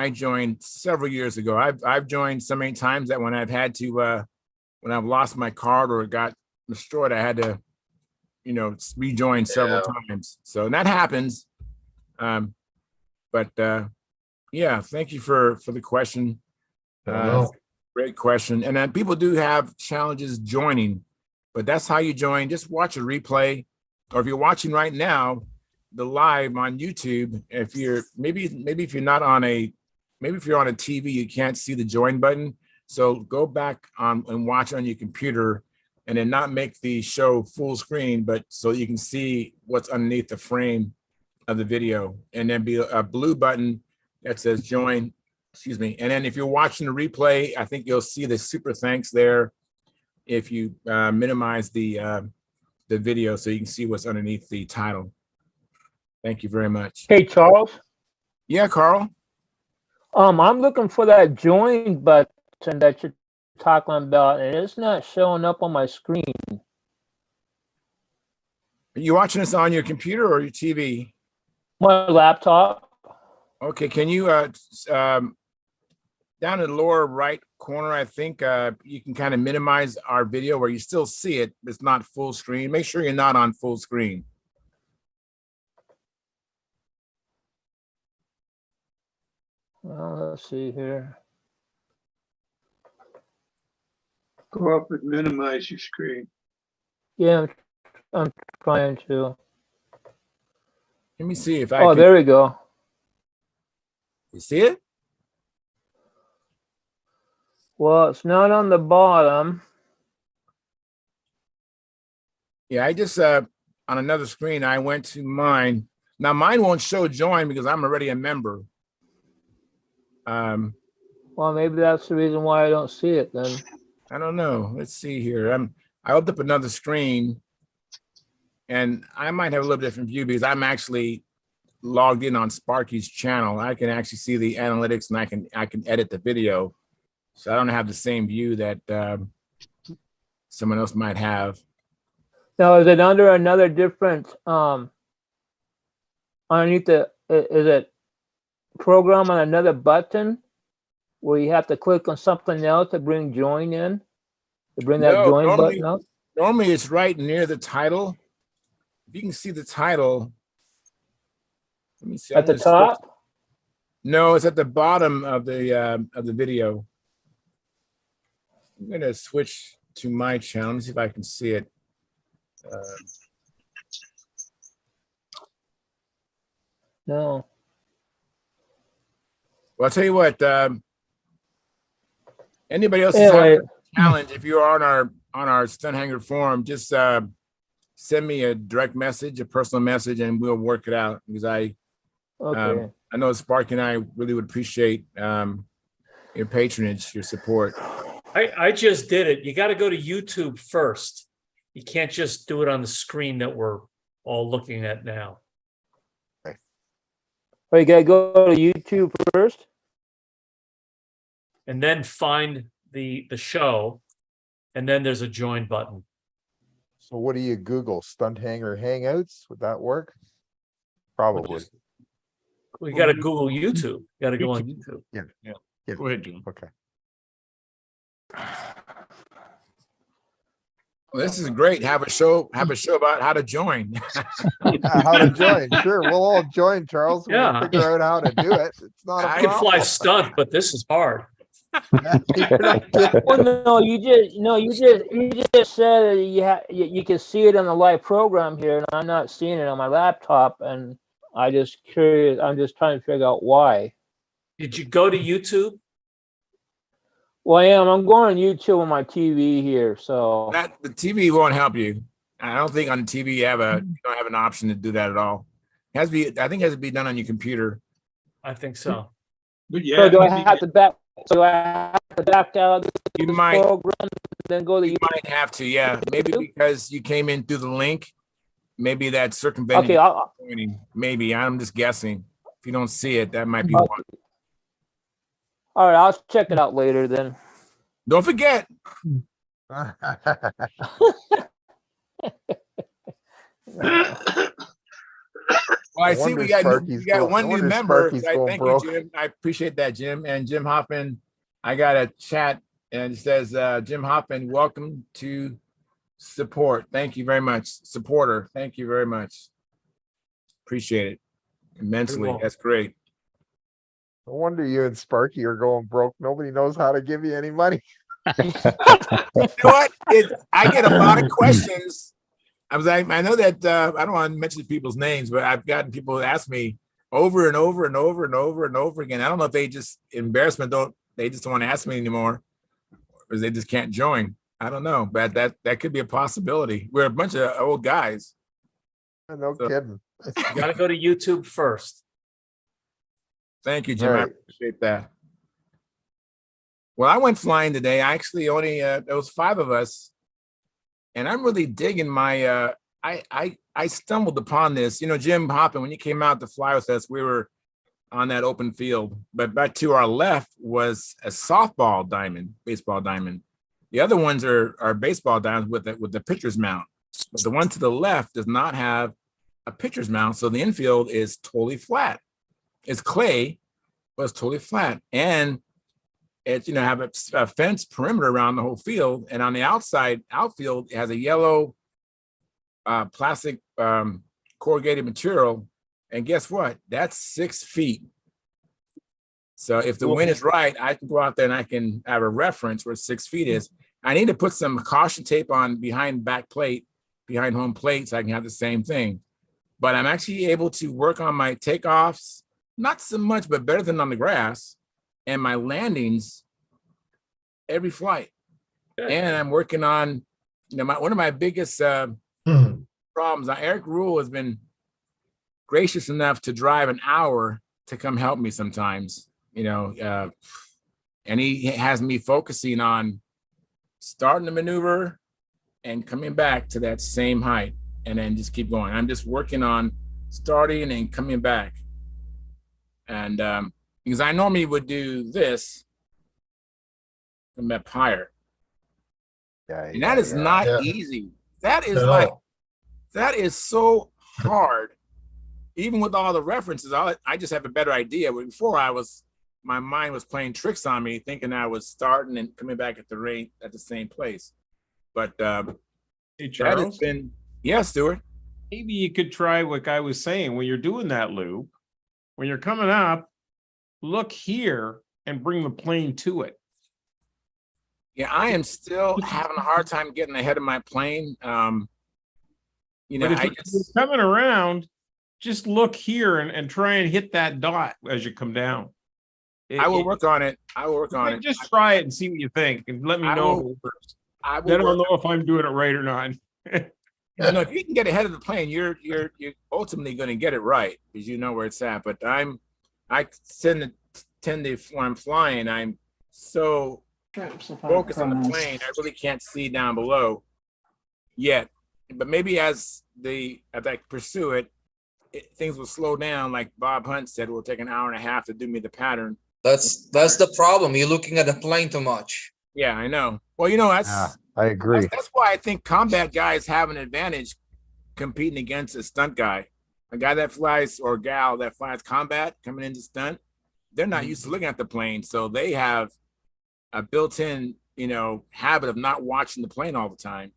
joined several years ago. I've joined so many times that when I've had to when I've lost my card or it got destroyed, I had to rejoin several times. So that happens. But yeah, thank you for the question. Great question. And then people do have challenges joining, but that's how you join. Just watch a replay, or if you're watching right now, the live on YouTube. If you're maybe if you're not on if you're on a TV, you can't see the join button. So go back on and watch on your computer, and then not make the show full screen, but so you can see what's underneath the frame of the video, and then be a blue button that says join. Excuse me. And then if you're watching the replay, I think you'll see the super thanks there. If you minimize the video, so you can see what's underneath the title. Thank you very much. Hey, Charles. Yeah, Carl. I'm looking for that join button that you're talking about, and it's not showing up on my screen. Are you watching this on your computer or your TV? My laptop. Okay, can you down in the lower right corner, I think you can kind of minimize our video where you still see it, but it's not full screen. Make sure you're not on full screen. Well, let's see here. Go up and minimize your screen. Yeah, I'm trying to. Let me see if I can. There we go. You see it? Well, it's not on the bottom. Yeah, I just on another screen, I went to mine. Now mine won't show join because I'm already a member. Well, maybe that's the reason why I don't see it then. I don't know. Let's see here. I opened up another screen, and I might have a little different view because I'm actually logged in on Sparky's channel. I can actually see the analytics, and I can edit the video. So I don't have the same view that someone else might have. Now, is it under another different underneath the is it program on another button where you have to click on something else to bring join in, to bring that join button up? Normally it's right near the title. If you can see the title, let me see. At the top? No, it's at the bottom of the video. I'm gonna switch to my channel. Let me see if I can see it. No. Well, I'll tell you what. Anybody else is having a challenge? If you're on our Stunthangar forum, just send me a direct message, a personal message, and we'll work it out. Because I know Sparky and I really would appreciate your patronage, your support. I just did it. You got to go to YouTube first. You can't just do it on the screen that we're all looking at now. Oh, you gotta go to YouTube first. And then find the show, and then there's a join button. So what do you Google? Stunthangar Hangouts? Would that work? Probably. We got to Google YouTube. Got to go on YouTube. Yeah. Yeah. Go ahead, John. Okay. Well, this is great. Have a show about how to join. How to join? Sure, we'll all join, Charles. We'll Yeah. figure out how to do it. It's not a I can fly problem. stunt, but this is hard. Well, no, you just said that you can see it on the live program here, and I'm not seeing it on my laptop, and I'm just curious. I'm just trying to figure out why. Did you go to YouTube? Well, I'm going on YouTube on my TV here, so That the TV won't help you. I don't think on the TV you don't have an option to do that at all. It has to be. I think it has to be done on your computer. I think so. But So do I have to back? So do I have to back out of the You might. program, and then go to You YouTube? might have to. Yeah, maybe because you came in through the link. Maybe that's circumventing. Okay, I'll, joining. Maybe I'm just guessing. If you don't see it, that might be one. all right. I'll check it out later then. Don't forget. Well, I see we got one new member. So I thank you, Jim. I appreciate that, Jim. And Jim Hoffman, I got a chat and it says, Jim Hoffman, welcome to support. Thank you very much. Supporter. Thank you very much. Appreciate it immensely. That's great. No wonder you and Sparky are going broke. Nobody knows how to give you any money. You know what? I get a lot of questions. I know that I don't want to mention people's names, but I've gotten people ask me over and over and over and over and over again. I don't know if they just they just don't want to ask me anymore, or they just can't join. I don't know, but that could be a possibility. We're a bunch of old guys. No kidding. You got to go to YouTube first. Thank you, Jim. Right. I appreciate that. Well, I went flying today. I actually only there was 5 of us. And I'm really digging my I stumbled upon this. You know, Jim Hoppin, when you came out to fly with us, we were on that open field. But back to our left was a softball diamond, baseball diamond. The other ones are baseball diamonds with the pitcher's mount. But the one to the left does not have a pitcher's mount. So the infield is totally flat. It's clay, but it's totally flat. And it's, have a fence perimeter around the whole field. And on the outfield, it has a yellow plastic corrugated material. And guess what? That's 6 feet. So if the wind is right, I can go out there and I can have a reference where 6 feet is. I need to put some caution tape on behind home plate, so I can have the same thing. But I'm actually able to work on my takeoffs, not so much, but better than on the grass, and my landings every flight. Good. And I'm working on, one of my biggest problems. Eric Rule has been gracious enough to drive an hour to come help me sometimes, and he has me focusing on starting the maneuver and coming back to that same height, and then just keep going. I'm just working on starting and coming back. And because I normally would do this, I'm up higher. And that is not easy. That is that is so hard. Even with all the references, I just have a better idea. Before my mind was playing tricks on me, thinking I was starting and coming back at the same place. But hey, Charles, that has been, Stuart. Maybe you could try what I was saying when you're doing that loop. When you're coming up, look here and bring the plane to it. Yeah, I am still having a hard time getting ahead of my plane. But if you're coming around, just look here and try and hit that dot as you come down. I will work on it. Just try it and see what you think, and let me know if it works. Then I'll know if I'm doing it right or not. If you can get ahead of the plane, you're ultimately going to get it right because you know where it's at. But I tend to when I'm flying, I'm so focused on the plane, I really can't see down below. yet. But maybe as I pursue it, things will slow down. Like Bob Hunt said, it will take an hour and a half to do me the pattern. That's the problem. You're looking at the plane too much. Yeah, I know. Well, you know, Yeah, I agree. that's why I think combat guys have an advantage competing against a stunt guy. A guy that flies or gal that flies combat coming into stunt, they're not used to looking at the plane. So they have a built-in, you know, habit of not watching the plane all the time.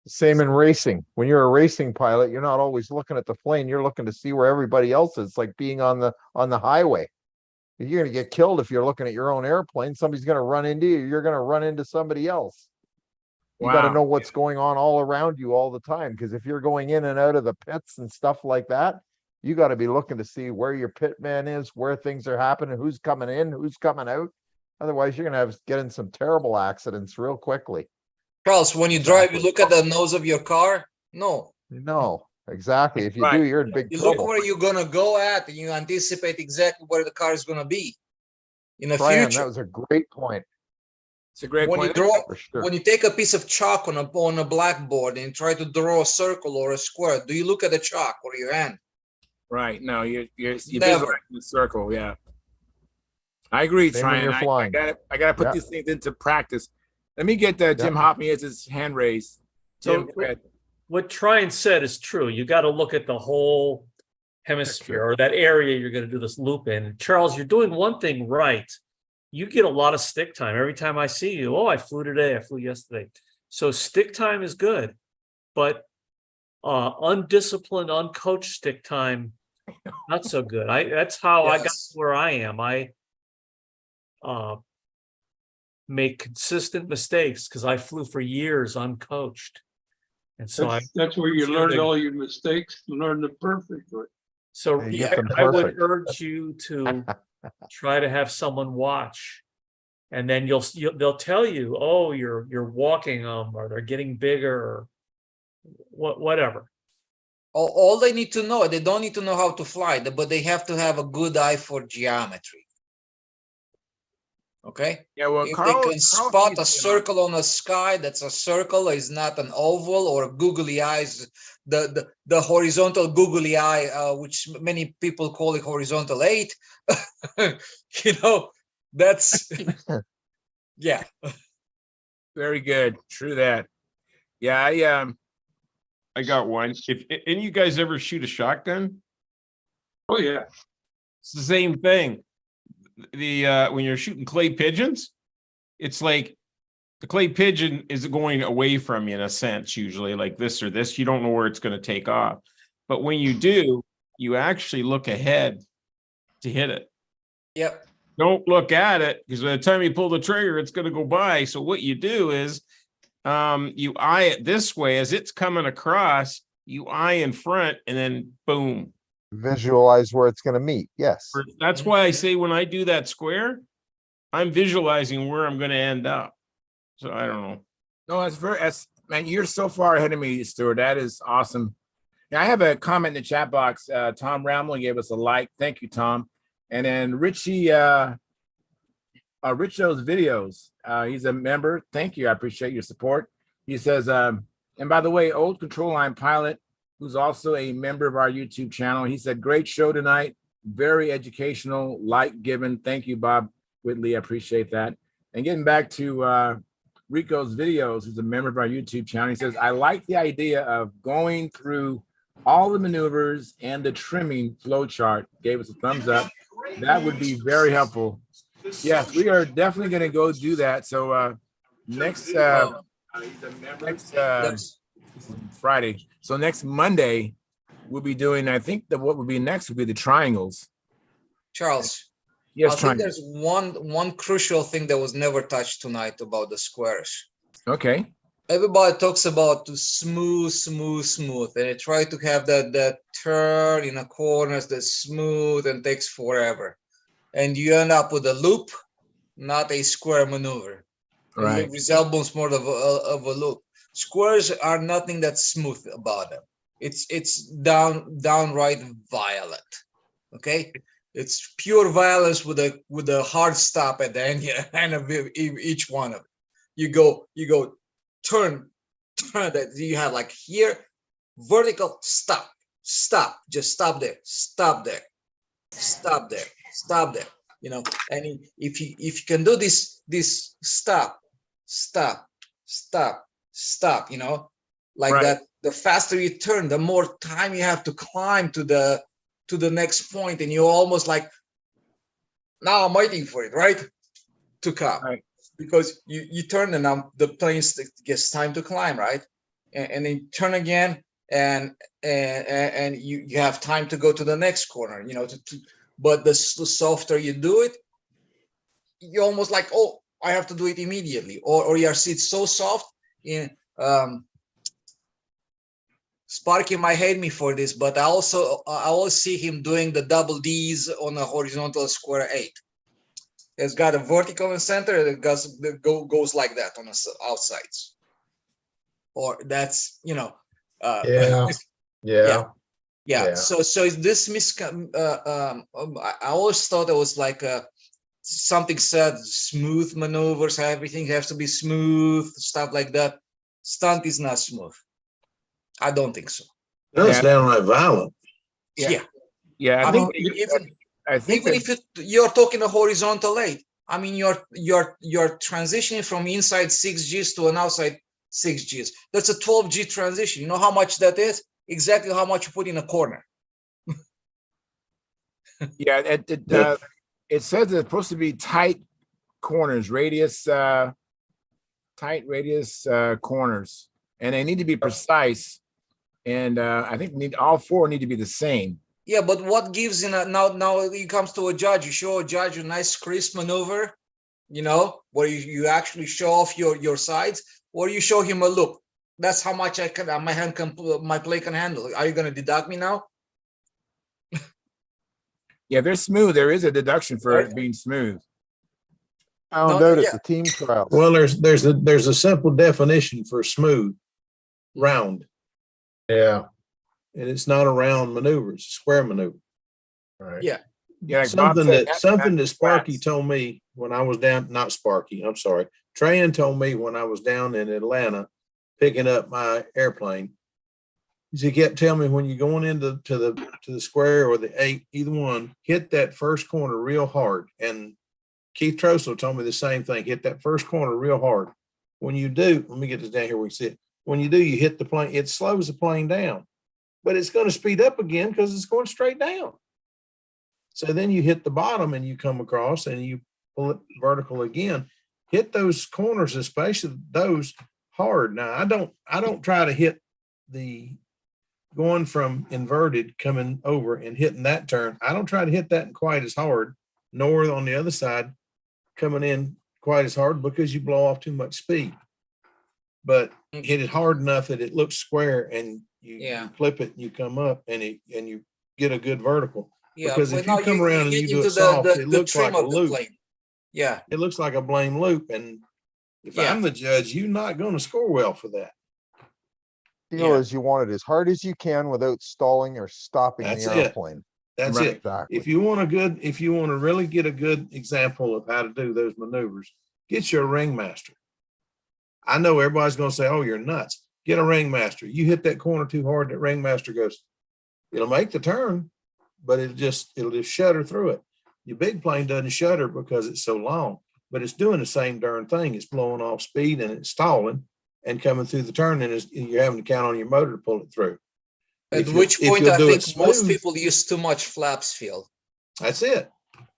Same in racing. When you're a racing pilot, you're not always looking at the plane. You're looking to see where everybody else is. It's like being on the highway. You're going to get killed if you're looking at your own airplane. Somebody's going to run into you. You're going to run into somebody else. You got to know what's going on all around you all the time. Because if you're going in and out of the pits and stuff like that, you got to be looking to see where your pit man is, where things are happening, who's coming in, who's coming out. Otherwise, you're going to get in some terrible accidents real quickly. Charles, when you drive, you look at the nose of your car? No. No, exactly. If you do, you're in big You trouble. look where you're gonna go at, and you anticipate exactly where the car is gonna be in the Brian, future. that was a great point. It's a great When point. you draw, For sure. when you take a piece of chalk on a blackboard and try to draw a circle or a square, do you look at the chalk or your hand? Right. No, you're Never. visualizing the circle. Yeah. I agree, Same when Tryon. you're flying. I gotta put Yeah. these things into practice. Let me get Jim Hoffman has his hand raised. So Jim, go ahead. what Tryon said is true. You got to look at the whole hemisphere or that area you're going to do this loop in. And Charles, you're doing one thing right. You get a lot of stick time every time I see you. Oh, I flew today. I flew yesterday. So stick time is good, but undisciplined, uncoached stick time, not so good. That's how I got to where I am. I make consistent mistakes because I flew for years uncoached. And so That's where you learned all your mistakes, learn them perfectly. So You get them I would perfect. urge you to try to have someone watch, and then they'll tell you, oh, you're walking them, or they're getting bigger, or whatever. All they need to know, they don't need to know how to fly, but they have to have a good eye for geometry. Okay. Yeah. Well, If Carl, they can spot a circle on the sky, that's a circle, is not an oval or googly eyes. The horizontal googly eye, which many people call it horizontal 8. You know, that's yeah. very good. True that. Yeah. I got one. If any you guys ever shoot a shotgun, Oh yeah. it's the same thing. When you're shooting clay pigeons, it's like the clay pigeon is going away from you in a sense, usually like this or this. You don't know where it's going to take off. But when you do, you actually look ahead to hit it. Yep. Don't look at it, because by the time you pull the trigger, it's going to go by. So what you do is you eye it this way as it's coming across, you eye in front, and then boom. Visualize where it's going to meet. Yes. That's why I say when I do that square, I'm visualizing where I'm going to end up. So I don't know. No, man, you're so far ahead of me, Stuart. That is awesome. Now I have a comment in the chat box. Tom Ramley gave us a like. Thank you, Tom. And then Richie, Rich Those Videos. He's a member. Thank you. I appreciate your support. He says, and by the way, old control line pilot, who's also a member of our YouTube channel. He said, great show tonight. Very educational, light given. Thank you, Bob Whitley. I appreciate that. And getting back to Rico's Videos, who's a member of our YouTube channel. He says, I like the idea of going through all the maneuvers and the trimming flow chart. Gave us a thumbs up. That would be very helpful. Yes, we are definitely going to go do that. So next Friday. So next Monday, we'll be doing, I think that what would be next would be the triangles. Charles. Yes, I think there's one crucial thing that was never touched tonight about the squares. Okay. Everybody talks about to smooth, and they try to have that turn in the corners that's smooth and takes forever. And you end up with a loop, not a square maneuver. Right. It resembles more of a loop. Squares are nothing that's smooth about them. It's downright violent. Okay. It's pure violence with a hard stop at the end of each one of it. You go turn, that you have like here, vertical, stop, just stop there, stop there, stop there, stop there. You know, and if you can do this stop, stop, you know, like Right. that, the faster you turn, the more time you have to climb to the next point, and you're almost like, now I'm waiting for it, right, to come, Right. because you turn and now the plane gets time to climb, right, and then turn again, and you have time to go to the next corner, you know, but the softer you do it, you're almost like, oh, I have to do it immediately, or your seat's so soft. In Sparky might hate me for this, but I always see him doing the double D's on a horizontal square 8. It's got a vertical in the center, and it goes like that on the outsides. Or that's, you know, Yeah. yeah. So this I always thought it was like something said smooth maneuvers, everything has to be smooth, stuff like that. Stunt is not smooth. I don't think so. No, it's downright violent. Yeah. Yeah, I think even if you're talking a horizontal 8, I mean, you're transitioning from inside 6Gs to an outside 6Gs. That's a 12G transition. You know how much that is? Exactly how much you put in a corner. Yeah, it says it's supposed to be tight corners, tight radius corners, and they need to be precise. And I think all four need to be the same. Yeah, but what gives in now it comes to a judge. You show a judge a nice crisp maneuver, you know, where you actually show off your sides, or you show him a look. That's how much my play can handle. Are you going to deduct me now? Yeah, they're smooth. There is a deduction for it being smooth. Found out at the team trial. Well, there's a simple definition for smooth, round. Yeah. And it's not a round maneuver, it's a square maneuver. Right. Yeah. Yeah. Something that Sparky told me when I was down, not Sparky, I'm sorry. Trayan told me when I was down in Atlanta picking up my airplane. He kept telling me, when you're going into the square or the 8, either one, hit that first corner real hard. And Keith Trossel told me the same thing. Hit that first corner real hard. When you do, let me get this down here where we see it. When you do, you hit the plane. It slows the plane down, but it's going to speed up again because it's going straight down. So then you hit the bottom and you come across and you pull it vertical again. Hit those corners, especially those, hard. Now I don't try to hit the going from inverted coming over and hitting that turn. I don't try to hit that quite as hard, nor on the other side coming in quite as hard, because you blow off too much speed. But hit it hard enough that it looks square, and you flip it and you come up and you get a good vertical. Yeah, because if you come around and you do it soft, it looks like a loop. Yeah. It looks like a blame loop. And if I'm the judge, you're not going to score well for that. Feel as you want it as hard as you can without stalling or stopping the airplane. That's Right. it. Exactly. If you want to really get a good example of how to do those maneuvers, get your ringmaster. I know everybody's going to say, "Oh, you're nuts." Get a ringmaster. You hit that corner too hard, that ringmaster goes, it'll make the turn, but it'll just shudder through it. Your big plane doesn't shudder because it's so long, but it's doing the same darn thing. It's blowing off speed and it's stalling and coming through the turn, and you're having to count on your motor to pull it through. At which point I think most people use too much flaps field. That's it.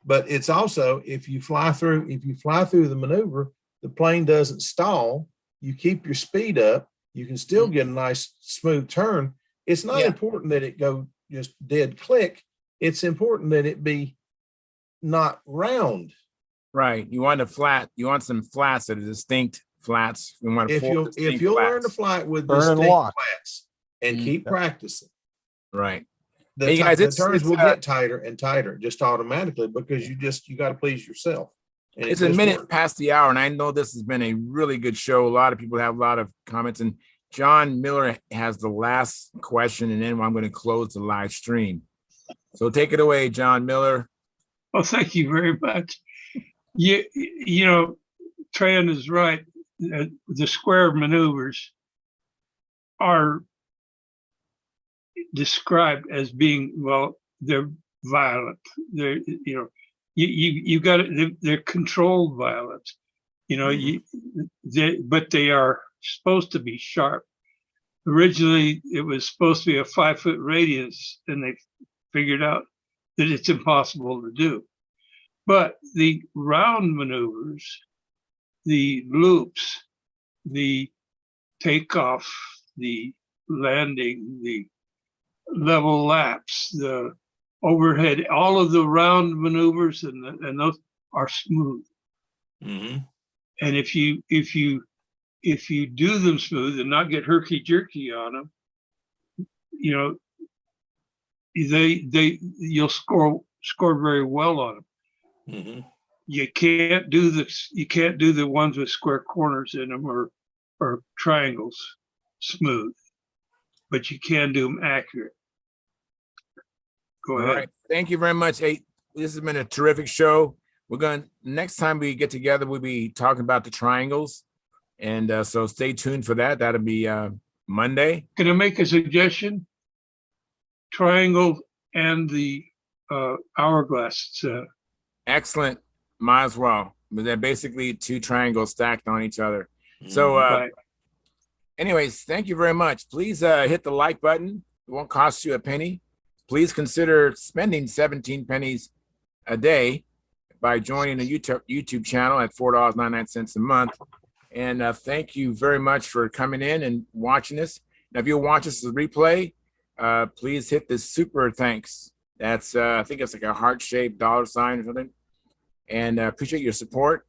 But it's also, if you fly through the maneuver, the plane doesn't stall. You keep your speed up. You can still get a nice smooth turn. It's not important that it go just dead click. It's important that it be not round. Right. You want some flats that are distinct flats. We want if you'll learn to fly it with distinct flats and keep practicing. Right. The turns will get tighter and tighter just automatically, because you got to please yourself. And it's a minute past the hour, and I know this has been a really good show. A lot of people have a lot of comments, and John Miller has the last question, and then I'm going to close the live stream. So take it away, John Miller. Well, thank you very much. You know, Trayan is right. The square maneuvers are described as being, well, they're violent. They're, you know, you got it. They're controlled violence. You know, but they are supposed to be sharp. Originally, it was supposed to be a 5-foot radius, and they figured out that it's impossible to do. But the round maneuvers, the loops, the takeoff, the landing, the level laps, the overhead, all of the round maneuvers and those are smooth. And if you do them smooth and not get herky jerky on them, you know, you'll score very well on them. You can't do the ones with square corners in them or triangles smooth, but you can do them accurate. Go ahead. All right. Thank you very much. Hey, this has been a terrific show. We're going, next time we get together, we'll be talking about the triangles. And so stay tuned for that. That'll be Monday. Can I make a suggestion? Triangle and the hourglass. Excellent. Might as well. But they're basically two triangles stacked on each other. So anyways, thank you very much. Please hit the like button. It won't cost you a penny. Please consider spending 17 pennies a day by joining the YouTube channel at $4.99 a month. And thank you very much for coming in and watching this. Now, if you'll watch this as a replay, please hit the super thanks. That's, I think it's like a heart-shaped $sign or something. And appreciate your support.